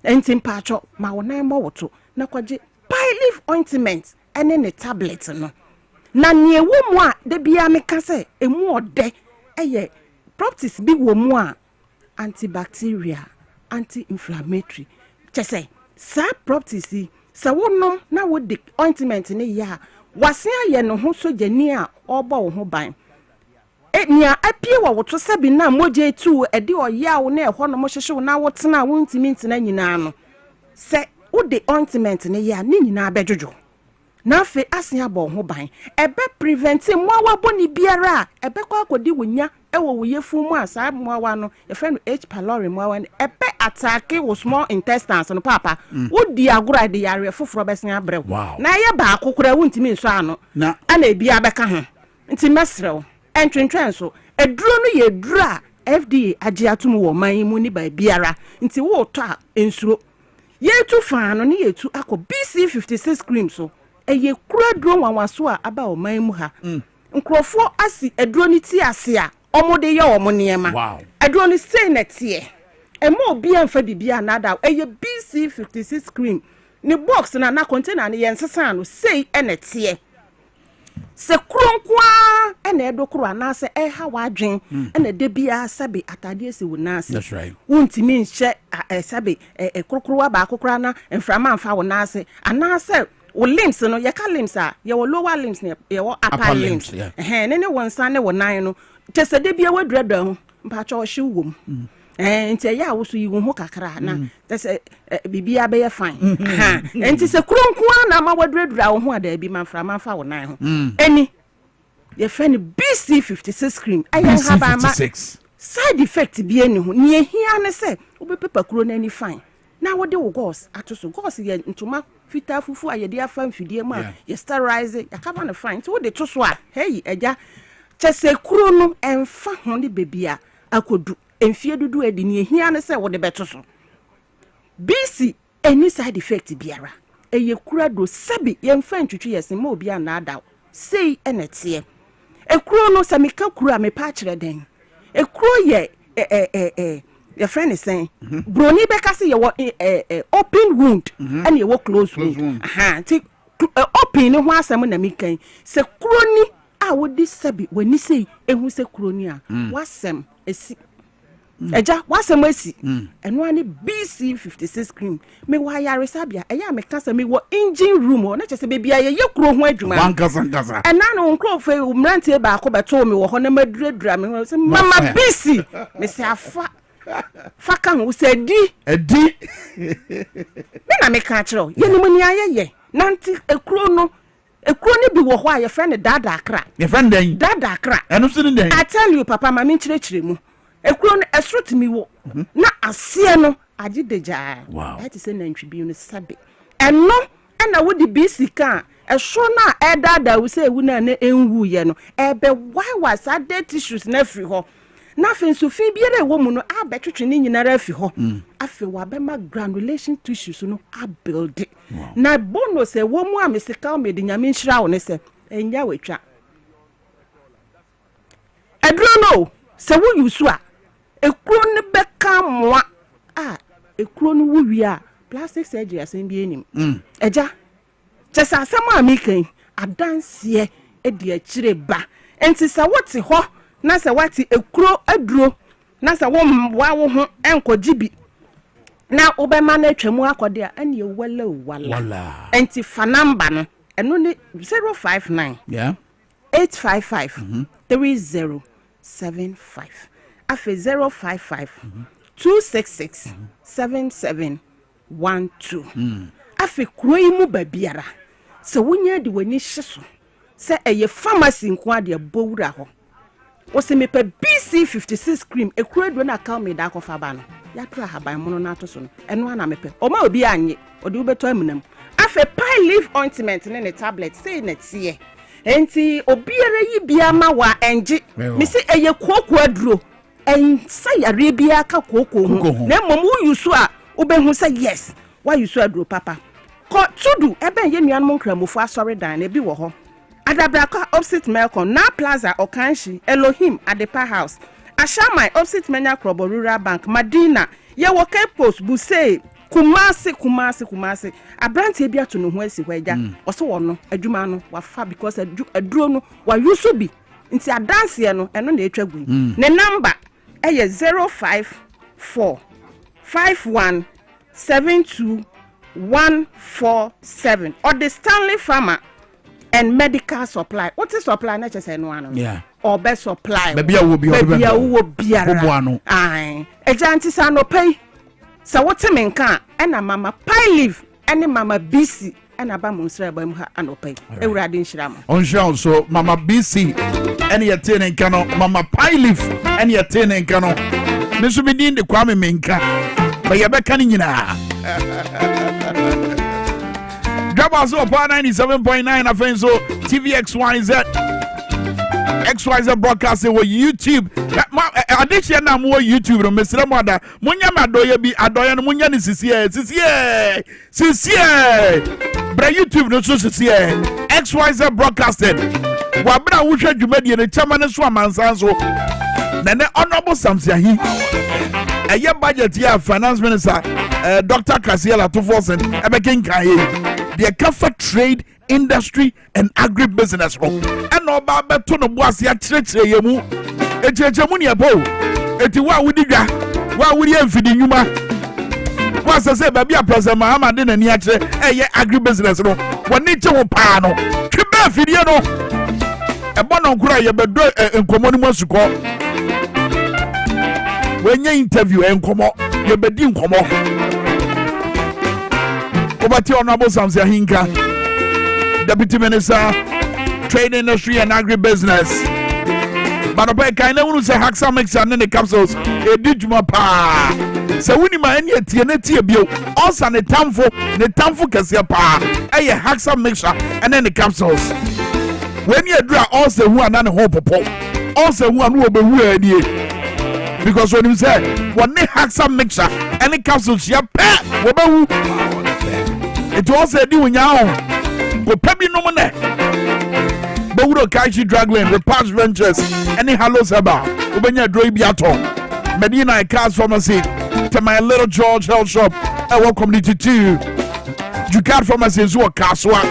enti mpacho ma wonan mo woto na kwaje pie leaf ointment ene ne tablet no na ne wo mu a de bia meka se emu ode eye properties bi wo mu a antibacterial anti-inflammatory chese sa properties sa wonom na wo de ointment ne ya wase aye no ho sojani a obo wo ho ban nia apie wa woto sabi na moje tu e de oya wo na ehɔ no mo hyehye na wo tena wo ntimi ntena nyina no se wo de ointment ne ya ne nyina bedwojo na fe asia bo ho ban ebe prevent mo awaboni biara ebe kwa akodi wonya ewo wo yefu mu asa mo awa no ye friend H pylori mo awa ebe attack wo small intestines no papa wo di agora de yare foforo besia brew na ye ba akokora wo ntimi nso ano na ana ebia beka ho nti mesrew entwentwen so eduro no ye dura FDA agi atum wo man mu ni ba biara nti wo to a ensuro ye tu fa no ne ye tu akọ BC56 cream so eye kura duro wanwaso a aba o man mu ha nkrofo asi eduro ni ti ase a omode ye omo niema eduro ni say na tie emo obi amfa bibia na da eye BC56 cream ni box na container ne ye nsesa no say ene tie se kronkwa ene edokro anase ha wadwen ene de bia sabe atade ese wonase that's right wontimi nhye sabe krokro ba akokra na mframa amfa wonase anase wo limbs no ye ka limbs a ye wo lower limbs ne ye wo upper limbs ne wonsa ne wonan no tese de bia wadurada ho mpacha o hye wom nti ya wo so yi wo ho kakra na tese bibia be ye fine nti se kronkwa na ma wadurada wo ho ada bi manframa amfa wonan ho eni ye friend BC56 cream ayen haba ma side effect bi eni ho ne hia ne se wo be pepa kuro na ni fine na wo de wo gos atoso gos ye ntoma fita fufu ayede afa mfidie ma ye sterilize yakaba ne fine so wo de to so a hey eja chese kuro no emfa ho ne bebia akodu emfie dudu edi ne hia ne se wo de beto so BC any side effect biara eye kura do sabi ye mfa ntwetwe yesi ma obi anada sei enetie ekuro no samika kuro amepa kire den ekuro ye your friend is saying broni beka say you open wound and you close wound ti open ho asem na mikan se kroni a wodi sabi wani sei ehu se kroni a wasem esi eja wasem esi eno ani BC56 cream me wa yare sabia eya me kasa me wo engine room o na chese bebia ye kro ho adwuma wankasa ena no nkrofe umrante ba ko beto me wo ho na maduradura me se mama BC me se afa faka hu se di na me ka kiro ye nimu ni ayeye nanti ekro ni bi wo ho a ye friend dada akra ye friend den dada akra eno so ni den I tell you papa ma me nchire mu ekro no esrot mi wo na ase no agideja that is na ntwibi no sabe eno na wo di BC kan ehso na edada wo se ewu na enwu ye no ebe why was that tissues na free ho na fenso fi biere wo mu no abetwetwe ni nyinara afi ho afi wa be ma granulation tissues no abuild na bonus e wo mu a mesika o medi nyame nhira wo ne se enya wetwa edro no se wo yusu a ekuro ne beka moa ekuro no wo wi a plastic surgery asem bi enim eja chesa asem a mekan adanse e de akire ba enti se wote ho na se wati ekuro aduro na se wo ho enkogibi na obema na atwamu akode a ene wala enti fa number no eno ne 059 855 3075 afi 055 266 7712 afi kuro yi mu babiara se wonya de wani hyeso se eye pharmacy nko ade abowura ho wose mepe BC56 cream ekuro do na account me da kofa ba no ya tra haban mono na to so no eno ana mepe o ma obi anye odi ubeto amunam afi pine leaf ointment ne tablet say na tie enti obiara yi bia ma wa enje me se eye koko aduro en sayare bia ka koko ho na mom wo yusu a obehu say yes why yusu aduro papa ko tudu ebe ye nuanom nkramofo asori dan na bi wo ho adabraka opposite melcon na plaza okanshi Elohim Adepa house Ashamai opposite Menya Krobo Rural Bank Madina ye wo Cape Post Buse Kumasi abranti bia to no ho asi hwaja oso wo no adwuma no wafa because aduro no wa yusu bi nti adanse no eno na etwa gu ne number eye 05451724147 or the Stanley Farmer and Medical Supply. What is supply na chese no ano? Yeah. Or best supply. Baby a wo biara. Ai. Ejanti sa no pay. Sa what menka ena mama pie leaf ene mama BC ena ba mo nsra ba mu ha anopay. Ewurade nhirama. On so mama BC ene yete ne nka no mama pie leaf ene yete ne nka no. Me so bi din de Kwame Minkah. Ba ye be kan nyina. Dwabo Ase 97.9 afenso TVXYZ XYZ broadcasting with YouTube. Addition na mo YouTube no mesre mo ada munya madoye bi adoye no munya ni sisie bra YouTube no so sisie XYZ broadcasting wa bra wo hwa dwumadi ne chama ne so amansan so na ne honorable Samsiahi eye budget ya finance minister Dr. Kasiela Tufosen ebekin kai the Kafa Trade Industry and Agribusiness and no baba to no boas ya chire yemu echechemu ne ebo eti wa wudiga wa wuri amfidi nyuma wa say baby a president Mahama de nani akire eye agribusiness no woni che wo pa no twebe afidie no ebo no nkura ye bedo enkomo ni masuko wenye interview enkomo ye bedi enkomo Obati Honorable Samsiahi, Deputy Minister, Trade Industry and Agribusiness. But I can't even say Haxa mix and the capsules. A dijuma pa. So when you mind yet, bio, also the tamfo Cassia pa. A Haxa mixture and then the capsules. When you draw also who are not a hope, also one will be weird. Because when you say, one Haxa mixture and the capsules, ya pet, it was a doing now. Go pebi no money. Bawuro Kaishi Dragland, the Past Ventures, any Hello Saba, Ubenya Droibiato, Medina Cars Pharmacy, to my little George Health Shop, I welcome you to Jukat Pharmacy is what Kaswa.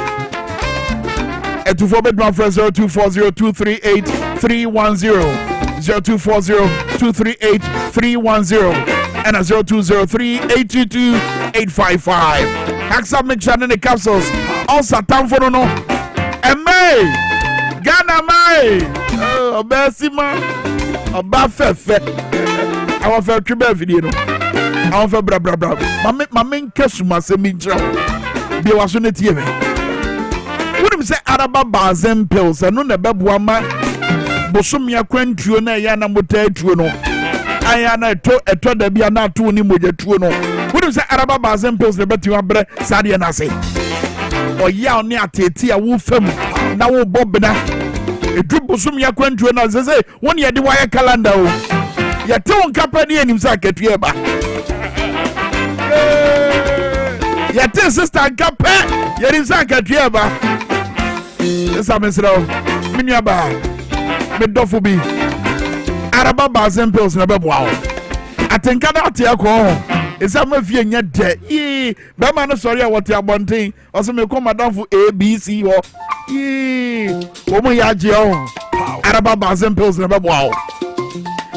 And to forbid my friend 0240-238-310, 0240-238-310, and a 0203-822-855. Haxa mixture in the capsules. Also, time for no. And May Ghana May. Oh, Bessima. A Baffet. I want for a tribe video. I want for bra. My main customer say me job. Be was on the TV. Wouldn't say Araba Bazem pills and no Nebuama. Bosumia Quentuno, Yana Mutetuno. I am a to the Biana to Nimuja Tuno. Wouldn't say Araba Bazem pills the better bre Sadia Nase. Or ya near Teti, a wolfem, now Bobina. A drip Bosumia Quentuno, as I say, 1 year the wire calendar. Ya don't company and himself at Yeba. Ya tell sister Capet, yet himself at Yeba. Yes, I'm Mr. Minyaba. Medofobi. Araba Bazem pills never wow. I think I don't tell it's a mafia yet dead. Yee, Bama, sorry, what you're wanting. Also, may come down for A, B, C, or yee. Omo Yajio. Araba Bazem pills never wow.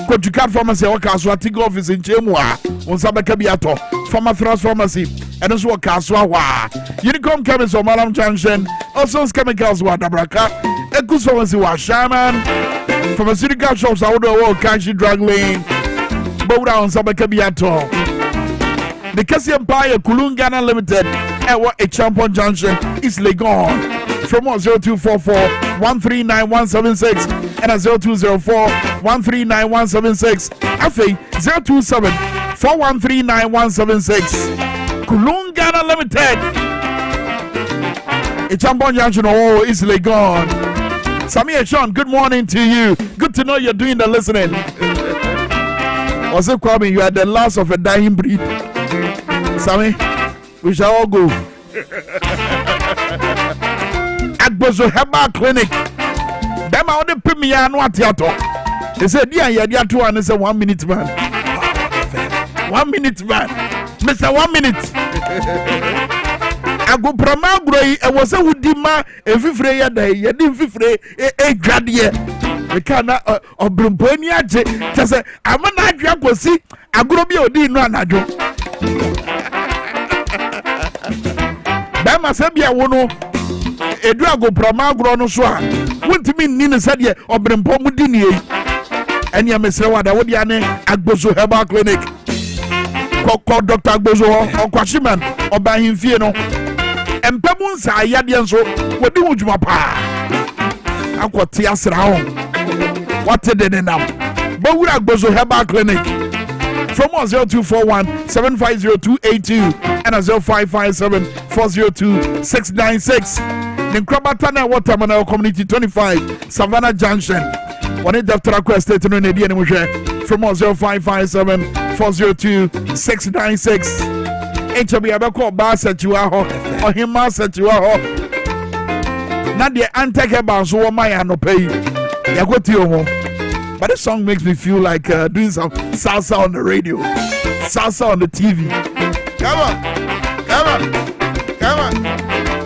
Could you cut pharmacy or Caswati office in Chemwa? On Sabakabiato, Pharma Thrust Pharmacy, and also Caswa. Unicom Chemist or Malam Junction, also chemicals were Dabraka, Ekus Pharmacy was Shaman, pharmaceutical shops out the world, Kanshi Drug Lane, Boda on Sabakabiato. The Cassie Empire, Kulungana Limited, and what a Champion Junction is Legon. From 0244-139-176 and a 0204-139-176. Afe 027-413-9176. Kulungana Limited. A Champion Junction, oh, is Legon. Samir Sean, good morning to you. Good to know you're doing the listening. Also, Kwame, you are the last of a dying breed. Sammy, we shall all go. Agbozo Herbal Clinic. Them are the premier no theater. They said, yeah, 2 and it's a 1 minute man. 1 minute man. Mr. 1 minute. Ago Pramagro, I was a woodima, a fifre day, a fifre, a gradie. We cannot Brumponia. Just say, I'm an Adria was see, I grow be a dean run. Bama Sabia Wono, a drago Pramagro no swan. Wouldn't mean Nina Sadia or Brimpomudini. And ya Mr. Wada Wodiane, Agbozo Herbal Clinic. Call Dr. Agbozo or Kwashiman or by him Fieno. And Pebbles are Yadian so, what do you pa? I got tears around. What did they now? But we are Agbozo Herbal Clinic. From 0241 750 and 0557 402 696. Then Krabatana Watermanel Community 25, Savannah Junction. One it after request state no need any from 0557 402 696. HB abako ba set you aho or him set you aho. Na the antake ba so my no pay. Ya go ti o. But this song makes me feel like doing some salsa on the radio, salsa on the TV. Come on, come on, come on,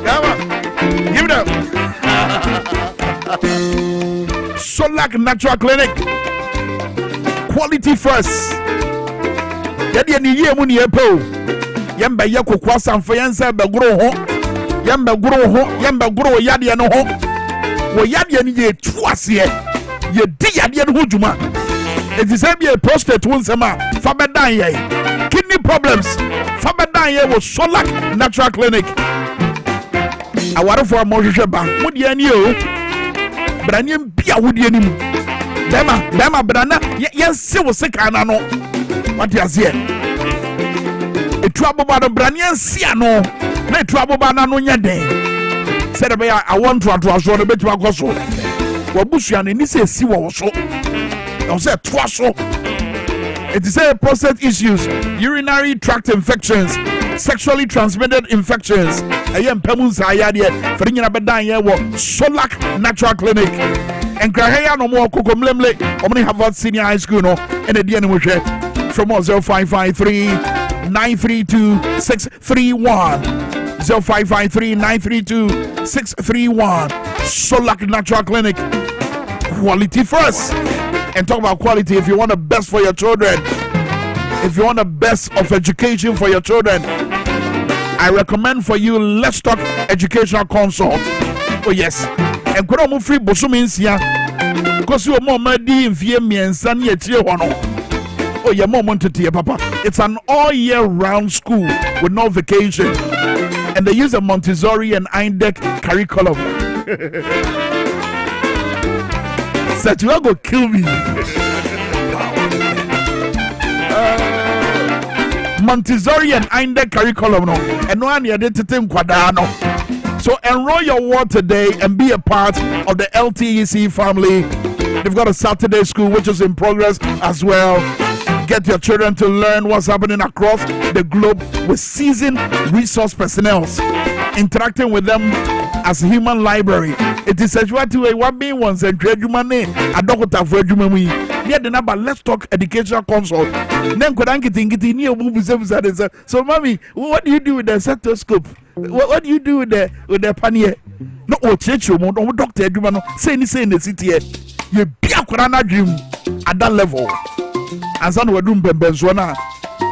come on. Give it up. Solak Natural Clinic. Quality first. Yadi ni ye muni epo. Yamba yako kwa sanfayansa bagro ho. Yamba gro ho. Yamba gro yadi no ho. Wo yadi ni ye tuasie. Ye di yadi no juma. It is a prostate wunsema. Fabedan ye. Kidney problems. Fabedan ye wo Solak Natural Clinic. Aware for mojo ba. Mudi ani o. Branyem bia wodi anim. Bema brana yense wo seka na no. What you say? Dwabo ba no branyem sia no. Na dwabo ba na no nya den. Said be I want to so no betima koso. Wo busua ne ni se si wo so. I say twaso. It is a prostate issues, urinary tract infections, sexually transmitted infections. Ayem pemus ayade for nyina bedan ye wo Solak Natural Clinic. And Krahaya no more kokomlemle omni Harvard Senior High School no and the mo hwe from 0553 932 631 0553 932 631 Solak Natural Clinic. Quality first. And talk about quality. If you want the best for your children, if you want the best of education for your children, I recommend for you Let's Talk Educational Consult. Oh yes. And could I free Bosumins here? Because you are more muddy in Fiemi and Sunny at Tijuana. Oh, your moment to tea, Papa. It's an all year round school with no vacation. And they use a Montessori and Eindek curriculum. Said you are going to kill me. Montessori and Eindek curriculum, no, and no one here did to think quadano. So enroll your ward today and be a part of the LTEC family. They've got a Saturday school which is in progress as well. Get your children to learn what's happening across the globe with seasoned resource personnel, interacting with them as a human library. It is such what to a one being once and trade you money. A doctor for you. Yeah, the number Let's Talk Educational Consult. Then could I get in your movies? So, mommy, what do you do with the stethoscope? What do you do with the panier? No, oh, church, you don't doctor, you know, say in the city. You be a corona dream at that level. And some were doing Benzwana.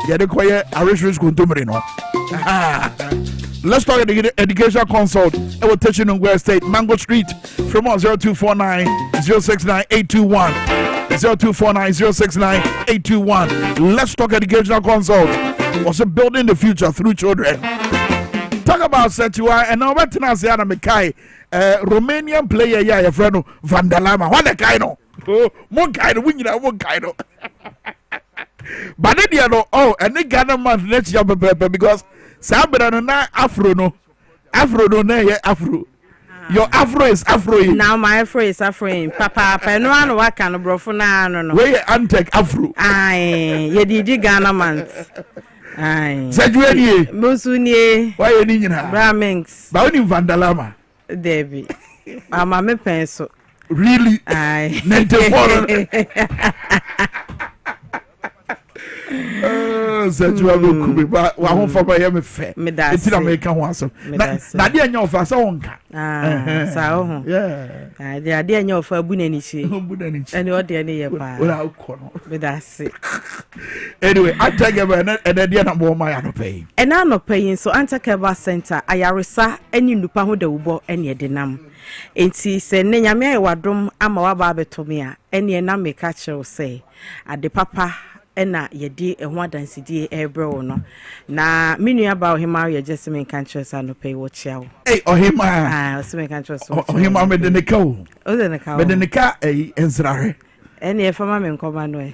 Yeah, they call it a rich school to Marino. Let's Talk Educational Consult. It will touch you on West State, Mango Street, from 0249 069 821. 0249 069 821. Let's Talk Educational Consult. Also building the future through children. Talk about Setua and now what I say Anna Mekai, Romanian player, yeah, your friend Vandalama. What a kind of one kind of wing, one kind of. But then you know, oh, and they got a month next year because Sabra no Afro no na ye Afro. Your afro is afro. Now my afro is afro. Papa, no one work on brofo na no. Where antek afro? Aye, ye di Ghana man. Aye. Sajueni. Musunie. Why you nyina? Bramings. Ba oni vandalama. Debbie. Ama me penso. Really? Aye. 94. Dwabo Ase ba wa ho fa ba ye me fe. Enti na me ka ho aso. Na de anya ofa sa wonka. Sa ho. Yeah. De anya ofa bu na ni chi. Bu na ni chi. Ani o de ni ye pa. Ora ukọ no. Medase. Anyway, Antake ba na de na bo ma ya no pay. E na no pay so Antake ba center ayaresa ani nupa ho da wubo ene de nam. Enti se ne nyame ayi wadom ama wa ba betomi a ene na me ka kire say ade papa ena yedi ehwo adansidi ebrewo no na menua ba ohima ye Jessamine Kanchesa no pay wo chiawo ohima Jessamine Kanchesa ohima me de ne ka o de ne ka me de ne ka ensrare ene e fama me nkoma no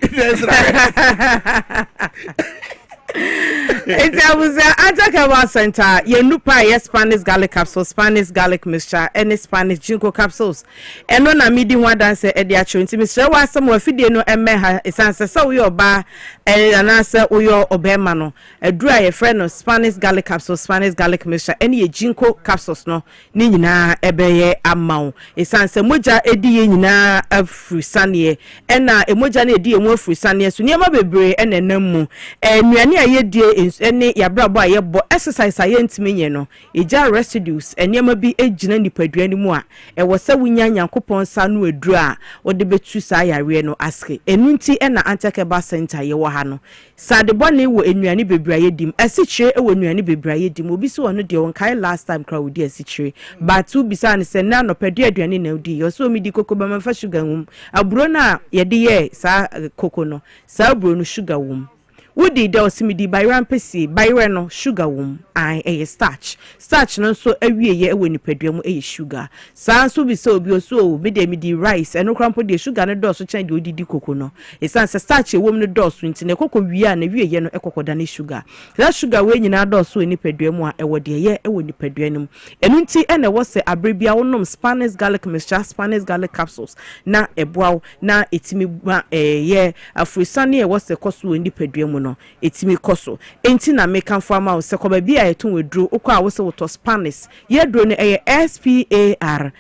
It's Antake Center. Ye nupa ye Spanish garlic capsules, Spanish garlic mixture, and Spanish ginkgo capsules. And no na midi one dance e dia cho nti Mr. wa some afide no emeha esanse se wo yoba anase wo yo obema no adura ye friend no Spanish garlic capsules, Spanish garlic mixture, and ye ginkgo capsules no ni nyina ebeye amawo esanse moja edi ye nyina afrisane e na emoja na edi emu afrisane so niam bebre enenam mu nnuane aye die ene yabrabo aye bo exercise aye ntime nye no eja residues enema bi ejina nipaduani mu a ewo se wunya nyankopon sa no eduru a ode betu sa yare no aske enunti ena Antake Center ye wo ha no sade bone wo ennuane bebre aye dim asichire ewo ennuane bebre aye dim obi so ono de won kai last time crowd di asichire but tu bisa ne se na no padu aduane na udi yo so mi di koko ba mafa sugar wum aburo na ye de ye sa koko no sa aburo no sugar wum Woody Delsimidi by Rampesi, by Reno, sugar womb, a starch. Starch no so every year when you pedrum a sugar. Sans will be so be so, midi rice, and no crumple the sugar and a dose to change you did cocono. A sans a starch a woman the dose wins in a cocoa and a year no ecocodani sugar. That sugar when you are dose so any pedrum, a word year, a when you pedrenum. And unti and a was a bribia onum Spanish garlic mixture, Spanish garlic capsules. Na a brow, na it's me a year, a free sunny was a cost in the pedrum. No etimi koso enti na make am forma o se ko ba bia eton wedru okwa wo se woto Spanish ye dro ne SPAR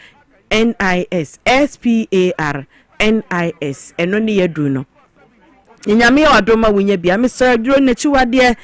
NIS eno ne ye dro no Nyame wadoma wunya bia Mr. Duro na chiwade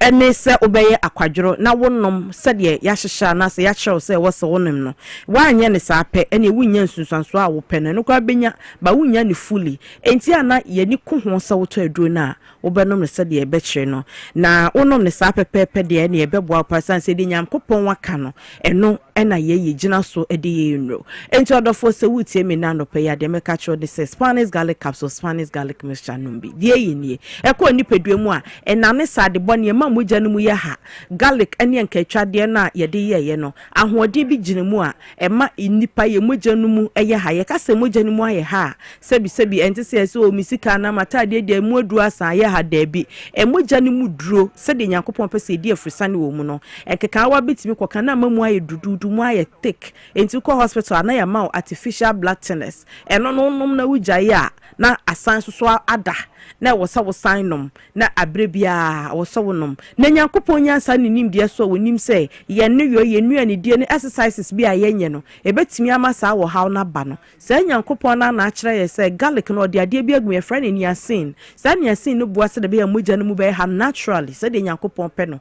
ene se obeye akwadworo na wonom sede ya hyehya na se ya kyerɛw se wo se wonom no wanye ne sa pɛ ene wunya nsunsanso a wo pɛ no kwa benya ba wunya ne fully enti ana ye ni ko ho se woto aduro na wobenom ne sede ye bɛkyerɛ no na wonom ne sa pɛpɛpɛ de ene ye bɛboa pasan se de nyam kopon waka no eno ena ye gina so ede ye nro enti odofo se wutie me na no pɛ ya de meka kyerɛ de se Spanish garlic capsule Spanish garlic mixture numbi die yenie eko nipadua mu a enane sade bone ma moja no mu ye ha garlic ene nkatwade na ye de ye no ahoode bi gine mu a ema nipa ye moja no mu ye ha ye kase moja no mu aye ha sebi ente se o misika na matade de mu adu asa ye ha da bi moja no mu duro se de yakopon pese di afrisane wo mu no ekeka wa betimi koka na ma mu aye dududu mu aye thick enti ko hospital na ya ma artificial blood thinness eno no nom na wujaye a na asan so ada na wo sign nom na abrebia wo so wonom na nyankopon nyansa ne nimde so wonim se ye ne yo ye nuane die ne exercises bi a yenye no ebetimi amasa wo haw na ba no se nyankopon na na akere ye se garlic no de ade bi agu ye friend ni asin se ni asin no bua se de be ya moja no mu be ha naturally se de nyankopon pe no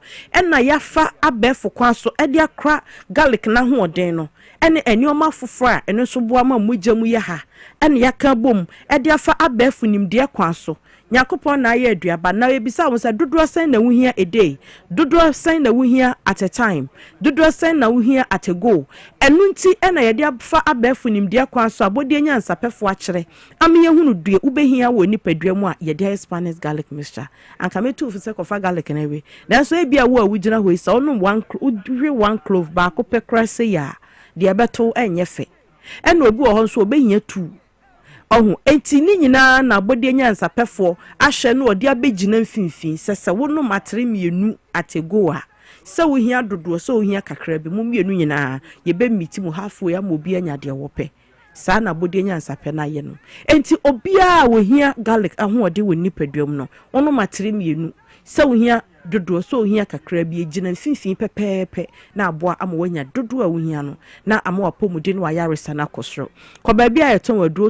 na yafa abefo kwa so e de akra garlic na ho oden no ene enioma foforo a eno so bua ma moja mu ye ha ene yaka bom e de afa abefo nimde kwa so Nyakopon na ye aduaba na ebisa wo se dodo sen na wuhia a day dodo sen na wuhia at a time dodo sen na wuhia at a go enunti ena ye de afa abafu nimde kwan so abode nyansa pefo akere ame ye hunu due ubehia wo nipadua mu a ye de Spanish garlic mixture anka metu fu se kofa garlic na we na so ebia wo a wugina ho isa onu one clove ba ko pekra se ya de abeto enye fe ena obi wo ho so obehia tu ohu enti ni nyina na bode nyansa pefo ahwe no ode abegina mfimfin sese wono matre mienu atego a sɛ wo hia dodoɔ sɛ wo hia kakra bi mu mienu nyinaa yɛbɛ miti mu halfway ama obi anya deɛ wɔpɛ saa na bodi nya nsapɛ na yɛ no enti obia wo hia garlic ahoɔde wɔ nipaduam no ono matere mienu sɛ wo hia dodoɔ sɛ wo hia kakra bi gyina mfimfini pɛpɛɛpɛ na aboa ama wanya dodoɔ a wo hia no na ama wapɔmude no wayaresa na kɔsoro kɔ baabi a yɛtɔn waduro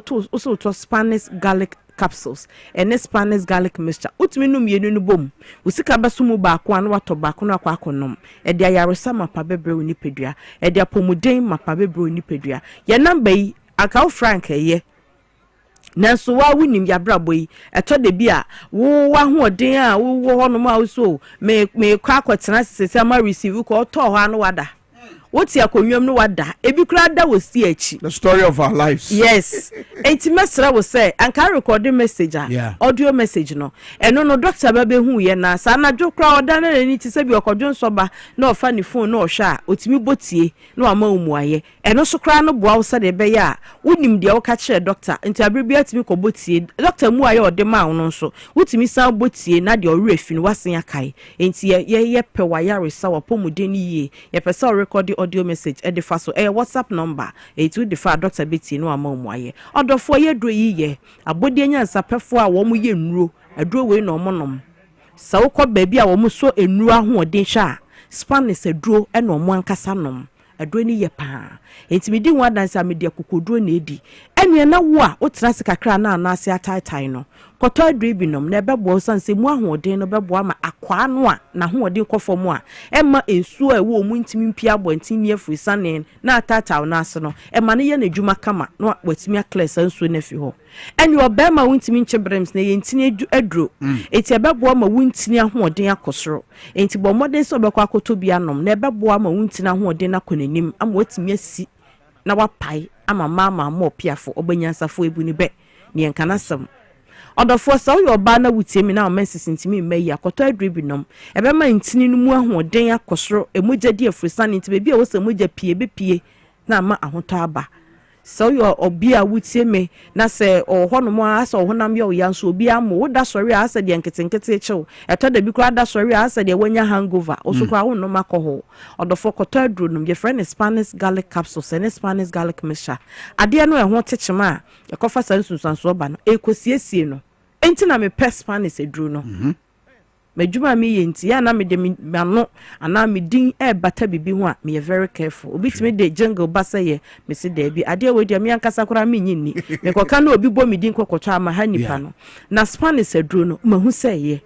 to Spanish garlic capsules and Spanish garlic mixture utumi no mienu no bom usika baso mu baako anu wato baako no akwa akonom e dia yaresa mapa bebre oni pedua e dia pomuden mapa bebre oni pedua ye number yi akaw frank eye nanso wa wunim ya brabo yi eto de bia wo wa hoden a wo ho no ma so me kwa akotena sese ma receive ko to ho anu wada woti akonwam no wada ebi kura da wo si achi the story of our lives yes enti mesra wo say anka recording message audio message no eno no doctor ba be hu ye na sa na dwo kura oda na ni ti se bi okodwo nsoba na ofa ni phone na ohwa a otimi botie na ama umuaye eno so kura no boa wo se de be ya wonim de wo ka kire doctor enti abribia timi ko botie doctor mu aye ode ma wo no so wotimi san botie na de ore afi no wasen akai enti ye pe wa yare sa wa pomude ni ye ye pese record audio message e de fa so WhatsApp number e tu de fa doctor beti no ama umuaye odofo ye dro yiye abodi anya nsapefo a wo mu ye nnuro adro we no monom sa wo kɔ baabi a wo mu so ennuro ahoɔden hwa Spanish adro e no mo ankasa nom adro ni ye pa entimi di ho adanse amede kokodro na edi enu na wo a wo tena se kakra na anase ataitai no kɔtɔ adro bi nom na ɛbɛboa sanse mu ahoɔden no bɛboa ma akwa no a na ahoɔden kɔfɔ mu a ɛma ensuo a ɛwɔ mu ntimi mpia abɔntimi afiri sane na atataw na ase no ɛma ne yɛ na adwuma kama na watimi akla sansuo na fi hɔ ɛne ɔbɛma wontimi nkyebrems na yɛntini adro eti ɛbɛboa ma wontini ahoɔden akɔsoro enti bɔ mmɔden sɛ ɔbɛkɔ akɔtɔ bi anom na ɛbɛboa ma wontini ahoɔden akɔ n'anim ama watimi asi na wapai ama mama mo piafo obanyansafo ebu ni be ne enkanasem odofo sa wo ba na wutiemi na omensis ntimi meyi akoto adribinom ebema ntini no mu ahoden akosoro emujadi afrisane nti bebi a wo se mujja pie be pie na ama ahoto aba so yo obi a wutiemi na se oho no mo asa ohonam ye oyanso obi amo wo da sori asa de nketenkete echew eto da bi kura da sori asa de wanya hangover osukwa wo no makoho odofo koto adronum ye friend Spanish garlic capsules and Spanish garlic mixture ade no ehho techema e kofa sansunsanso oba no ekosiesie no enti na me Spanish adro no Majuma mi yenti ya na me de no ana me din e bata bibi ho a me very careful obi timi de jungle basa ye me se da bi ade we de me ankasa kora me nyinni me koka na obi bo me din kokoto ama ha nipa no na Spanish adro no mahu se ye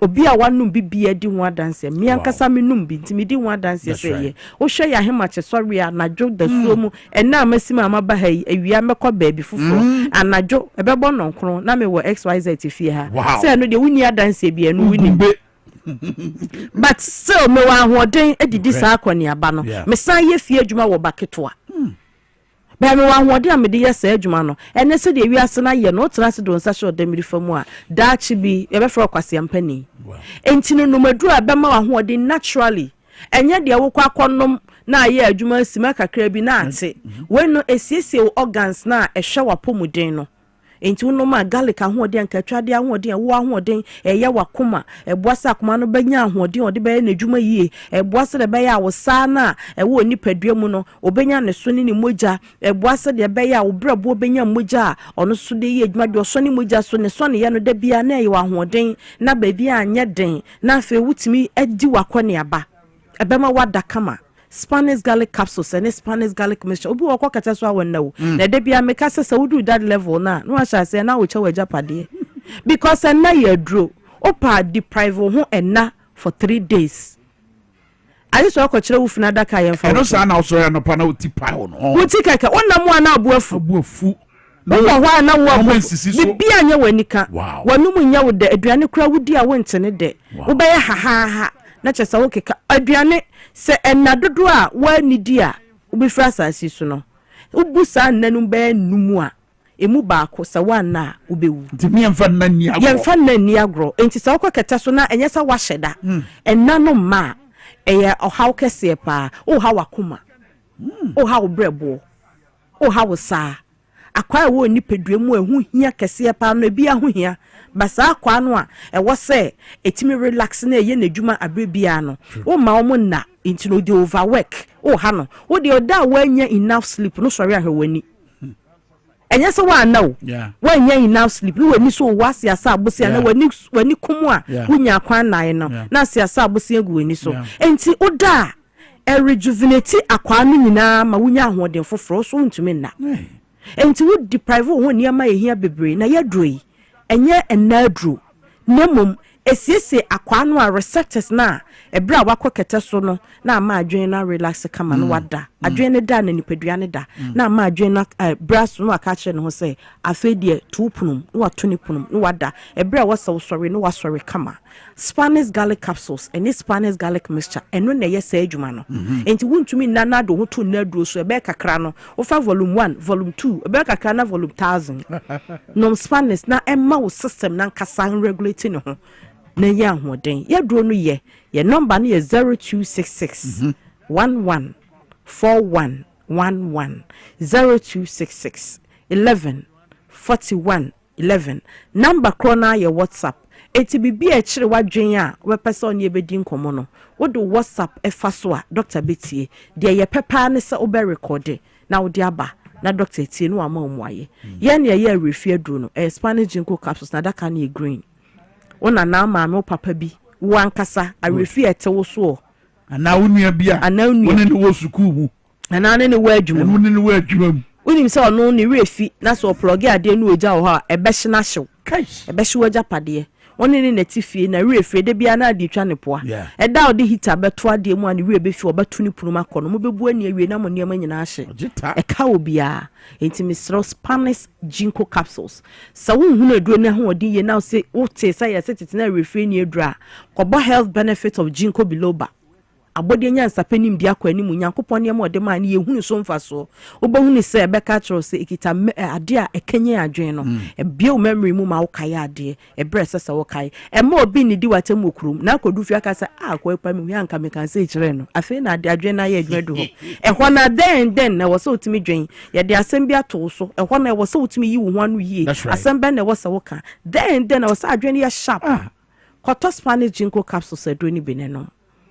obi a wanum bibia di ho adanse me ankasa me num bi ntimi di ho adanse se ye wo hwe ya hemache sorry anadwo da suomu ena amasima amaba ha awia mekɔ baabi foforo anadwo ebebo nonkro na me wo XYZ fie ha se no de wuni adanse bia no wuni but still me wa ahoden edidi saa akɔne aba no me san ye fie adwuma wo baketoa ba me wa hoɔden a me de yesa adwuma no ene se de wiase na ye no tra se do nsa hye odamiri famu a daachi bi ye be fra kwase ampani entino no maduru abema wa hoɔden naturally enye de wo kwa akonom na ye adwuma sima kakra bi na ate we no esiesie organs na ehwe wapomuden no enti no ma garlic ahoɔden nkatwade ahoɔden wo ahoɔden eye wakoma eboasa akoma no banya ahoɔden ode be na adwuma yie eboasa de be ya wo saa na wo nipadua mu no obenya ne so ne ni mogya eboasa de be ya wo brabo obenya mogya ono so de ye adwuma de so ne mogya so ne so ne ye no da bia na ye ahoɔden na ba bia anya den na afa wutimi adi wakɔne aba ebema wada kama Spanish garlic capsules and Spanish garlic mixture obi wo kwakata so awanna wo na de bia meka se wudu that level na no asha se na wo cha wajapade because na ye dro opa deprive ho enna for 3 days ayi so akɔkyerɛ wo funa daka ye mfa no sa na so ya no pa na uti pa ho no uti kaka wonna mu ana abuafu no wo hwa na wo bibia nya wanika wanum nya wo de aduane kura wudi a wo ntene de wo be ha na kyesa wo keka aduane se enadodo a wa nidi a ubifra asasi so no ubusa nanum be numu a emu baako se wa na ubewu ntimi yemfa na ni agro enti se okoketa so na enye sa wa hyeda enano ma eye ohaw kese pa o ha wakoma o ha wo brebo o ha wo sa akwa wo ni pedue mu ehu hia kese pa no bi ahu hia basa akwa no a ewo se etimi relax na eye na dwuma abrebia no wo ma wo na into no dey overwork o ha no wo dey oda wanya enough sleep no sorry ahwani enya so wa na wo wanya enough sleep no wani so wase asa abosia na wani kumu a wunya kwan nan no na siasa abosia gu wani so enti oda rejuvenate akwa no nyina ma wunya ahoden foforo so ntumi na enti wo deprive wo niama ehia bebre na yadroi enye enadru nemom esiese akwa no a receptors na ebra wakokete so no na ma adwen na relax kama no wada adwen ne da na nipadua ne da na ma adwen na brass no aka kire no ho say afedie 2 punum no watoni punum no wada ebra wasa sorry no wasori kama Spanish garlic capsules and Spanish garlic mixture eno na yesa adwuma no enti wuntumi nana do ho to na duro so ebe kakra no ofa volume 1 volume 2 ebe kakra na volume 1000 no Spanish na emma wo system na nkasa regulate no ho na ya hoden ya duro no ye number no ye 0266 11 4111 0266 11 41 11 number krona ye WhatsApp eti bibi e kire wadwen a we person ye bedi nkomo no wo do WhatsApp e fa so a Dr. Betie de ye pepa ne se obe record na wo de aba na Dr. Tie no ama omuaye ye ne ye refie duro no Spanish ginkgo capsules na daka na green wona na ma me papa bi wo ankasa a refie ete wo so ana unua bia ana unua woni ne wo sukuu mu ana ne wo adwuma woni ne wo adwuma mu unim se ono ne refi na so plug ade no oja wo ha ebe hye na hyew ebe hye wo japade oni ni netifie na refi de bia na adi twa ne poa eda odi hita beto ade mu ani re befi obetu ni punu makono mo bebu ani awie na mo ne ma nyina hye e ka obia enti misro Spanish ginkgo capsules sa wo hu na duro na ho odi ye na say wo te say ya setiti na refi ni edura kobo health benefit of ginkgo biloba abodi nya nsapanim bia kwa animu nyankopon ne ma de ma ne yehunu so mfaso obahunu se ebeka tro se ikita ade a ekenye adwen no ebia memory mu ma wokaye ade ebrese se wokaye ema obi ni di watem okurum na akodu fi aka se akwa pa mi anka me kan se kire no afi na ade adwen na ye adwedu ho ehwo na den na wo se otimi dwen ye de asem bia to so ehwo na wo se otimi yi wo ho anu yie asem ben na wo se woka den na wo se adwen ye sharp koto Spanish ginkgo capsules adwen ni beneno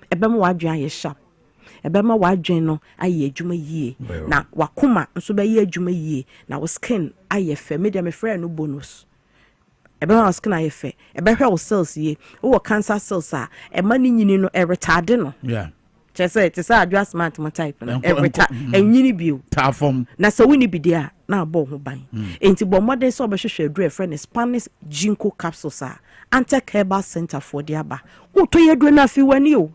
ebema wadwen aye sharp ebema wadwen no aye adwuma yie na wakoma nso be ye adwuma yie na wo skin aye fe media me frɛ no bonus ebema wo skin aye fe ebehwe wo cells yie wo cancer cells a ema ni nyini no retard no chese te sa adwa smart mo type no enyini bio ta form na so woni bidia na abo ho ban enti bo modern so obehwehwe adru frɛ no Spanish ginkgo capsules a anti-herbal center for diaba wo to yedru na fi wani o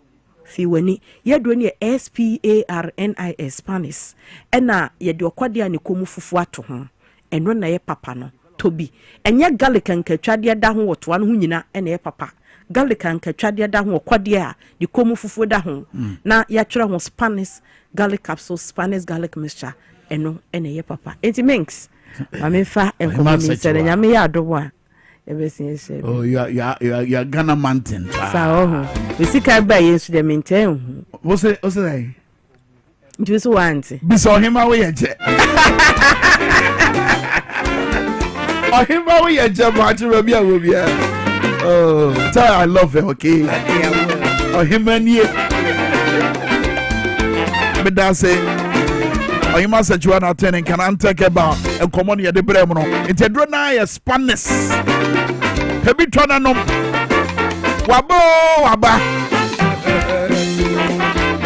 fiwani yedro ne SPARNIS Spanish ena yede okwade ane komu fufu ato ho eno na ye papa no tobi enye garlic nkatwade da ho woto an ho nyina ena ye papa garlic nkatwade da ho okwade a de komu fufu da ho na ya twere ho Spanish garlic capsules Spanish garlic mixture eno ena ye papa enti minks amefa enkomi sere nyame ya adobo a oh, you are Ghana mountain. So, we see can buy yesu de maintain. What's that? Just want. Be saw him away at oh, him away at Rabia will be. Oh, I love him, okay? Oh, him and ye. But that's it. I must say, Joanna Tenning can take about a common at the Bremono. It's a drona Spanish. Heavy Tonanum Wabo Waba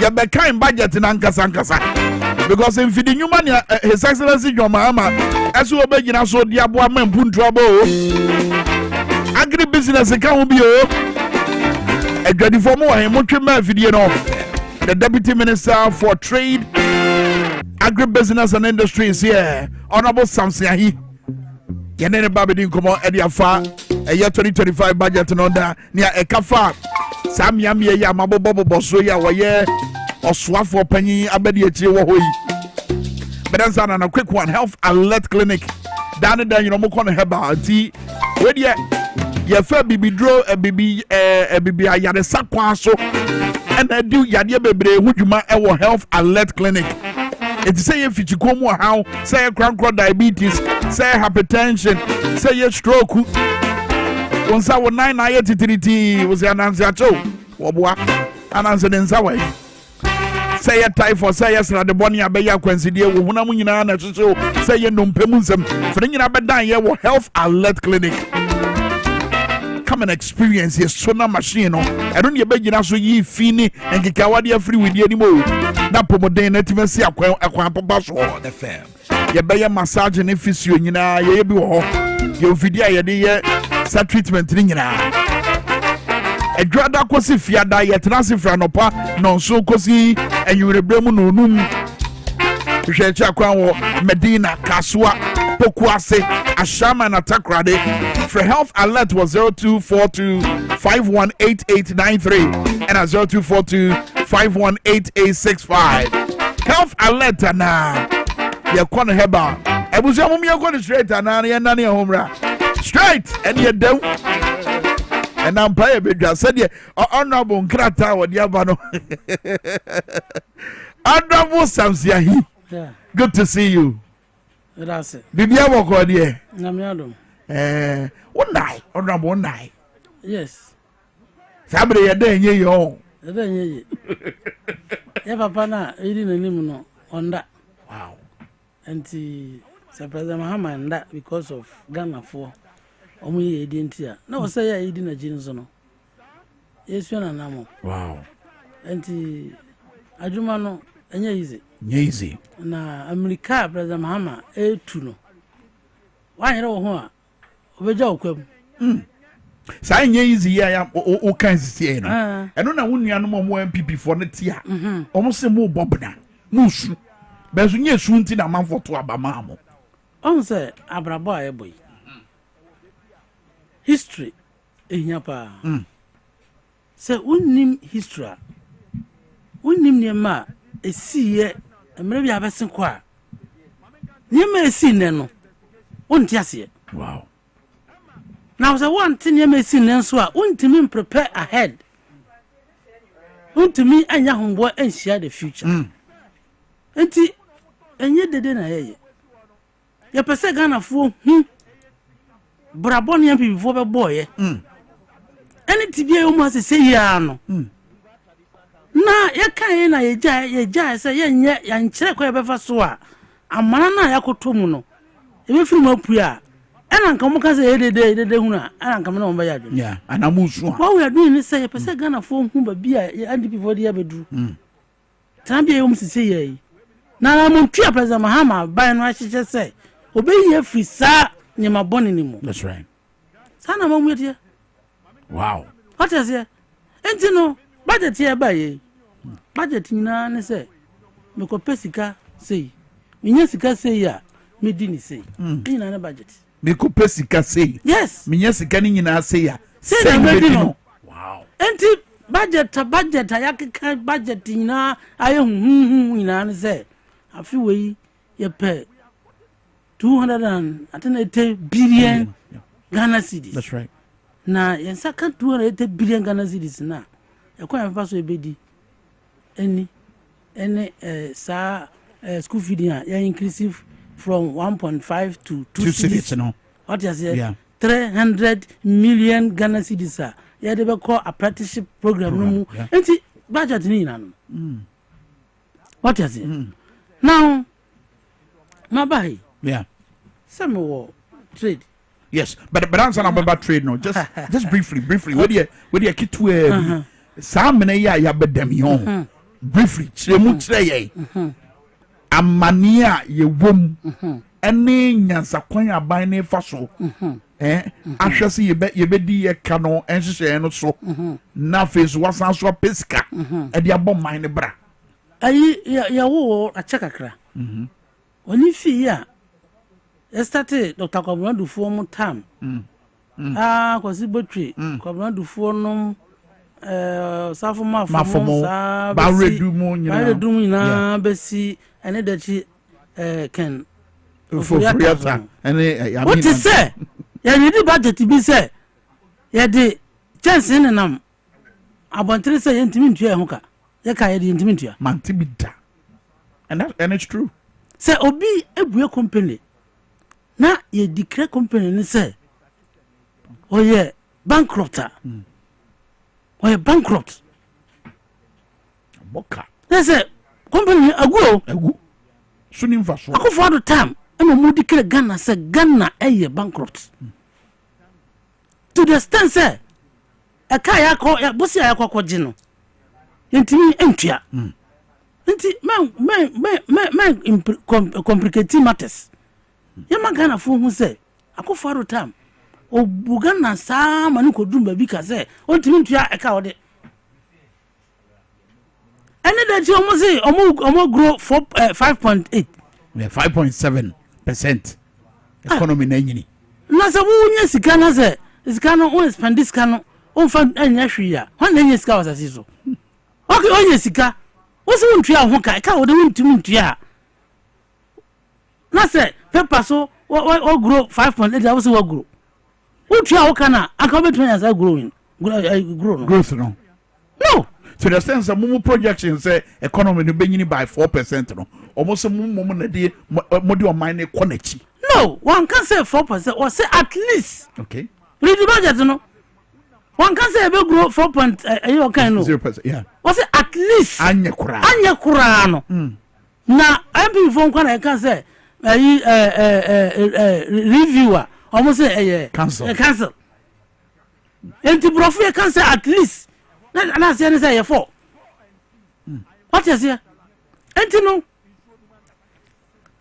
Yabeka in budget in Ankasa because in feeding you money, His Excellency your mama, as you obey in so Diabo men Puntrabo agri business account be a ready for more and much video. The Deputy Minister for Trade, Agribusiness and Industry is here. Honorable Samson Ahi. Yenene babedi nkomo edi afa year 2025 budget no da nia ekafa sam yam ye ya mabobobo so ya woye oswafo panyin abedi akire wo hoyi bedansa na quick one health alert clinic down you know mo kono heba anti we de ye fa bibidro bibi ayare sakwa so and do yade bebre hudwuma e wo health alert clinic it say ye fichikomu how say crankro diabetes say hypertension, say your stroke. Once I was 9 na yet was an answer to Wabwa, an answer in Saway. Say a typhoid, say yes, the bonny abeya consider Wunamuna, so say you no pemusum, bringing up a dime health alert clinic. Come and experience your sonar machine. I don't you beg you so ye fini and Kikawadia free with you anymore. That promote even see a quampa the fam. You buy a massage and if it's you, you be your video, sa treatment nyina edwada kosi fiada yetenase franopa non so kosi enyurebremu no num hwecha kwan wo Medina Kasua Poku Ase Ashama na Takrade. For health alert was 0242-518893 and 0242-518865. Health alert na ye kon heba ebusia mum ye kon straight na ye nane homra straight and you don't. And I'm paying because said you honorable Krata or the Abano. Honorable Samsiahi. Good to see you. That's it. Did you ever call here? Namiadum. One night, honorable one night. Yes. Somebody a day you own. Yeah, Papa, na eating a limino on that. Wow. And Sir President Mahama and that because of Ghana for. Omu didn't here. No, say I didn't a jeans on. Yes, you know. Wow. And Ajumano, and easy. Easy. Na America, President Mahama, tuno. Why, you know, we joke. Sign easy, yeah, all kinds of say. I don't know when you are no more MPP for the tia. Almost a more bobna. Moose. But when you're soon to a month for 2 Abamamo. On say, Abraboy, boy. History in Yapa. Say, unim history. Unim Nema, a see a maybe I have a sinqua. Nema a sin, no. Won't you see it? Wow. Now, the one thing you may see, Nanswa, won't to me prepare ahead. Won't to me and young boy and share the future. And yet the dinner, eh? Your Pesagana for Brabonian people for a boy, and it be almost a say, no. Na ya kan na ye ja say ye nye ya nkyere kwa befa so a amana na ya kotomu no e be firi mapua ana nka mo ka say ye de hu na ana nka me na mo ba ya dwo yeah ana musu a what we are doing is say ye pese Ghana fo hu ba bia andi people dia beduru tan bia yom sisi ye na mo tua president Mahama ba no a hyeche say obeyi afiri sa nyema boni ni mo. That's right. Sana mo mwetie. Wow. What is here? Enti no budget here ba ye. Budget nyina ne say me ko pesika say. Minya sika say ya me di ni say. Nyina na budget. Me ko pesika say. Yes. Minya sika ni nyina say ya. Say me di no. Wow. Enti budget ayakeka budget nyina aye nyina ne say afi we ye pay 280 billion Ghana cedis. That's right. Na yensaka 280 billion Ghana cedis na yakwa yamfa so ebedi any school feeding ya increase from 1.5 to 2 cedis no. What you say? Yeah. 300 million Ghana cedis ya dey call apprenticeship program no mu. Enti budget ni na no. What you say? Now mabai. Yeah. Some war trade. Yes, but answer about trade no. Just briefly. Where do you get to some ya bedem yon. Briefly, chemu chire amania ye wom. Ene nyansa kwan aban ne fa so. Ahwe se ye be di ye ka no enhye no so. Na face wasan so pesika. E de abom man ne bra. Ayi ya wo a chakakra. Oni fi ya started Dr. Kwame Minkah mo tam. Kwasi Botwe, Kwame Minkah no safo mafomo ba redu mo nyina besi ene dachi ken Fofuriata ene what is say ya ni budget bi say ya de chance ne nam abontre say yentimi ntua e ho ka ya ka ya de yentimi ntua manti bi da and it's true say obi ebue company na ye declare company ni say oye bankrupt oye bankrupt boka say company agu suni mfaso akofo do time e mo declare Ghana say Ghana eye bankrupt to the extent say e ka ya ko ya bosi ya ko gino ntimi entua nti men complicated matters yama Ghana fo hu say akofo do time Obugana sa manu ko dum ba bi ka say on timi ntua e ka ode ene da ji omo say omo grow 5.8 5.7% economy na nyini na sa wo nya sika na say sika no on spend sika no on fa anya hwia hwan na nya sika wasasi so okay on nya sika wo se ntua ho ka ode ntumi ntua na say paper so wo grow 5.8 wo se wo grow utua wo kana aka betun ya say growing grow no growth no to the sense that mumu projection say economy no benyini by 4% no almost mumu na de modi on mine konachi no one can say 4% or say at least okay read the budget no one can say be grow 4.0 yeah or say at least anya kura no na MP phone kana can say reviewer almost say cancel enti profit can say at least na say say 4 what you say enti no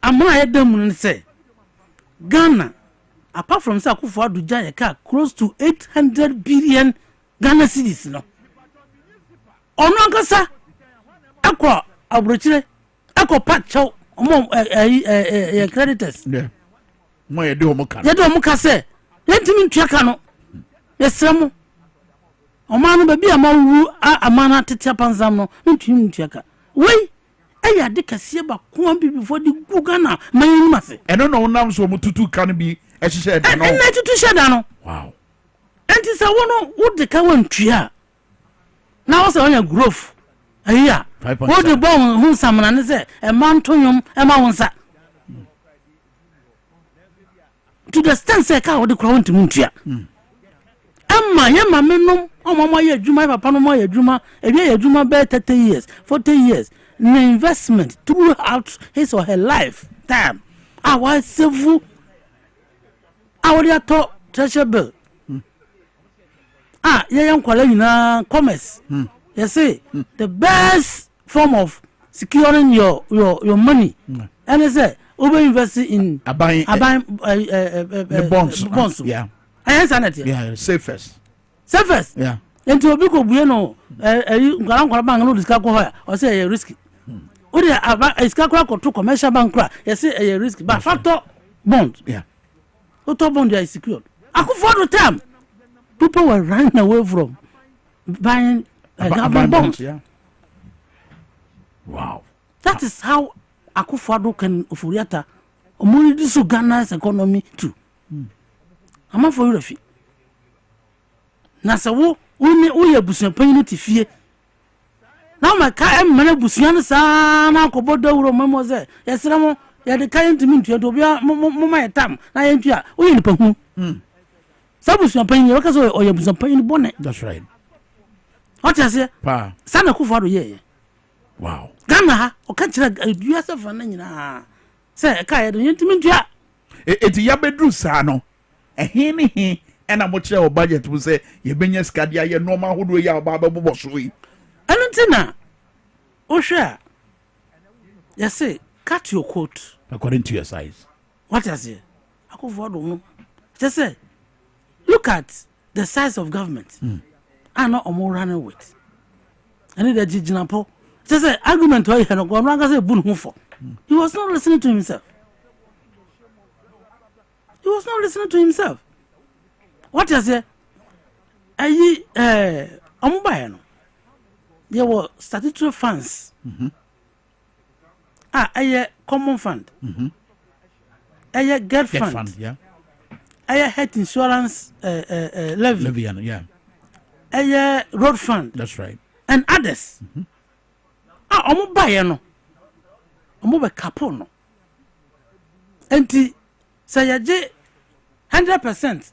amuna yedam no say Ghana apart from say akufo aduja ye ka close to 800 billion Ghana cedis no ono ankasa akọ abrochire akọ patcho omo creditors yeah mo ye de omo ka say yentimi ntua ka no yesremo omanu ba bi amawu amana tetia panzam no ntumi ntua ka wei eya de kase ba ko bi before the Ghana mayin mase eno no nam so mututu kan bi ehihye da no na tutu sheda no wow enti se wono wo de ka wantua na wo se onya growth ayiya wo de bon hu samana ne se e mantoyom e ma wonsa to the stand say ka wo de kro ntumi ntua amma yema menom omo ye adwuma papa no mo ye adwuma ebi ye adwuma be 30 years 40 years na investment throughout his or her life time our civil our to treasure bill ye yankwala nyina commerce you see the best form of securing your money and say over invest in aban bonds yeah yeah safest yeah enti obi ko buye no ngara bank no diska ko hoya o say e risky o dey iska ko to commercial bank kra you say e risky but factor bond yeah o to bond is secured akufo the time people were running away from buying bonds yeah wow that is how akufo can ofuriata omuri disu Ghana's economy too ama for you refi na se wo ye busuan panyin ti fie na ma ka em mana busuan sa na kobodo wuro memo ze yesere mo ye de kan ntimi ntua do bia mo ma yetam na ye ntua wo ye nipa hu sa busuan panyin wo ka so o ye busuan panyin bone that's right what you say pa sana ku fado ye wow Ghana ha o ka kira dua se fa na nyina se ka ye do ntimi ntua eti ya bedru sa no ehini ena mo kire o budget mo say ye benya skadia ye normal hodo ya ba bobo so yi enu ntina o hwe ya say cut your coat according to your size what you say akofo do no just say look at the size of government and not omo running with and the jijinapo just say argument o he no go no say bun hu for he was not listening to himself. He was not listening to himself. What you say? Omubaye no. There were statutory funds. Common fund. Get fund. Yeah. Health insurance levy. Yeah. Road fund. That's right. And others. Omubaye no. Omubaye kapo no. Enti say ye 100%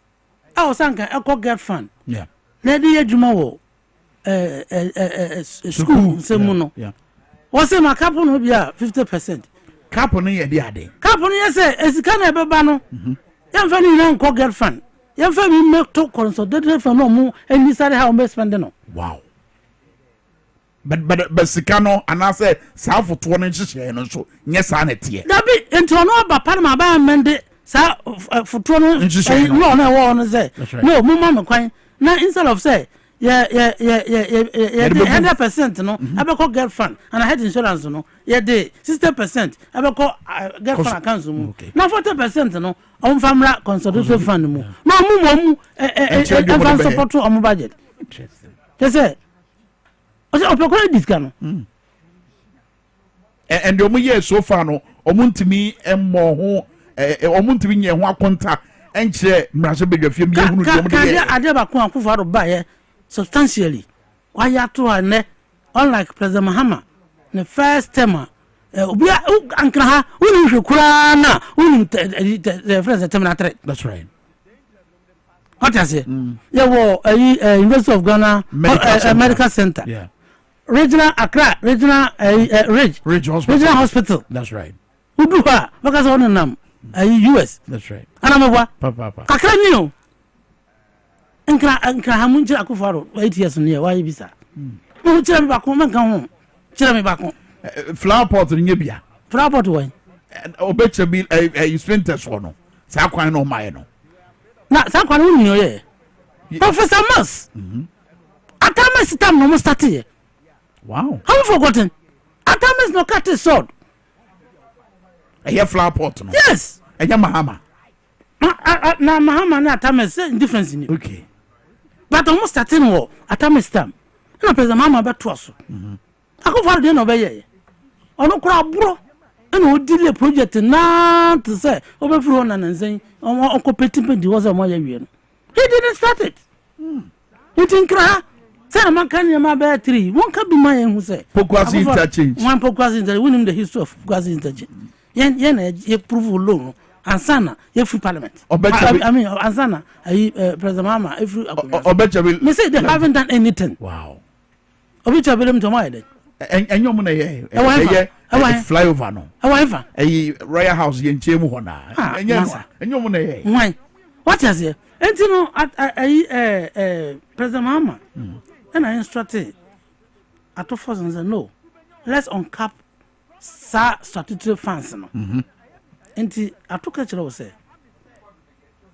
I sanka e get fund yeah na dey adwuma wo school semu no was say my capo no bia 50% capo no ye dey ade capo no ye say esika na ebeba no ye mfa ni na nko get fund ye mfa mi make to consolidated fund no mu any sare how me spend no wow but sika no ana say sa foto no nhihye no so nye sa na tie dabi enti ono ba pa ma ba mende sa foto no no na wo no say no mu ma me kwan na instead of say yeah 100% no abeko get fund and health insurance no yeah dey 60% abeko get fund account mu na 40% no on family consultation fund mu na mu advance support on budget interesting they say opekore discount no and the year so far no omuntimi emmo ho omuntimi nye ho akonta enche mraso bedwafie mi ehunu dom de ade ba ko akufo ado ba ye substantially why ya to ane unlike President Mahama the first time obi ankra ha woni hwekura na woni the first time na 3 that's right what I say yeah wo University of Ghana Medical Center yeah regional Accra regional regional hospital that's right udu ha because on nam US that's right anamwa papa kakra ni o nkra hamunje akufaro 8 years ne why bisa mo tira me ba ko man kan ho tira me ba ko flower pot nye bia flower pot why obeche bi you spent us no sa kwan no mai no na sa kwan no nyo ye Professor Mas atama sitam no mo start here wow how forgotten atama is no cut his sword a flower pot no yes enya Mahama na Mahama na atama is difference in it okay but almost starting war atama stam na President Mahama be to aso akofar de no be ye ono kura bro na odile project na to say obefuru na nanzen on competitive was am ya wie no he didn't start it it inkra say man kan ma be 3 won ka bi man hu say Pokwasi interchange one Pokwasi interchange we know the history of Pokwasi interchange yen na ye prove loan ansana ye free parliament I mean ansana President Mahama every obechabil me say they haven't done anything wow obechabil to my day enyom na ye flyover no however Royal House ye nchemu ho na enyom na ye why what is here enti no President Mahama and I instructed at first and said no let's uncap statutory funds no enti atoka chira wo say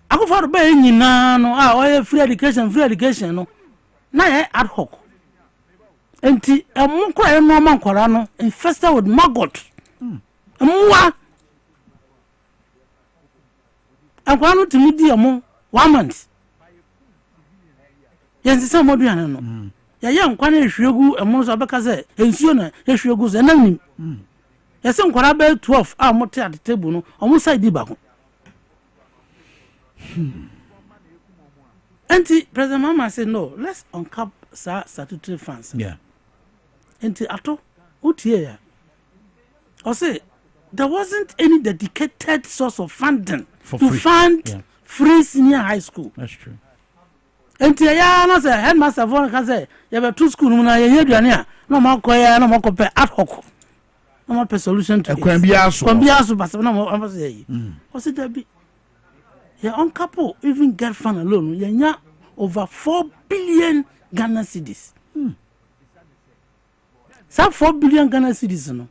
akofo ba nyina no o free education no na ye ad hoc enti emukra ye no man kwara no infested with maggot emwa akwa no timi di emo 1 month yensi sa moduane no ye nkwa na ehwegu emo so abeka say ensuo na ehwegu so na nim yese nkwara ba 12 mote at the table no omo side ba ko enti President Mahama said no let's uncap statutory funds yeah enti ato utie ya or say there wasn't any dedicated source of funding to fund free senior high school that's true enti ya na say headmaster for ka say ya be to school na ye aduane a na makoya na makope ad hoc no more solution to kwambiaso but no am say o say that be ya on couple even get fund alone ya nya over 4 billion Ghana cedis sa 4 billion Ghana cedis no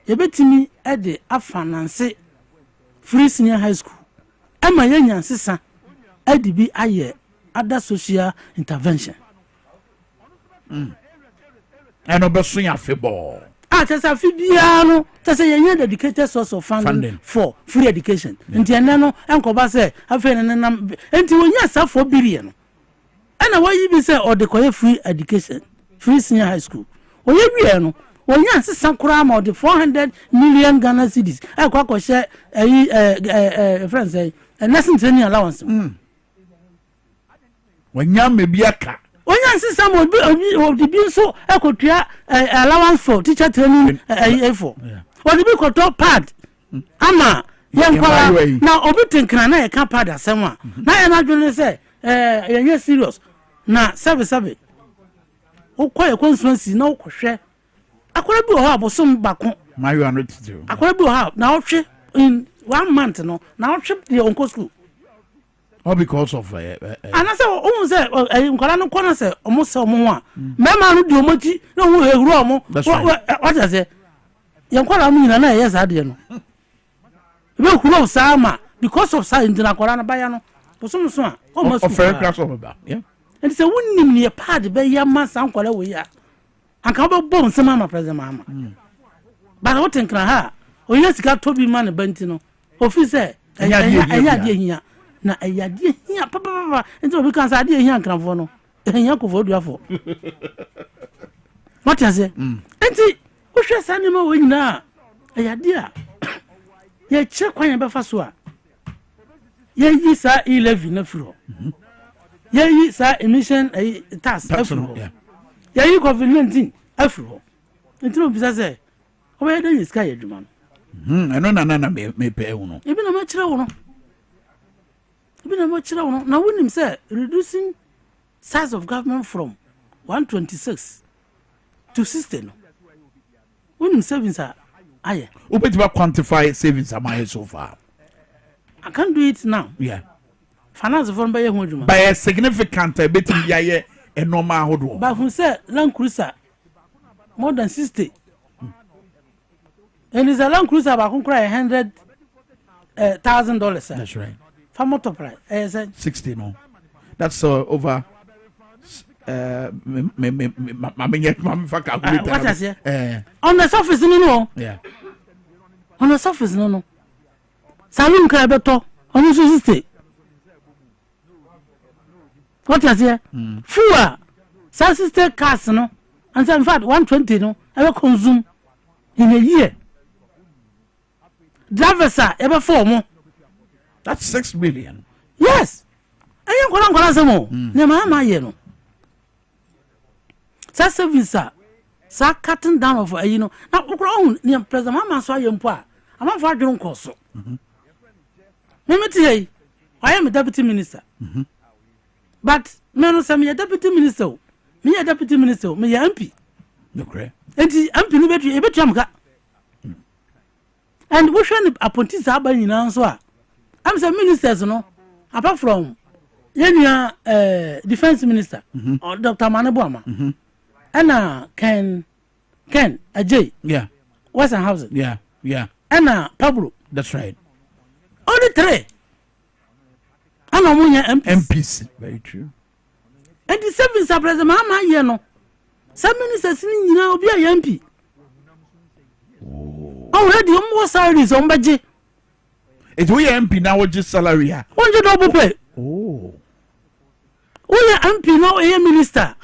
ye betimi e de afinance free senior high school ama ya nya sesa e de bi aye other social intervention and obeso ya febo tesa fibia no tesa yenye dedicated source of funding for free education nti ene no enkoba say afa ene na nti wonya sa 4 billion no ana wayi bi say o de koye free education free senior high school oye wie no wonya sesa kura ma o de 400 million Ghana cedis akwa share friends say nursing training allowance wonya mebiaka onyan system obi bi so ekotua allowance for teacher training for obi bi ko top pad ama Yankwala na obi tinkana na e ka pada asɛm a na ya na dwene sɛ yɛnyɛ serious na sabe wokɔ constituency na wokɔhwɛ akwara bi wɔ hɔ abosom bako mayo anotito akwara bi wɔ hɔ na wohwɛ in 1 month no na wohwɛ the onko school all because of anase o say nkwara no kɔ na sɛ ɔmo sɛ ɔmo ho a mɛma no di ɔmo ti na ɔmo hehuru ɔmo what I say yankwara mo nyina na ɛyɛ saa de no be huru saa ma because of saa ndina kwara na baya no bosom so a ɔmo school fair class of ba yeah and say wonnim ne pad be ya ma san kwara wo ya anka wo bɔ nsɛm ama president mama ba wo tenkra ha onya sika tobi ma ne banti no ofi sɛ ɛnya de hia na ɛya de hia papa nti obi kan sa de hia nkranfo no ɛnya kofo duafo what you say nti wo hwɛ sa ne ma wo nyina ɛya de a ye kyerɛ kwan be fa so a ye yi sa 11 na firo ye yi sa emission tax afro ye yi COVID-19 afro nti obi sa sɛ obi da yiska ye dwuma no ɛno na me pɛ wo no ebi na ma kyerɛ wo no na wonim sɛ reducing size of government from 126 to 60 no wonim savings a aye obetima quantify savings am so far I can't do it now yeah finance for be ho adwuma by a significant betim bia ye a normal hodo ba hu sɛ Land Cruiser more than 60 and is a Land Cruiser ba kun cry $100,000 that's right for multiply 60 no that's over me fa calculator what I say on the surface no yeah on the surface no salon ka beto on so 60 what I say fuel 60 cars no and in fact 120 no ever consume in a year drivers are ever form that's 6 million yes ayen kola samo ne ma ye no sa service sa cutting down of you know na okro ne president mama so ayempo a ama fa adwon koso memeti hey I am a deputy minister but me no say me deputy minister me a deputy minister me MP okay enti MP no betu amka and we should appoint aba nyina so a am say ministers no apart from yenya defense minister or Dr. Maneboama and Ken Ajay yeah Western Housing yeah and Pablo that's right only 3 and amunya MPs very true and the service president mama ye no some ministers ni nyina obi a MP already almost salaries on budget it we MP now just salary ha onje double pay we MP now a minister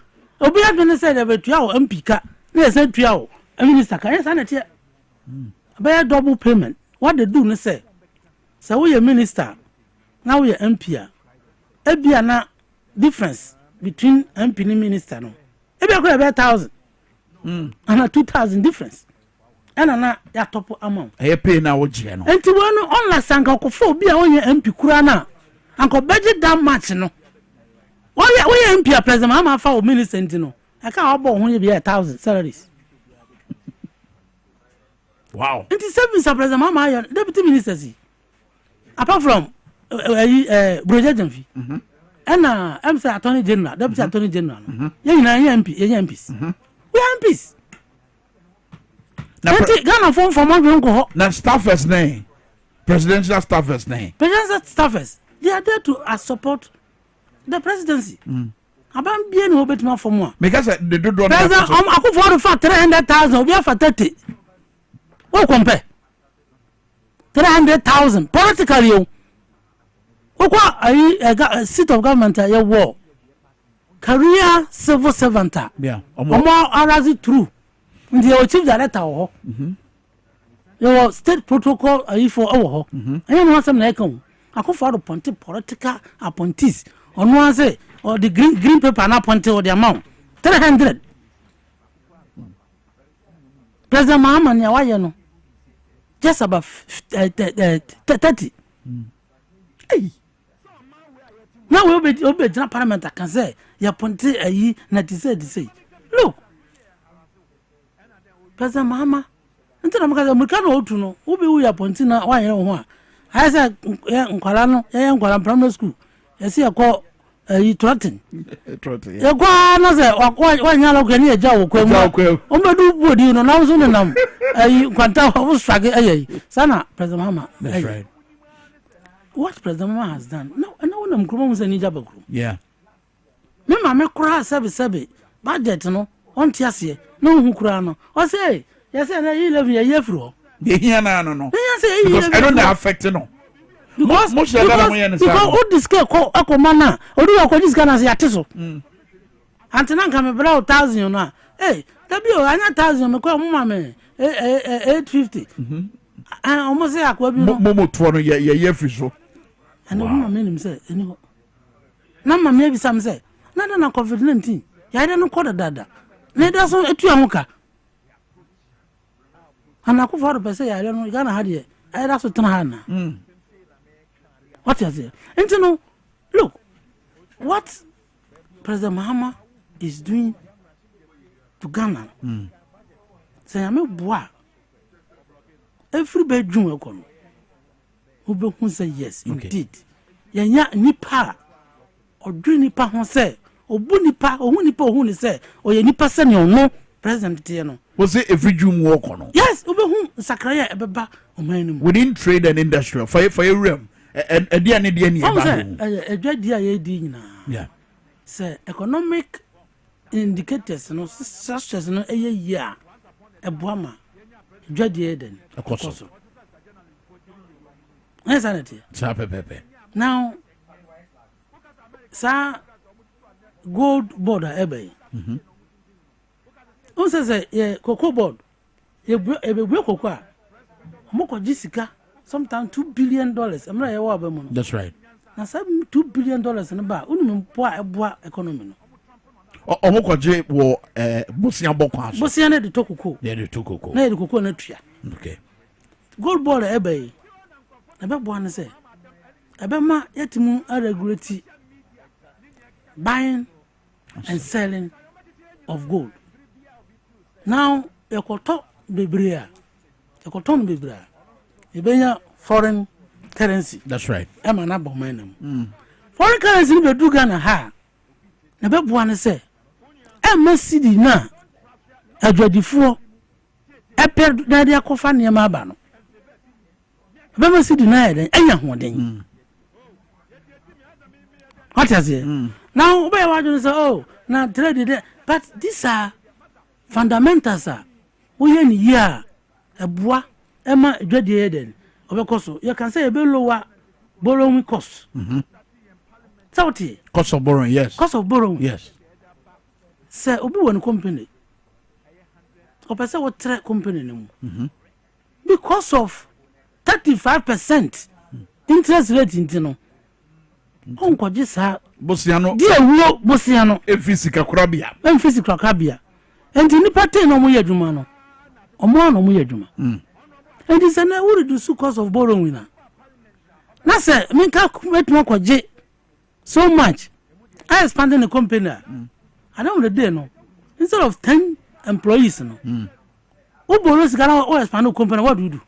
obi adwene say dey betua o MP ka na say tua o minister ka yes na tie be double payment what they do no say so we minister now we MP a ebia na difference between MP and minister no ebia ko be 1,000 and 2,000 difference and na ya top amount e pay na wo je no enti we no onla sanka ko fo bia onye MP kura na anko budget that much no we MP a president mama fa o minister enti no I can obo ho ye bia 1,000 salaries wow enti service president mama ya deputy minister si apart from Broja Jamfi and I'm say attorney general deputy attorney general you na MPs we MPs now Ghana form for money go now staffers name presidential staffers name presidential staffers they are there to support the presidency aban bien no betima for more because they do president akufo for 300,000 obi for 30 what compare 300,000 politically you a seat of government a war career civil servant yeah omo arazi true ndi o chief director ho your state protocol for ho and no some na kan akofo do political appointees ono an say or the green paper na appoint or the amount 300 president Mahaman ya waye no just about 30. Hey. Now we be parliament can say you appointed a year 96. Look, President Mahama, until I'm going to know who be appointing now. Why you know? I said, Nkwalano, primary school. I see a call trotting. Trotting. You go on, say, why you look any a job? Omadu would you know now soon enough? You can tell who's struggling. Sana, President Mahama. That's right. What President Mahama has done? No, I know when I'm growing any job. Yeah. Me mama cry sabi budget no on tiasie no hu kura no o say yes na 11 year fro de hia na no because I don't affect no because o discuss ko akoma na o do ko discuss na say ateso antina nka me bra 1000 no eh tabi o anya 1000 me ko mo mama 850 almost say akwa bi no mo to no ye free so and o mama me say eni na mama bi sam say nada na COVID-19 ya ida no koda dada na ida so etu amuka ana ko for pese ya no Ghana ha de ida so tena ha na what is it and you know look what President Mahama is doing to Ghana say am boa every bedroom e kono obe hu say yes indeed ya nipa odri nipa ho say obu nipa ohun nipa ohun ni say oye nipa se ne ono president tie no was it every dream walk on yes obe hu sakraya ebeba oman within trade and industry for a realm and dia ne dia ni eba edwadi a ye di nyina yeah say economic indicators no success no eye ya eboama edwadi eden akoso yes anati sa pepe now sa gold board ebe on say ye cocoa board ye ebe cocoa a mo ko jisika sometimes $2 billion amra ye wa ba mu no that's right na say $2 billion no ba unu mpo a eboa economy no o mo ko je wo bosia bokwa so bosia na de to cocoa na de to cocoa na de cocoa na tua okay gold board ebe ebe bo an say ebe ma yetimu a regulate buying and selling of gold. Now, ekoto bebrea. Ekoto bebrea. Ibenya foreign currency. That's right. Ema na bomenam. Foreign currency be do Ghana ha. Na be boa ne se. Ema cedi na adwadifo epe na dia kofa ne ma aba no. Be ma cedi na eden enya hoden. What is it? Now, we are going to say, oh, now trade, but these are fundamentals. We in here, a bois, Emma, Dready Eden, because you can say a bit lower borrowing cost. Cost of borrowing, yes. Cost of borrowing, yes. Say, Obi one company. Or person what trade company because of 35% interest rate in no. Onko jisa bosiano die wo bosiano physical krabia physical krabia enti nipa ten no mo yadwuma no omo no mo yadwuma enti se na we reduce cost of borrowing na say minka metuma kwaje so much I expanding the company I don't the day no instead of 10 employees no who borrow sigara or expand the company what do you do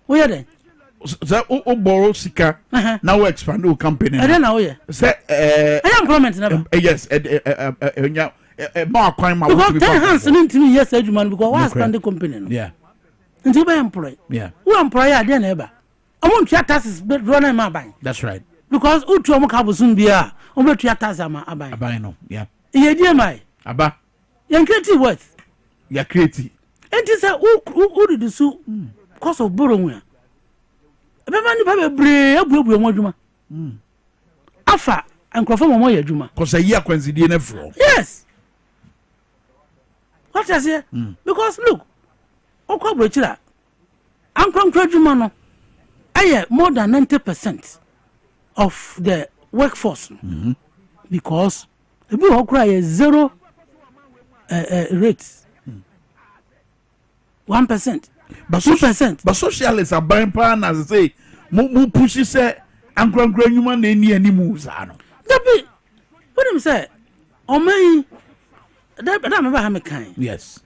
we are there so o borrow sika now we expand the company now we say employment never yes more crime because 10 hands into yes eduman because we expand the company yeah until we employ yeah who employer there never I want to taxes but run my bank that's right because who to am ka soon bia o be to tax am aban no yeah ye die mai aba you create what you create and is who did so cost of borrowing Baba ni baba bre abuabu mo adwuma afa ankrofo mo ya adwuma cause a year kwanzidie na fro yes what is it because look okwa brochira ankronkro adwuma no aye more than 90% of the workforce because ebi okra ye zero rate 1% But 2%. But socialists are buying pan as say, mo push say, and grand human any moves. That be what I'm saying. Oh, my, that remember how kind. Yes.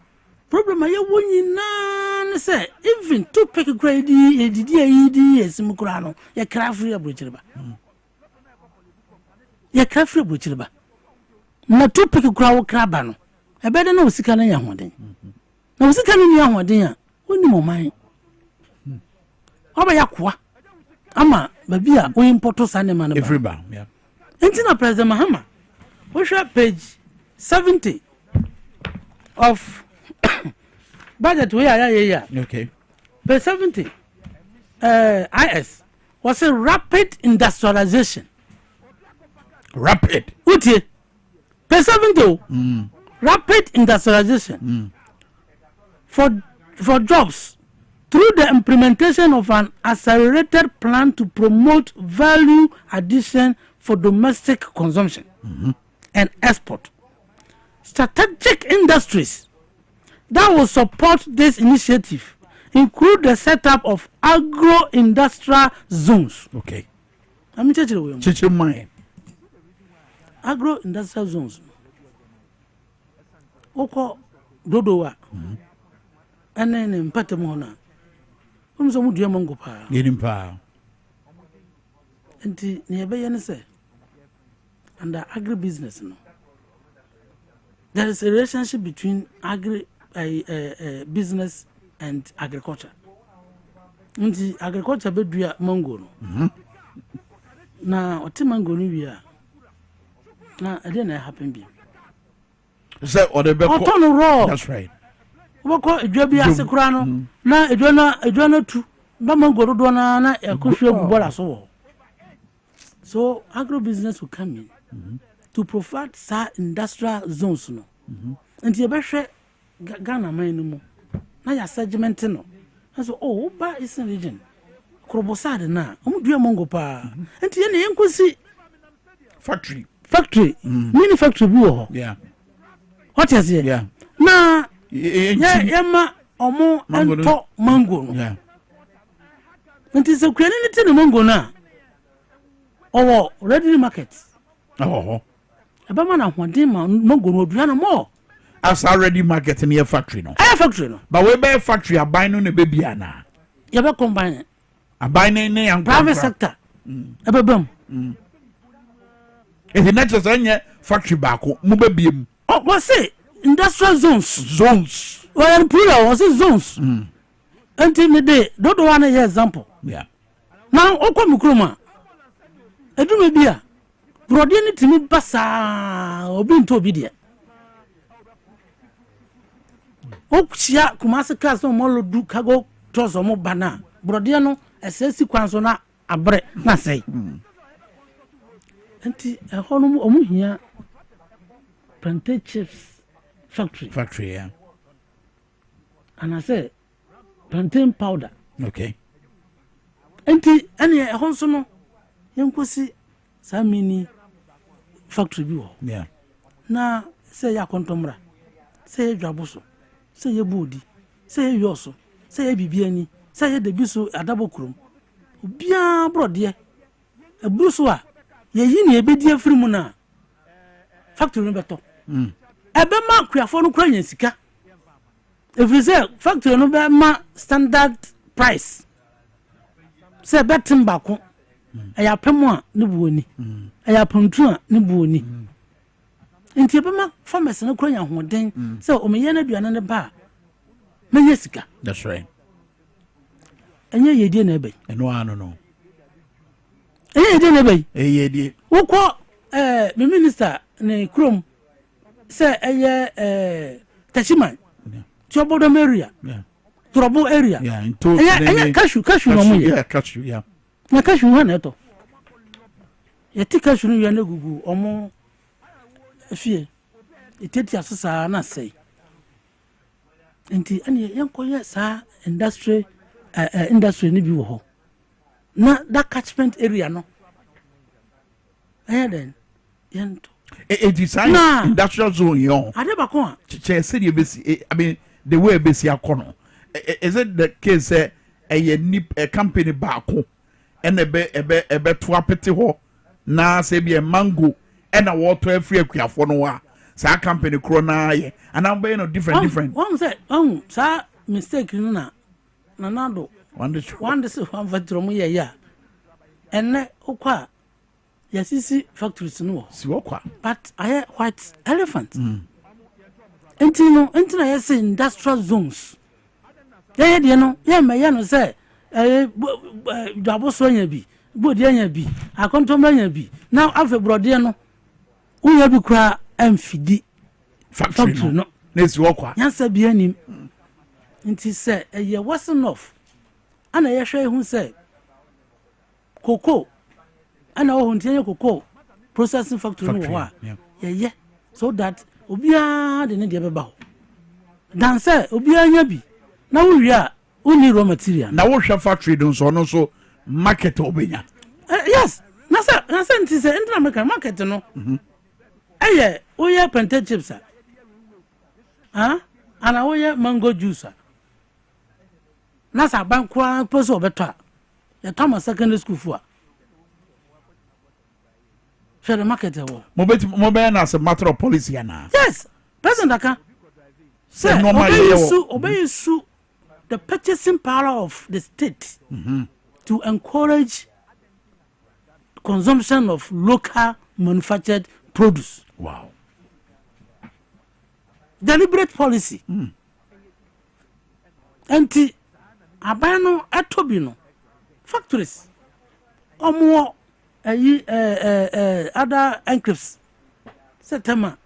Problem I won none say, even 2 pick grade, ED, Simukurano, ya craft free bridge. Ya craft free bridge. Na 2 pick crowd crabano. I better know Sikana Yamwadin. No Sikana Yamwadin, when you mind. Oba yakwa. Ama, babia, we importo saneman. Everybody, yeah. Entina President Mahama. We show page 70 of budget we are yeah. Okay. Page 70. IS was a rapid industrialization. Rapid. Uti. Page 70. Rapid industrialization. For jobs through the implementation of an accelerated plan to promote value addition for domestic consumption and export. Strategic industries that will support this initiative include the setup of agro-industrial zones. Okay. I'm checking my agro-industrial zones. Oko dodowa. And then in Patamona. So much mango pa. Yenimpa. And the nearby say under agribusiness no. There is a relationship between business and agriculture. And the agriculture be do mango no. Na oti mango ni wi a. Na e dey na happen bi. Say or the raw. That's right. Woko edwabi ase kura no na edwana tu ba mango do na ekohwe bubola so. So agribusiness will come in to provide industrial zones no. And you be Ghana man no mo. Na ya segment no. So ba is region. Krobosade na omdua mango pa. And ye na yenkosi factory. Mini factory bi wo. Yeah. What is it? Yeah. Na yema omo ento mango no. Yeah. And is a quality no mango na. Ready market. About man wanting mango no do more. As already market near factory no. Factory no. But we buy factory a buy no ne baby ana. You be combine. A buy ne and private sector. Ebebem. If the next is factory back mu baby mu. What say industrial zones. Well, plural was zones. Until the day, don't want an example. Yeah. Now, Okomukuma. I do maybe a Brodian to me basa or being to obedient. Oxia Kumasa class no more do cargo toss or more banana. Brodiano, a sequence on a bread, not say. Auntie, a home here. Plantain chips factory, yeah. And I say plantain powder. Okay. Auntie, any a honsono. Yankosi sa mini factory bi wo. Yeah. Na say ya kontomra. Say ya dwaboso. Say ya bodi. Say ya yoso. Say ya bibiani. Say ya debiso adabokrum. Obia brode. Ebuso a ye yi na ebedi afiri mu na factory no beto. Ebe ma kuafo no kura nya sika. If you say factory no be ma standard price. Say betim bako. Aya pemwa ne buoni. Aya pamtu a ne buoni. Enti ebe ma farmers no kura nya hoden. Say o meye na duane ne ba. Menye sika. That's right. Enye yedie na ebe. Eno ano no. Enye yedie na ebe. Yedie. Woko me minister ne krom say Tashiman. Tiobodo area. Yeah. Dwabo area. Yeah, in cashew no mo. Yeah, cashew, yeah. Na cashew ha na to. Ye ti cashew no na gugu omo fie. Iteti asesa na say. Enti ane yenkoye sa industry ni bi wo ho. Na that catchment area no. Then yento. It design industrial zone yon. Ade ba ko a. Che say the base I mean the way base ya kono. is it the case a company baako and ebe to apete ho na say be a mango and a water free akuafo no wa sa company kro na ye and I'm being different one say sa mistake na nado one this one factory mu ye ya enne okwa yasisi factories no si okwa but I white elephant enti na yes industrial zones ye de no ye me ye no say Dwabo so nya bi bodi nya bi akontomba nya bi now afa brode no unya bi kura amfidi factory no na si okwa yansa bi anim nti say ye wasn't off ana ye hwe hu say cocoa ana wo huntie cocoa processing factory no ho ye so that obia de ne de beba ho dan say obia nya bi na wo wi a uni raw material na wo hwe factory don so no so market obenya yes na say nti say ndra make market no eye oye plantain chips ana oye mango juice na sa bankwa poso obeto ya tama secondary school fu a share the market wo mo be na as a matter of policy na yes president aka say obey su the purchasing power of the state to encourage consumption of local manufactured produce. Wow. Deliberate policy. Anti abano atobino factories. Omo other enclaves. Setema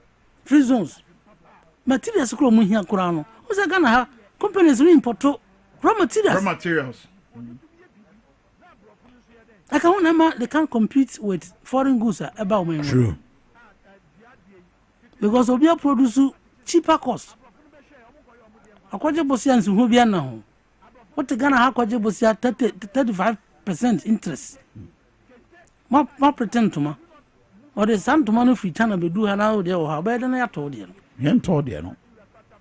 free zones. Materials kro mu hia kro ano. Oza Ghana ha companies we import raw materials. I can't remember they can't compete with foreign goods about me. True. Because we are producing cheaper cost. Akwaje bosians who be now. What the Ghana akwaje bosia 35% interest. Ma pretend to ma. Or the some to man if China be do now there or how better than I told you. Yen told you no.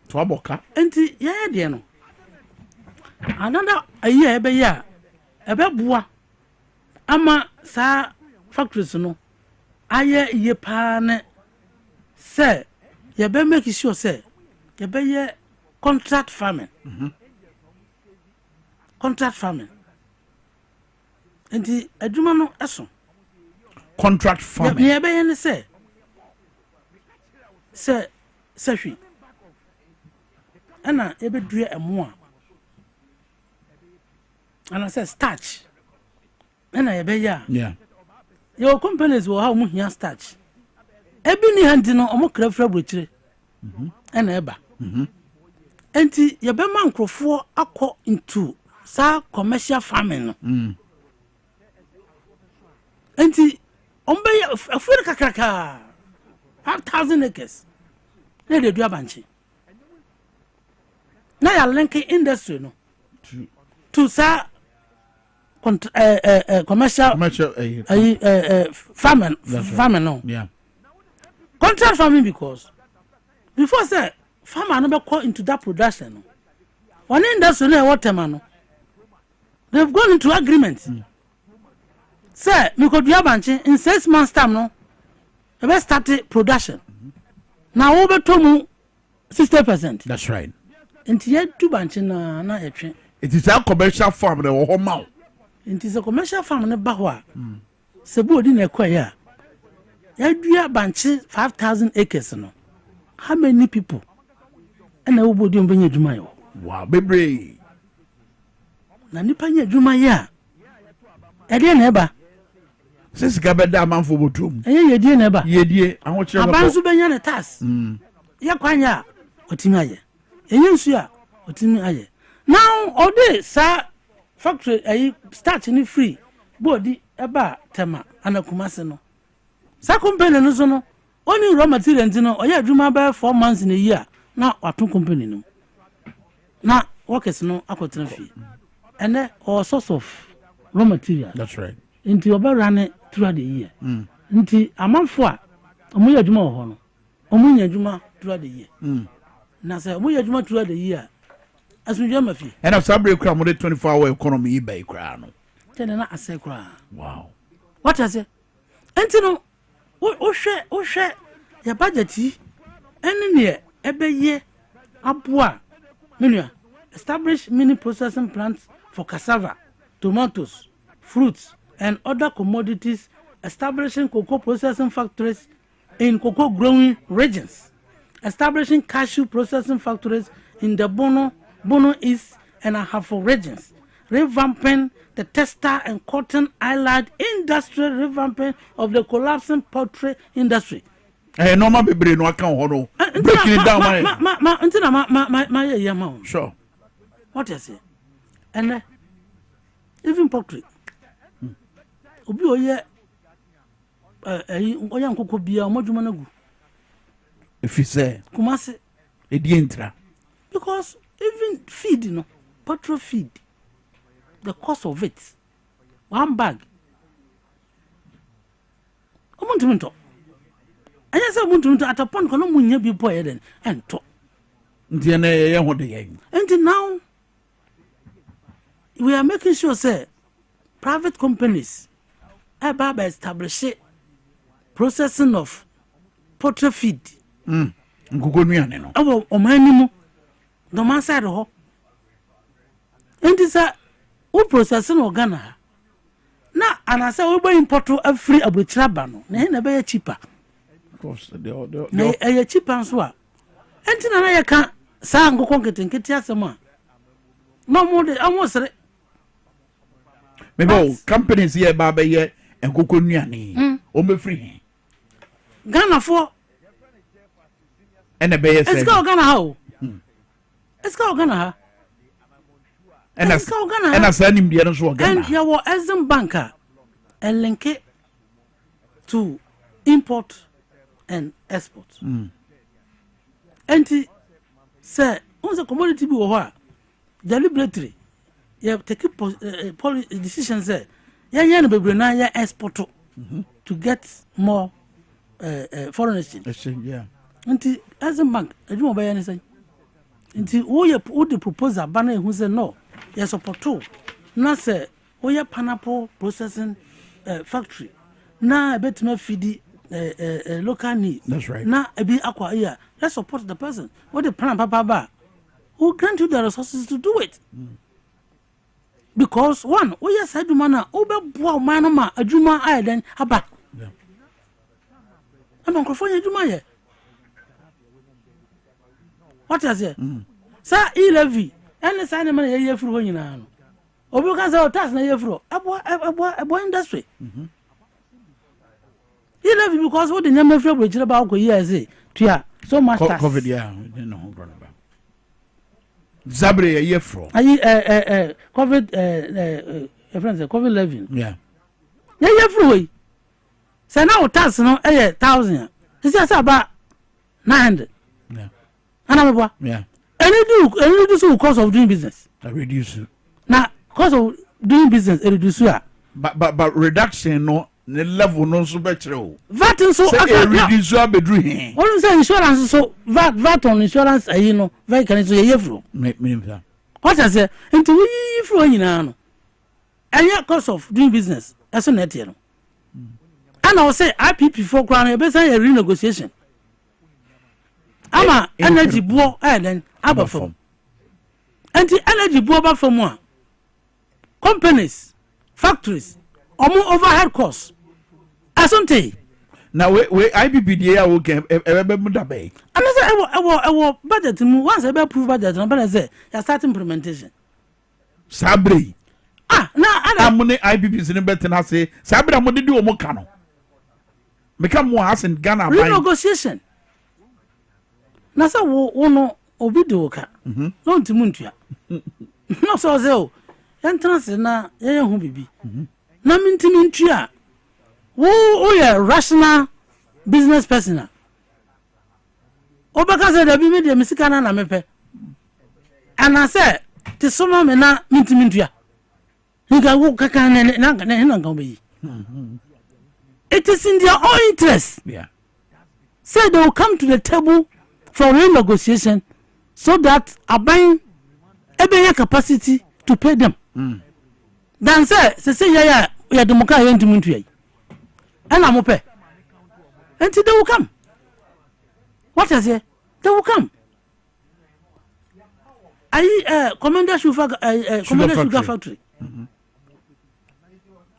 To aboka. Enti yeah there no. Another a year ebe ya ebe bua ama sa factories no aye ye pa ne say ye be make sure say ye be ye contract farming. Contract farming. Enti aduma no eso contract farming. Ye be ye ne say hwi ana ebe dua emo a and I said starch. And I be ya. Yeah. Your companies will have more starch. Ebini handino omo krefra brochire. And eba. Enti ye be man krofo akọ into sa commercial farming. Enti ombe afuri kakraka 5,000 acres. Na de dua banchi. Na ya link industry no. To sa commercial farming no. Yeah. Contract farming because before say farmer no be call into that production no. One industry no water man no. They've gone into agreement. Say me could do banchi in 6 months time no. We start production. Now over to 60%. That's right. Into yet two banchi na etwe. It is a commercial farm na wo ma. It is a commercial farm na ba ho a. Sebu odi na ekwa ya. Ya dua banchi 5,000 acres no. How many people? And na wo odi mbenya dwuma yo. Wow, bebre. Na nipa nya dwuma ya. Ede na eba. Sisi ka be da manfo botum. Yedie na eba. Yedie ahwo kire ba. Abanzu benya na tax. Ya kwanya otimi aye. Enye nsu a otimi aye. Now all this factory start ni free body eba tema anakumase no. Sa company no so no only raw material no oya adwuma ba 4 months in a year na wato company no. Na workers no akotena fie. And all sorts of raw material. That's right. Into oba run throughout the year. Nti amanfo a omuya adwuma ho no. Omunya adwuma throughout the year. Na say omuya adwuma throughout the year. asunjua mafi and sabre kra mo de 24-hour economy be kra no tena na ase kra wow what I say enti no o hwe ya budget yi ene ne ebeye aboa menua establish mini processing plants for cassava, tomatoes, fruits and other commodities, establishing cocoa processing factories in cocoa growing regions, establishing cashew processing factories in the Bono East and Ahafo regions, revamping the textile and cotton allied industrial revamping of the collapsing poultry industry. Normal bebre no account hono. Breaking it down my sure. What I say? And even poultry. Obi oye oya nkoko bia omodwuma na gu. If you say Kumase e di entra. Because even feed poultry feed, the cost of it, one bag. Omuntu I just want to at a point kono munya bi boy then and to. And now we are making sure say private companies about establish processing of poultry feed. Ngugonuane no. Awo omanimu no man side ho. And this we processing organa. Na anase we buy import free abuchira ba no. Na be cheaper. Of course, they cheaper so a. Enti na ya ka sa ngoko nketenketi asema. No more de almost maybe companies here baba here and ngugonuane. O me free. Ghana for and a bay it's called Ghana how? It's called Ghana ha. And that's Ghana. And that's any Ghana so Ghana. And your Exim banker and link it to import and export. And say on the commodity be over deliberately you have taken policy decisions there. Yeah, be na export to get more foreign exchange. Yeah. Nti as a bank adwuma ba ya ne say nti wo the proposal ba na who say no yes support to na say wo pineapple processing factory na betima feed local needs. That's right. Na ebi akwa here let's support the person what the plan papa ba who grant you the resources to do it. Because one wo side man na wo be boa man ma adwuma ai den aba. Yeah. Am nkrofo nya adwuma ye. What is it? Sa e-levy and sign man ye furu ho nyina no. Obi kan say tax na ye furu abo industry. E-levy because what the nyama furu bro chira ba ko years tua so much tax. COVID yeah, no run about. Zabre ye furu. Ayi COVID friends COVID 11. Yeah. Ye furu. Say now tax no 1,000. This is about 900. Yeah. Yeah. And you do so cost of doing business. I reduce it. Now, cost of doing business, reduce it. But reduction no the level no so better. VAT so reduce your bedroom. What you say insurance so VAT on insurance you know very can so ye fro. What I say into we fro nyina no. And your cost of doing business as on net here. And I will say IPP for crown e be say renegotiation. Ama energy buo then aba from anti energy buo ba from one companies factories overhead costs asonte now we IBB dia wo ke ebe mu da be and say ewo budget mu once ebe approve budget na be say you start implementation sabre na amune IBB sin better na say sabre amode di o mo ka no me ka mo has in Ghana by renegotiation. Na sa wo no obi de woka no ntimu ntua no so ze o entrance na ye hu bibi na mintimi ntua wo ye rational business person obaka say da bi me de misika na mepe ana say ti soma me na mintimi ntua nka wo kaka na nka obi it is in their own interest. Yeah. Say they will come to the table for renegotiation so that Aban ebe capacity to pay them. Dan say ya demoka ya ntimuntu ya. And I'm pay. Until they will come. What is it? They will come. Commander Sugar Factory.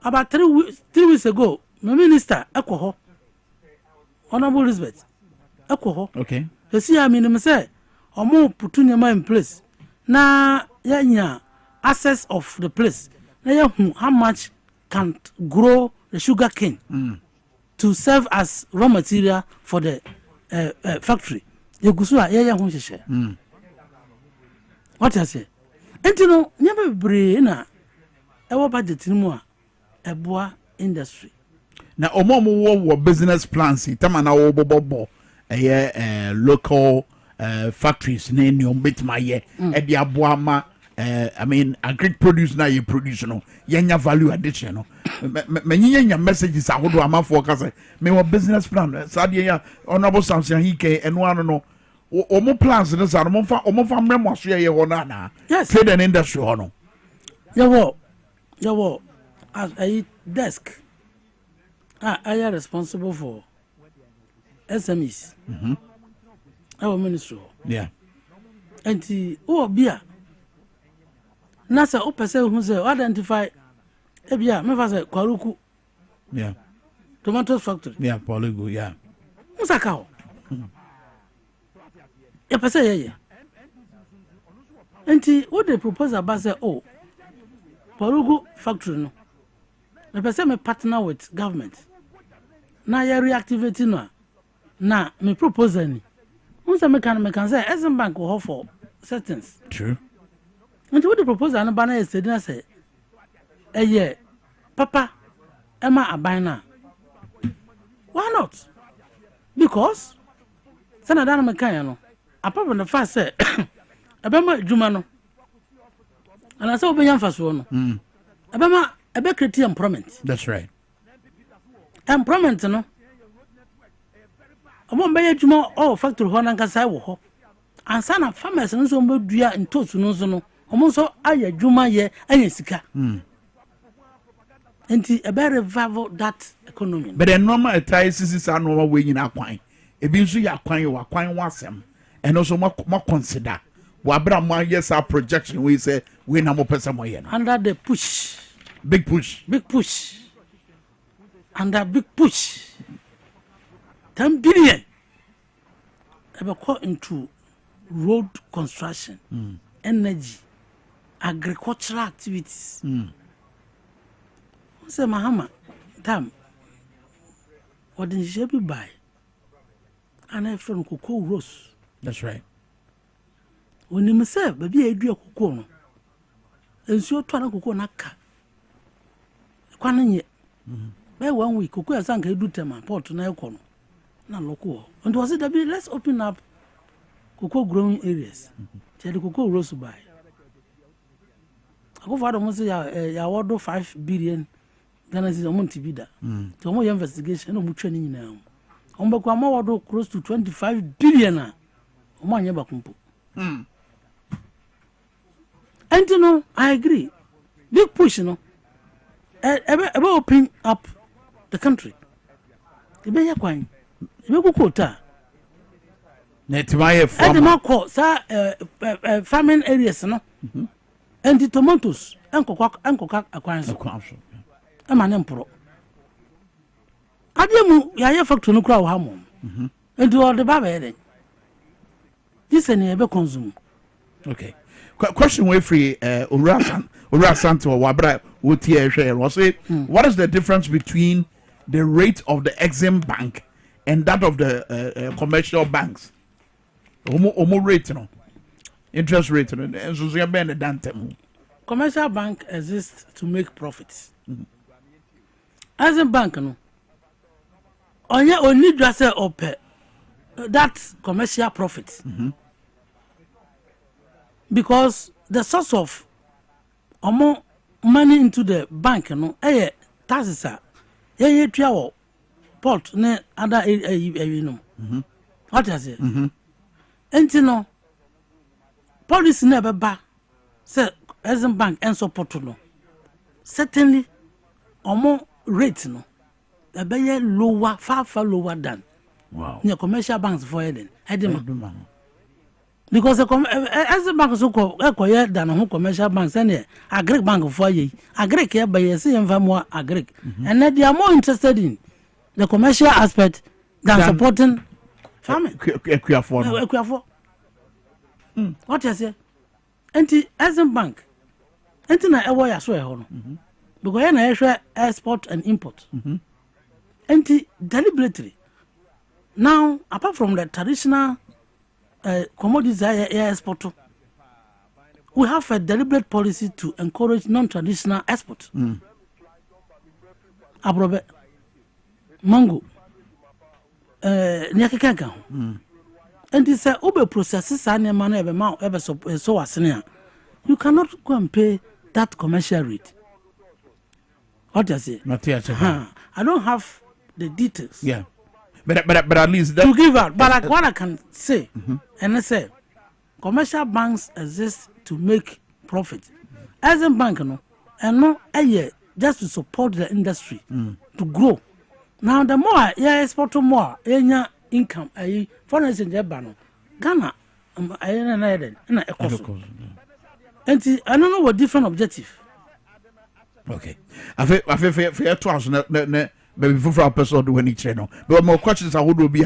About 3 weeks ago, my minister, Ekoho, Honorable Elizabeth, Ekoho. Okay. You see, I mean, say, Omo putting your mind in place. Now, yeah, access of the place. Now, how much can grow the sugar cane to serve as raw material for the factory? You go so, yeah, what I say? And you know, never brain our budget anymore. A bois industry. Now, omo business plans. Tamana obobobo. Local factories. Ne ni ombet ma ye. Edi aboa ma. I mean, agri produce na ye produce no. Yenya value addition no. Me yenya messages ahodo ama for kase. Me wa business plan. Sadie ya honorable Samson Hike enwa no. Omo plans no sa omo fa memo aso ye ho na. Yes. Trade and industry ho no. Yawo. As a desk, I am responsible for SMEs. Our ministry. Yeah. And the beer. Nasa person who say identify Ebia, me say Kwaruku. Yeah. Tomatoes factory. Yeah, Polygo, yeah. Musaka. Ya person yeah. And what they propose about say Polygo factory no. Me person me partner with government. Na ya reactivating na me propose any. Once me can say SM Bank will offer settings. True. And what the proposal na bana yesterday say papa Emma abina. Why not? Because Senator me kan no. Apart from the fact say ebema djuma no. And I say obenya faso no. Ebema ebe create employment. That's right. Employment no. Omo mbe djuma factory ho na nkasa wo ho. Ansa na farmers no so mbe dua ntosu no so no. Omo so aye djuma ye anya sika. Enti ebe revival that economy. But the normal ties is a normal way in akwan. Ebi nso ya akwan yo akwan wasem. And also more consider. Wabra ma yes our projection we say we na mo pesa mo ye. Under the push. Big push. Under big push. 10 billion. Ebe call into road construction, energy, agricultural activities. Say Mahama, damn. What did she be buy? And I from cocoa rose. That's right. When you say, baby, I do a cocoa. And so trying cocoa naka. Quanny. By 1 week, cocoa as I do tell my port to Nakono. Not local. And was it let's open up cocoa growing areas. Tell the cocoa rose to buy. I go for the most I order 5 billion. Ghana is a month bidder. So more investigation, no much training now. On Bakwama order close to 25 billion. Oman Yabakumpo. And you know, I agree. Big push, you know. About opening up the country. The Bay Aquine. You go quota. Netmaya farm. And the Marco, farming areas, no. And the tomatoes, Uncle Cock acquires. A man emperor. Adiamu, ya factory no crowd hamon. And do all the baby. This and ever consume. Okay. Question way free, Urasan to Wabra would share was it what is the difference between the rate of the Exim Bank and that of the commercial banks? Omo rate, no interest rate, and so you are being a commercial bank exists to make profits. As a bank, no. Only just say that commercial profit. Because the source of money into the bank, no, taxes are yeah, port, ne other no. What I say? And you know, policy never back say Exim Bank and support no certainly omo rate no e be lower far lower than the commercial banks for Eden edema because Exim Bank so ko than who commercial banks and agric bank for ye agric here by ye see more agric and they are more interested in the commercial aspect than supporting farming. What you say? Enti Exim Bank. Enti na ewo ya so e ho no. Because na ehwe export and import. Enti deliberately. Now, apart from the traditional commodities export, we have a deliberate policy to encourage non-traditional export. Abrobe, mango, nyakikanga. And this ube processes and money ever so asenia. You cannot go and pay that commercial rate. What do you say? Not yet. I don't have the details. Yeah. But at least that to give out. But like what I can say, and I say, commercial banks exist to make profit. As a bank, no, and no a year just to support the industry to grow. Now the more export to more, income, foreign exchange Ghana, and I don't know what different objective. Okay, I feel fair to baby for our person do any channel. But more questions I would be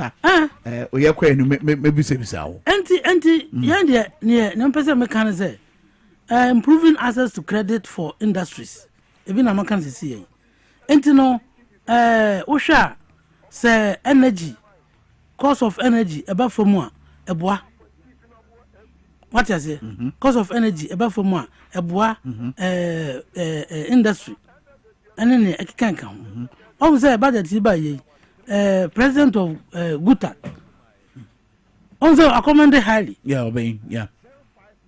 we are quite maybe say so. Anti near no person mechanism improving access to credit for industries. Even a man see. Anti no Osha say energy cost of energy about for more a bois. What you say? Cost of energy about for more a bois industry. And then I can't come. I say budget by president of Guta. Also, I commend highly. Yeah, obeying. Yeah.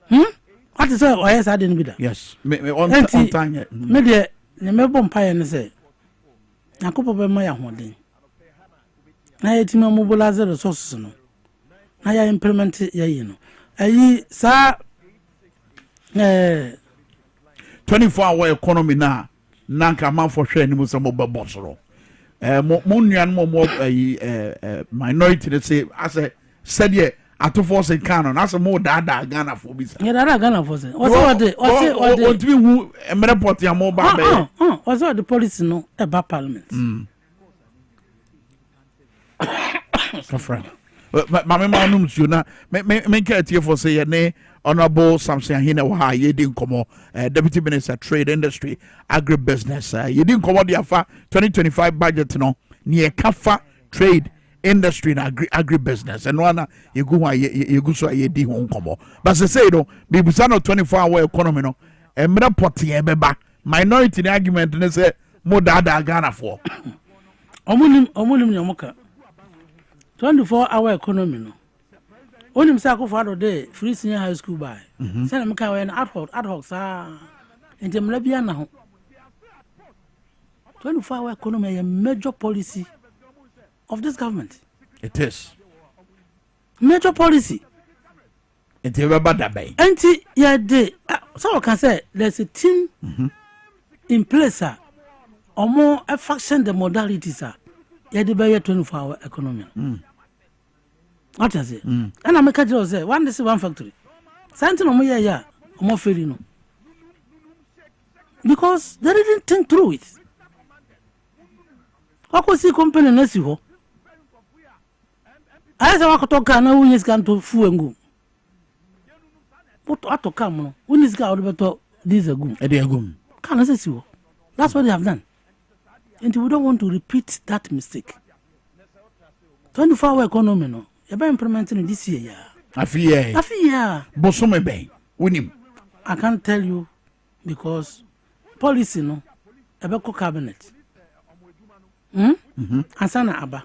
What is all? Yes, I didn't be there. Yes. On time. Maybe the Melbourne Pie and say, I could be my holding. I team mobilize the resources. No, I implement it. You know, I sir 24-hour economy now. Nanka man for share ni musa mo babosoro mo nuan mo minority they say as a said ye ato force in canon as a mo dada Ghana for bisa ye dada Ghana for say what do we who report ya mo ba be what the policy no about parliament so friend mama num su na me ka tie for say ne Honorable Samson Ahina wa ye din komo Deputy Minister Trade Industry Agribusiness ye din komo dia fa 2025 budget no ne kafa trade industry na agribusiness and one ye go so ye di ho komo but say no be busa no 24-hour economy no emre pot ye beba minority argument ne say mo dada Ghana for omulim nyamoka 24-hour economy no only say go for day free senior high school by say na meka we ad hoc sa entemla bia na ho 24-hour economy a major policy of this government. It is major policy. It is about that bay. Anti yeah day so I can say there's a team in place or more a faction the modalities yeah the 24-hour economy. What is it? And I make a say one this one factory. Something on me yeah more failing no. Because they didn't think through it. What was the company next you? I said I talk now when is going to fool and go. But to come no when is going to this a go. Can I say you? That's what they have done. And we don't want to repeat that mistake. 24-hour economy no. You're implementing this year. I fear. Bosome Bay. Win I can't tell you because policy no. About cabinet. Ansana Abba.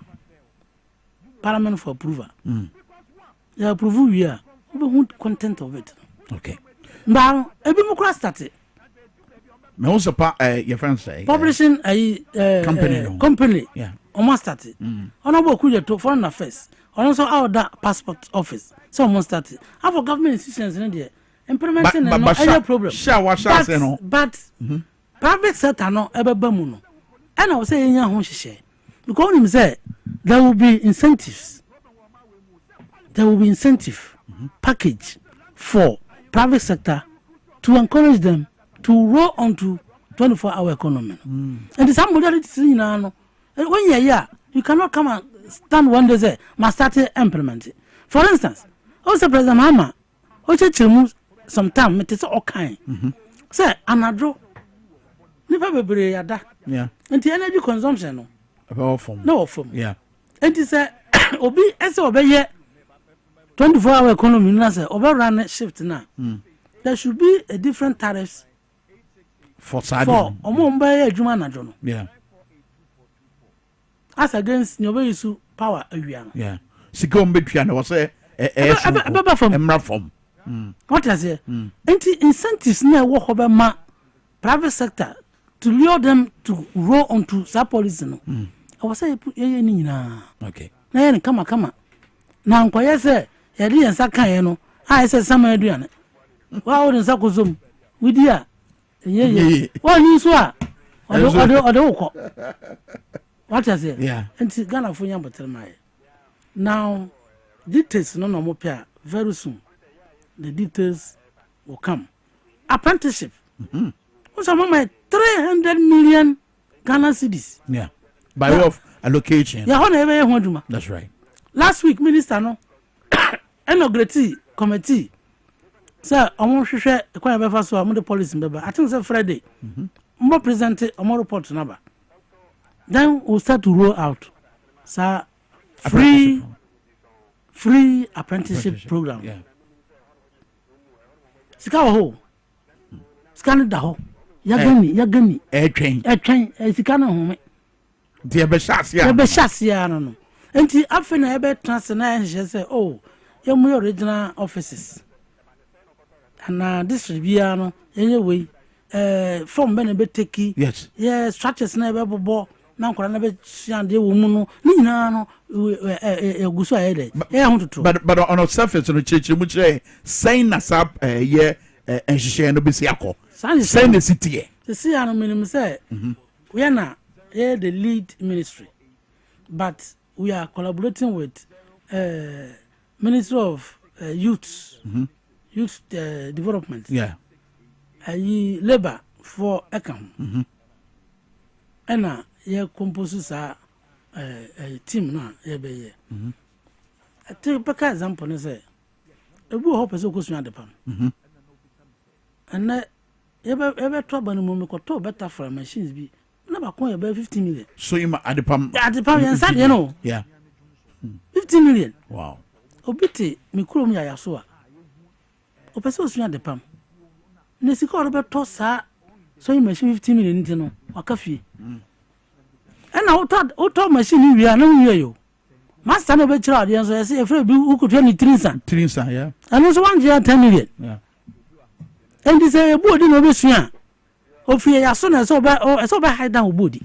Parliament for approval. They approve we are. We want content of it. Okay. Now, every more started. Me also your friends say publishing a company. Yeah. Almost started. Honorable Kuya to foreign affairs. Also our that passport office. So almost started. Our government institutions in there. implementing no any problem. But private sector no ebeba mu no. And I was saying nya ho hye. Because him say there will be incentives. There will be incentive package for private sector to encourage them to roll onto 24-hour economy. And some modalities in no. When you cannot come and stand one day say must start implement it. For instance, also President Mahama, oche some time it is all kind. Say anadro nipa bebre yada. Yeah. And the energy consumption no. About form. No form. Yeah. And it say obi ese obeye 24-hour economy na say obe run shift na. There should be a different tariffs for omo mbaye adwuma anadro no. Yeah. As against your way to power awian. Yeah. Sikom between was a emra form. What I say? Incentives na work over ma private sector to lure them to roll onto that policy no. I was say ni na. Okay. Na yen kama. Na nkoye say ye di yansa kan no. I say sama aduane. Wa wo nsa kozom. We dia. Ye. Wa ni so a. Odo ko. What I say? Yeah. And Ghana for young but now details no more pair very soon. The details will come. Apprenticeship. What's my 300 million Ghana cedis? Yeah. By way of allocation. Yeah, that's right. Last week, Minister no inaugurate committee. Sir, I want to share a quite a so I'm the policy member. I think it's Friday. More present more report number. Then we'll start to roll out free apprenticeship program. Yeah. Sika ho. Scan da ho. Yagani. Train. Sika na ho me. Dia be shasia no. Enti afi na ebe transfer na say oh, you original offices. And this bia no anyway form be na be take. Yes. Yeah, structures na be bobo. Na nkora na be siande wo mu no ni nyina no eguso ayede but on a surface no cheche mu che saying na sap ye enhihye no be siakọ saying the city the see ano minim say we are na the lead ministry but we are collaborating with Ministry of Youth Development labor for Ekam and ye composes a team na ye be ye. I take back example and say a good hope is a question at the palm. And ever trouble no moment to better for machines be never call about 50 million. So you at the palm inside, you know. Yeah. 50 million. Wow. Obiti mikuro mi ayaso a. Opeso so at the palm. Nesiko Robert Tossa so you machine 50 million no wakafi. And auto machine we are no you. Master no be try the answer say free who could 23 san. Yeah. And also 1 year 10 million. Yeah. And this a body no be sua. Ofie ya so na so ba hide down body.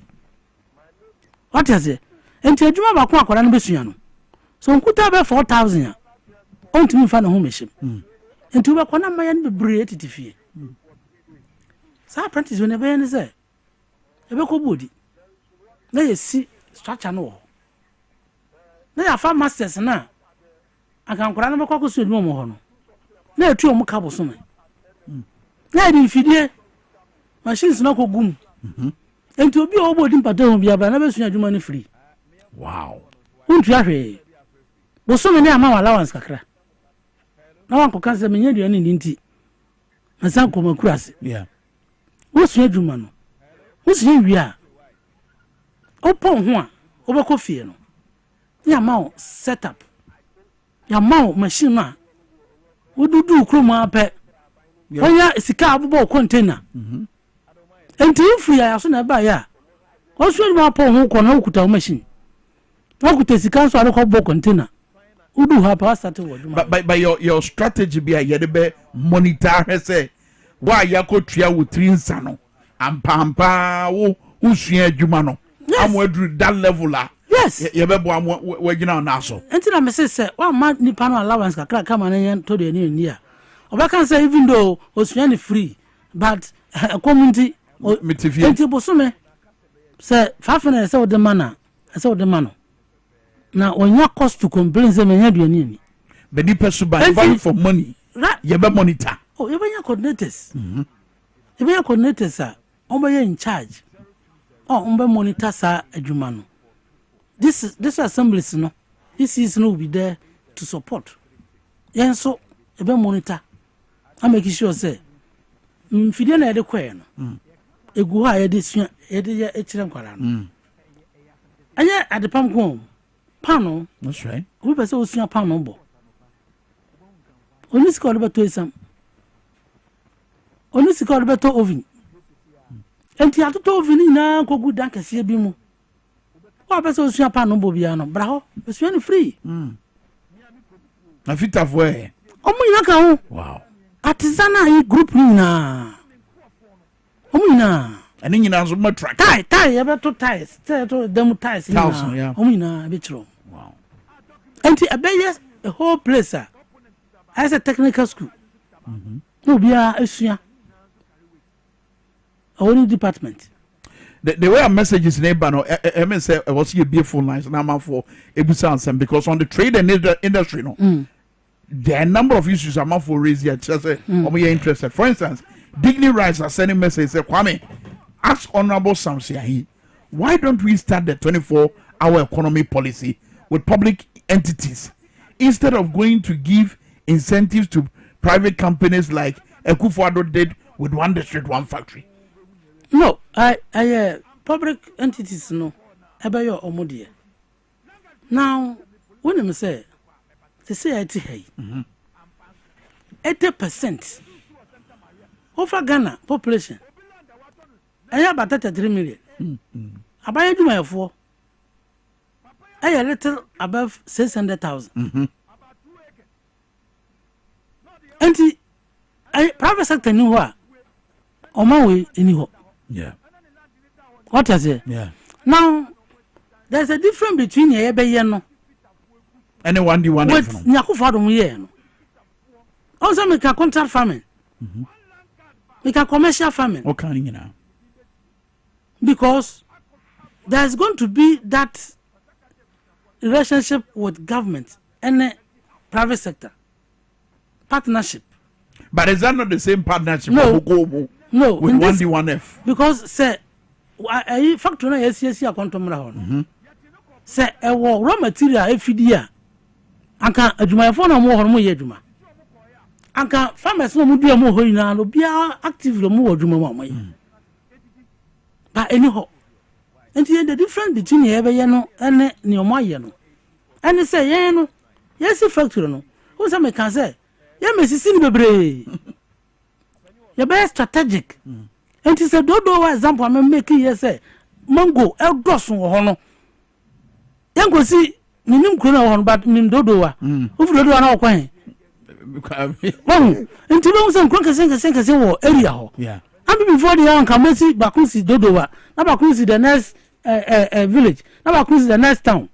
What is it? And the adwuma ba ko akwara no be sua no. So nkuta be 4,000 a. Ontimi fa na ho machine. And to be kwana maya no be brave titifie. Sa apprentice we never any say. Ebe ko body. Na ye si structure no. Na ya fa masters na. Akankora no be kwa so edum mo ho no. Na etu o mu ka boso me. Na di fidie. Machines na ko gum. Enti obi o bodi mpata ho bia ba na be sua adwuma no free. Wow. Untu ahwe. Boso me na ama allowance kakra. Na wan ko kan se menye duane ni nti. Na san ko makurase. Yeah. Wo sua adwuma no. Wo sua wi a. Open ho a obekọ fie no ya ma setup ya ma machine na wodudu kroma ape onya sika abobo container enti free ya so na ba ya o so ni ma pon ho ko na okuta machine okuta sika so ade ko bo container udu ha pa start wo djuma by your strategy be ya de be monitor say wa ya ko tua wo trinsa no ampampa wo usua djuma no amwedru that level la yes ye be bo wagina na so enti na me say wa ma nipa no allowance kakra kama na yen to de ni a Obaka say even though osuani free but community enti bosume say 500 say the mana say the mano na onya cost to complain say menya duani ni but the person buy for money you be monitor you be coordinators you be coordinators sir ombe in charge ombe monitor sa adwuma no this assemblies no this is no be there to support yen so you be monitor I make sure say mfidie na yede kwae no egu ha yede sua yede ya ekire nkwara no anya adepam ko pano that's right we person osua pano bo oni sika obeto esam oni sika obeto oven enti atoto oven na kogu dan kese bi mu wa person osua pano bo bia no bra ho osua ni free na fita voe omo ina ka ho wow artisanal group ni na omo ina ani nyina so ma track tie ya beto ties to dem ties ni na omo ina be tro wow enti abeye a whole place as a technical school no bia asua only department the way our messages neighbor no I mean say was a beautiful nice na man for ebusa ansem because on the trade and industry no there are a number of issues I'm for raise here just say you're interested. For instance, Dignity Rights are sending message say Kwame, ask Honorable Samsiahi, why don't we start the 24-hour economy policy with public entities instead of going to give incentives to private companies like Ekufuado did with one district, one factory? No, I public entities no about your omodia. Now, when I say they say 80% of Ghana population. I have about 33 million. I buy you my 4. I a little above 600,000. And private sector knew what on my way anyhow. Yeah. What is it? Yeah. Now there's a difference between a bayano. Anyone do one with Nyakufado Muye. Also, make a contract farming. Make a commercial farming. What kind of now? Because there's going to be that relationship with government and the private sector partnership. But is that not the same partnership? No, no. With 1D1F. Because say, I factory na yes akontomra ho. Say e wo raw material efidia. Anka adwumayefo na mo ho mo ye adwuma. Anka farmers no mo dua mo ho ina no bia active mo wo adwuma mo ye. But anyhow, and the difference between ye be ye no and ne omo aye no. And say ye no, yes factory no. Who say me can say, ye mesisi ni bebre. Ye be strategic. And it's a dodo example I'm making here say mango el dosun wo ho no. Yan go see minim kuro ho but nim dodo wa. Ofu dodo na okwan. Bon, enti be say nkron kese wo area ho. Yeah. And before the young come see Bakunsi dodo wa. Na Bakunsi the next village. Na Bakunsi the next town.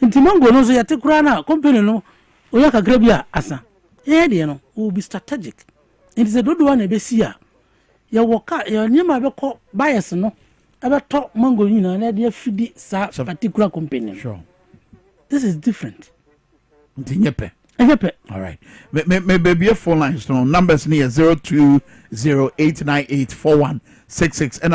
Enti mango no so yete kura na company no oya kakra bia asa. Ye de no will be strategic. It is a dodo one e be see a your worker your nyama be call bias no ebe to mango nyina na dey fidi sa particular company. Sure. This is different. Nyepe. All right. Me baby phone lines no numbers near 0208984166 and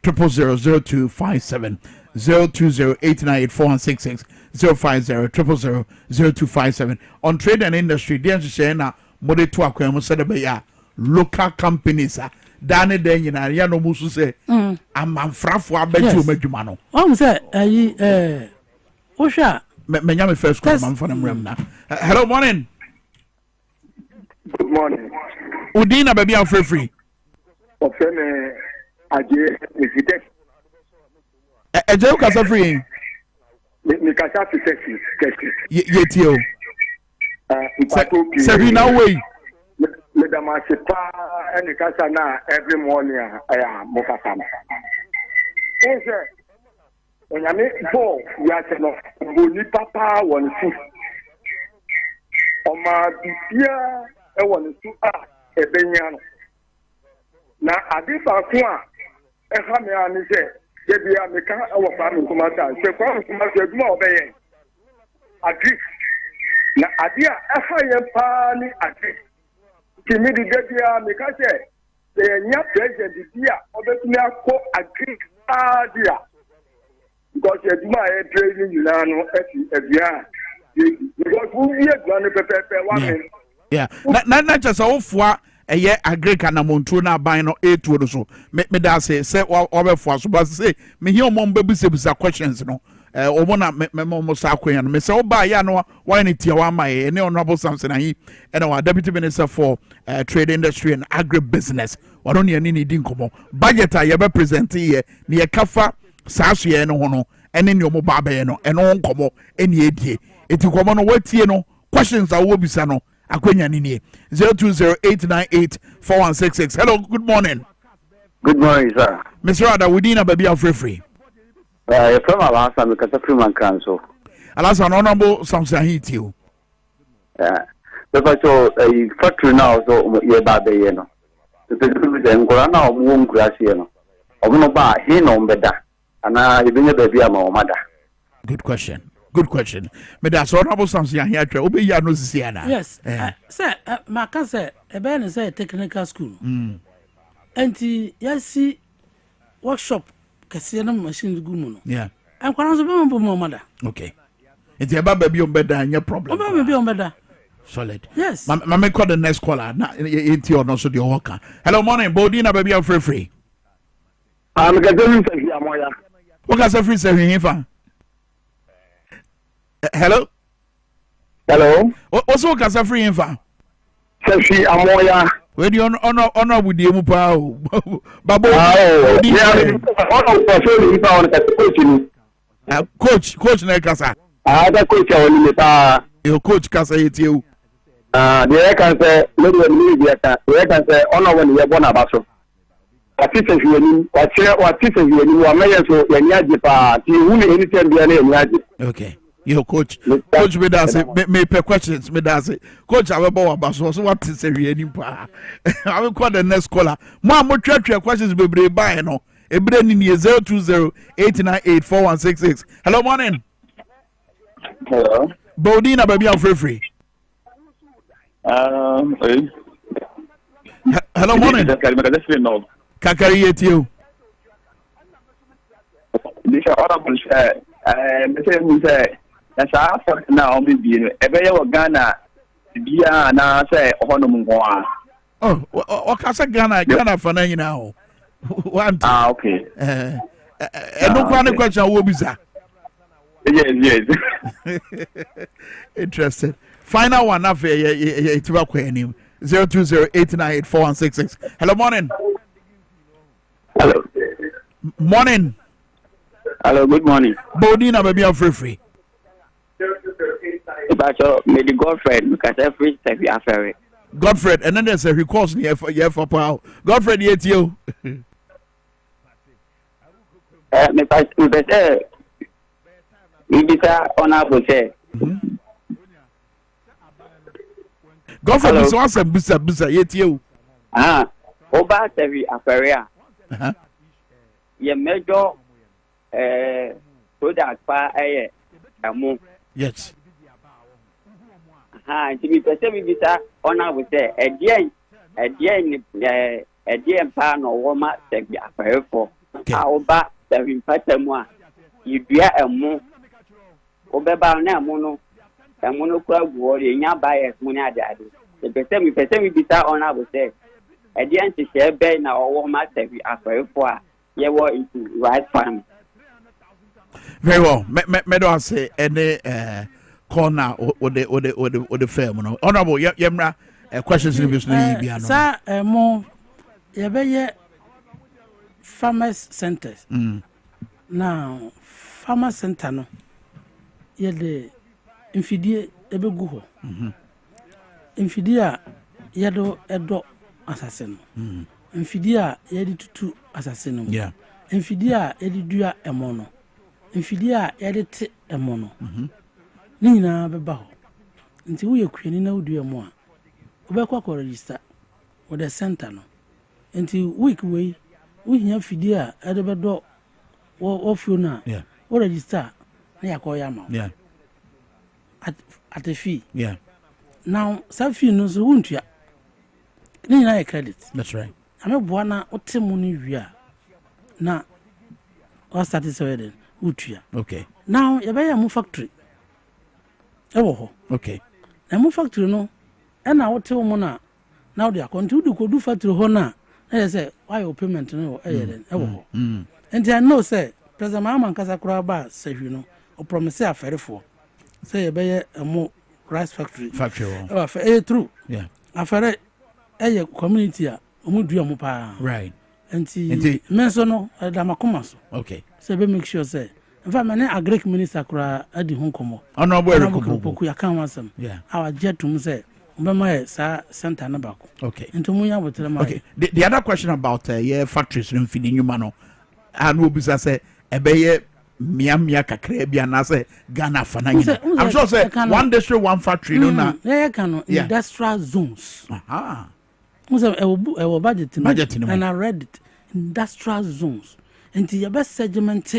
050000257 020898466 050000257 on trade and industry dey share na mode to akwam said be ya local companies dane den nyina ya no musu say amanfrafo abeju madwuma no say ayi osha me nyame first call man for them na hello morning. Good morning. Udina baby am free Ofene aje evidence eje ukasa free ni kasa fitesi yetio Sebi na way me da ma se pa eni kasa na every morning aya mo kasa na ese onyame bo ya se no boni papa won si oma bibia ɛwɔ ne so a ɛbɛnya no na ade faako a ɛha me a ne sɛ debi a meka ɛwɔ Kwame Nkrumah sa sɛ Kwame Nkrumah sa adwuma a ɔbɛyɛ agri na ade a ɛha yɛn paa ne agri kimi de debi a meka sɛ yɛnya president bi a ɔbɛtumi akɔ agri ade a because adwuma a yɛdrɛ ne nyinaa no ɛfi adua because wowie adua no pɛpɛɛpɛ wame na kyɛ sɛ wofoa ɛyɛ agrika na montuo na aban no etuo no so me da sɛ wɔbɛfoa so ba sɛ mehia ɔmɔ mbɛbisabisa questions no ɔmɔ na mɛmɔ sa akonya no mesɛ woba ya no wɔyɛ ne tia wama yɛ ne honorable Samson Ahi ɛna wa deputy minister for trade industry and agribusiness ɔno ne ani ne di nkɔmɔ budget a yɛbɛ present yɛ ne yɛkafa saa so yɛ no ho no ɛne ne ɔmɔ ba bɛyɛ no ɛno nkɔmɔ ɛne edie eti nkɔmɔ no watie no questions a wɔbisa no akonya ni nie 0208984166. Hello, good morning. Good morning, sir. Mr. Ada, we na baby free. You're from Alasa, because of Freeman Council. Alasa, honorable Samson Heat you. Yeah. Because so factory now, so you're bad, you know. The Ngorana of Moon Grass, you know. Of no bar, he no better. And I bring a baby, I'm a mother. Good question. Good question. But that's honorable Samson here. Obe ya no siana. Yes. Sir, my cousin, a ben is a technical school. Anti, yes, workshop, Cassiano machine gumuno. Yeah. I'm going to be more mother. Okay. It's your baby on better and your problem. Baby on better. Solid. Yes. Mama call the next caller. Now, it's your no so the worker. Hello, morning. Bodina baby on free. I'm going to say, Yamoya. What can I free say here? Hello? Hello? What's what can I free info? Sefi Amoya. Where do you honor with the Mupao? Babo. Coach Nekasa. The coach only your coach Kasa it you. The can say, the can say, honor when you're born about. What teachers you are mayor so when you are anytime you okay. Your coach me does it me per questions me does it coach I will about so what is a real pa I will call the next caller more questions be buy no e bre ni 02089841166. Hello morning. Hello Bodina baby I'm free hello morning Kakari yet you this honorable say that's our now be Ghana bia na say honum nko oh what Ghana for now one okay no question will be sir yes interested final one after it will 02089841166. Hello morning. Hello morning. Hello, good morning. Bodina baby I'm free. But may the Godfred because every step you are fair. Godfred, and then there's a request here for power. Godfred yet you. Me better honorable say. Godfred is awesome bisa yet you. Oba every affair. Ye major product pa amu. Yes. Nti mi pese mi bisa ona we say edien pa no wo ma sebi afefo a oba sebi patemu a yidua emu obeba na emu no kwa guo re nya bias mu ni ade pese mi bisa ona we say edien ti se be na wo ma sebi afefo a ye wo into right farm. Very well. Me do say any corner or the firm no. Honorable yemra questions in business bia no. Sir mo ye farmers centers. Now farmers center no ye de infidie ebegu ho. Infidie a ye do edo asase no. Infidie a ye di tutu asase no. Yeah. Infidie a ye di dua emo no. Infidie a ye de te emo no. Ni na beba ho. Nti wo ye kwani na wodua mo a obekwa ko register with the center no enti week we hia fidie a edebedo wo na wo register na yakoya ma at a fee now some fee no so wuntua ni na credit that's right ameboa na otemu ni wia na o satisfied utua okay now yebaya mu factory ewo ho okay na mu factory no e na wotewo mu na now they are continue to do factory ho na e say why your payment no e yeden ewo ho and I know say president Mahama Nkasa kura ba sehwi no o promise aferefo say yebaya mu rice factory oh true afere eye community a omudua mu pa right enti menso no da makoma so okay so be make sure say in fact mane agric minister kura adi ho komo honorable Poku ya kan wasam our jetum say mbema sa center na bako okay enti munya botere ma okay the other question about factories no feeding you man no and obisa say ebeye mia kakra bia na say Ghana fananya I'm sure say one district one factory no na industrial zones musa ewo budget and I read it industrial zones enti your best segment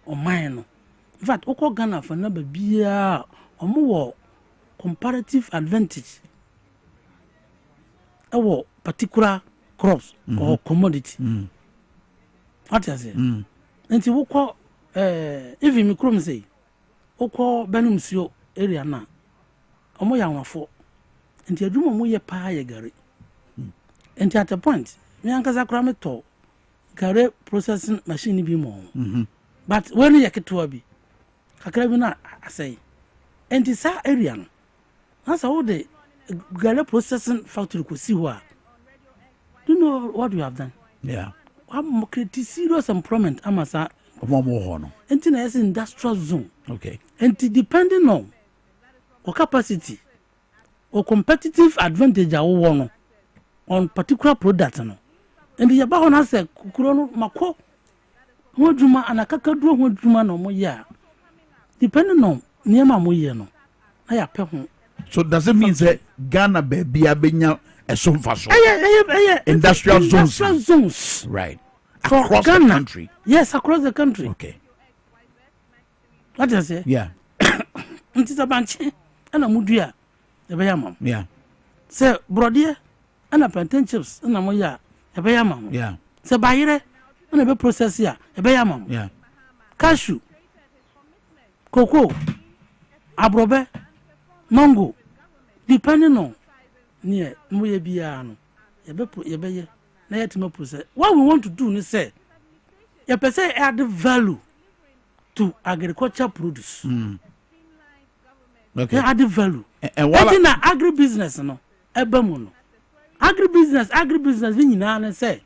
o mine no in fact oko Ghana fanaba bia omo wo comparative advantage ewo particular crops or commodity what you say enti woko even me krom say woko benum sio area na omo ya nwafo enti adwuma mo ye pa ye gare enti at a point me ankasa kra me to gare processing machine bi mo but when you get to be kakra bi na asay enti sa area no asa wo de gare processing factory ko si ho a do you know what we have done I'm creating serious employment amasa no enti na yes industrial zone okay enti depending on or capacity or competitive advantage awo no on particular product no enti ya ba ho na say kukuro no mako ho dwuma anakaka duro ho dwuma no mo ya depending on niema mo ye no na ya pe ho so does it mean that Ghana baby abenya esomfaso industrial zones right across the country yes across the country okay what you say nti sabanche ana mudua e be yamam say brodier ana plantain chips ana mo ya e be yamam say bayire ana be process ya e be yamam cashew cocoa abrobe mango depending on near mo ye bia no ye be ye na yet me process what we want to do is say you per se add value to agriculture produce okay add value and what in agribusiness no ebamu no agribusiness we nyina na say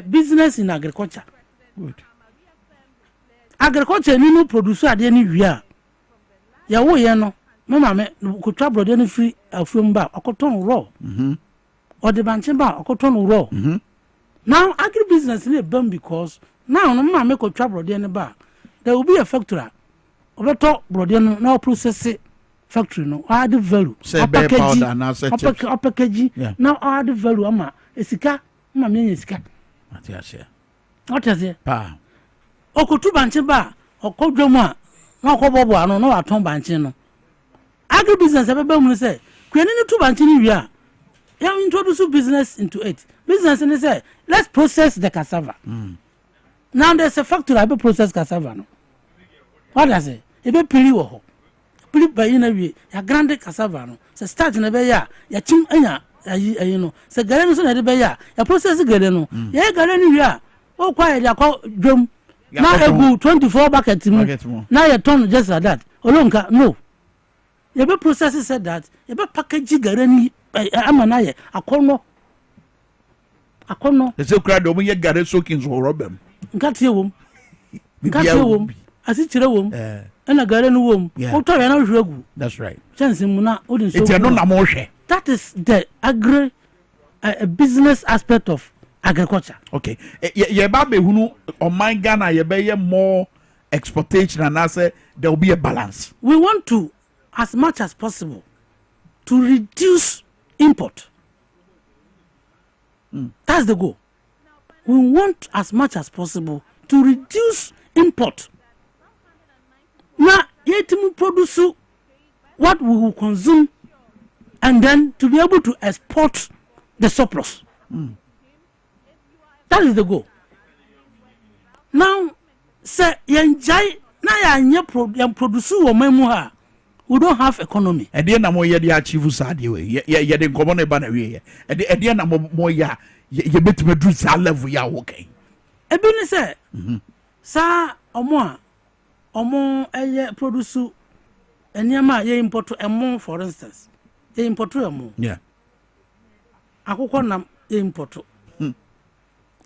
business in agriculture good agriculture ni no produce ade ni wia ya wo ye no mama me ko trouble de no free afum ba akoton raw or the banchimba akoton raw now agribusiness is bam because now no mama make ko trouble de ne ba there will be a factory obeto brode no now process factory no add value package now add value ama esika mama me esika what you say pa okotu banchimba okodwom a na okobobo ano na waton banchin no agribusiness abeba mu say kwani ni tu banchin wi a ya introduce business into it business ni say let's process the cassava now there's a factory abe process cassava no what does it ebe piri wo ho piri ba yin na wi ya grande cassava no say start na be ya chim anya ayi no say gare no so na de be ya process gare no ya gare ni wi a o kwa ya kwa dwom na egu 24 bucket mu na ya turn just like that olonka no you be process said that you be package gare ni amana ye akono they say crowd o ye gare soakings or robem nkatie wom asi kire wom na gare no wom o to ya na hwegu that's right chance mu na odin so it no na mo hwe that is the agri business aspect of agriculture okay ye ba be hunu o man Ghana ye be more exportation and I say there will be a balance we want to as much as possible to reduce import. That's the goal. We want as much as possible to reduce import. Now, yet we produce what we will consume and then to be able to export the surplus. That is the goal. Now, say, produce we don't have economy. And then I'm more achieve Saudi way. Yeah, the common banner. And then I'm more you bet me do sa level ya okay. Ebini say, sa omo produce enyama ye import emo for instance. Ye import emo. Yeah. Akoko nam ye import.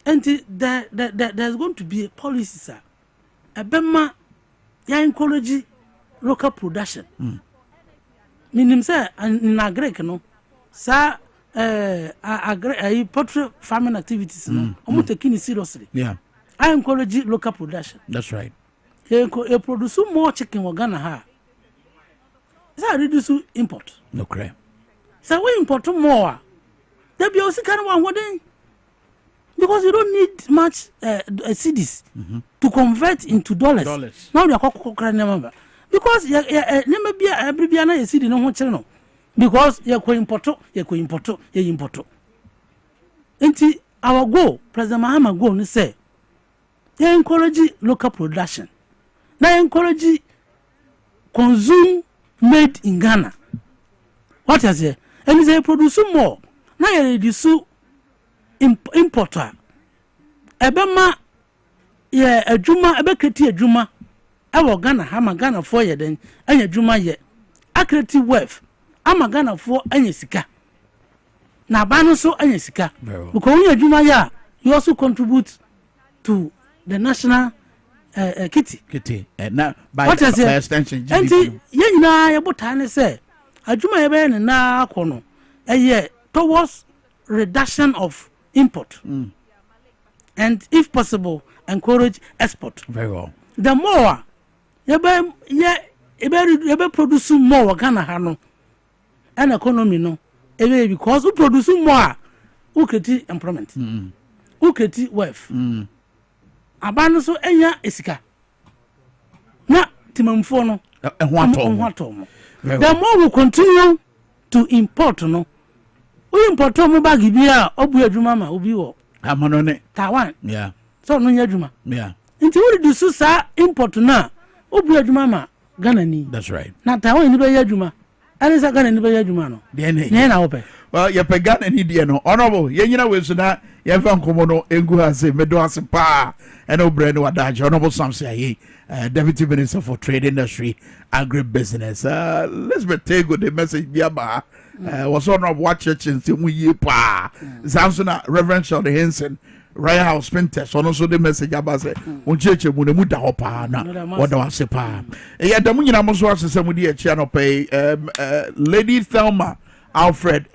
And there's going to be a policy, sir. Ebema ya encourage local production. Meaning say in agric no sa poultry farming activities no I'm taking it seriously. Yeah. I encourage local production. That's right. You produce more chicken in Ghana ha. So reduce import. No crap. So we import more. There be also kind of one thing. Because you don't need much cedis to convert into dollars. Now they are number. Because never be every biana cedi no one channel. Because you import. Until our goal, President Mahama go and say, they encourage local production. They encourage consume made in Ghana. What is it? And they produce more. Now you reduce importer. Ebema ye adwuma ebekreti adwuma ewo Ghana ha Ghana for ye den anya adwuma ye akreti wealth ama Ghana for anya sika na ba no so anya sika because when adwuma ya you also contribute to the national kitty na by extension GDP ye nyina ye botane say adwuma ye be na akono towards reduction of import. And if possible, encourage export. Very well. The more you produce more Ghana hano and economy no, because we produce more, we create employment, we create wealth. Abano so enya esika. Na timamfo no. The more we continue to import no. We import mo bag bia obu adwuma ma obi wo amanone Taiwan. Yeah. So no nya adwuma. Yeah. Nti we reduce sa import na obu adwuma ma Ghana ni. That's right. Na Taiwan ni be adwuma. Ani sa Ghana ni be adwuma no. Ne na ope. Well, ye pe Ghana ni de no. Honorable, ye nyina we so na ye fa nkomo no engu ase medo ase pa. And obre no adaje Honorable Samson Aye, Deputy Minister for Trade Industry, Agribusiness. Let's be take the message biaba. Was on of what church in Timu pa Samsona Reverend Sean Henson Royal House Pintest on also the message about it on church muda hopa na what was a pa yeah the munina must watch somebody channel pay Lady Thelma Alfred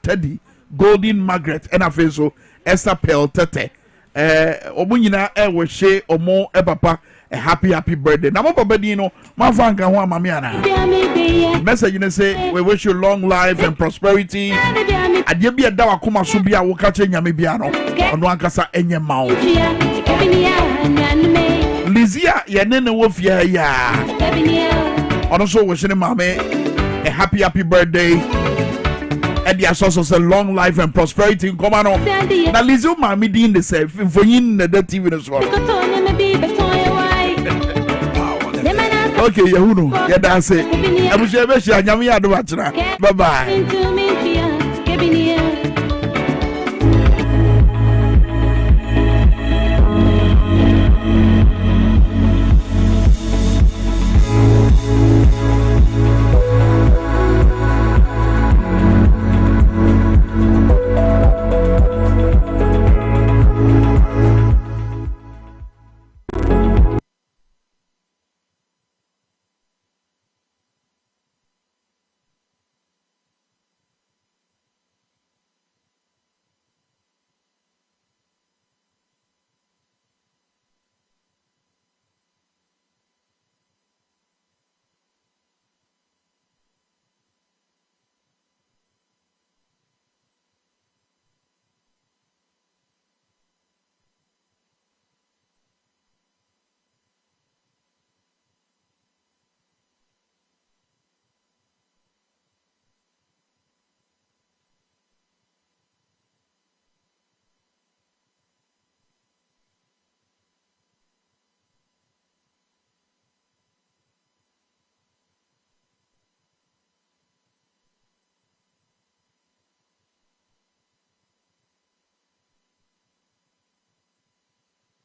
Teddy Golden Margaret and Afeso Esther Pell Tete omunina we she omo papa a happy birthday. Now, Papa Dino, my fan can want Mamiana. Message you say, we wish you long life and prosperity. And you be a dawa kuma subia wakache nyamibiano. On one kasa enye mao. Lizia, ya nene wofia ya. Also wishing mame a happy birthday. And the source of long life and prosperity. Come on. Now, Lizio mami din the same. For you the TV as well. Okay, Yahuno, yeah, that's it. I'm sure I do. Bye bye.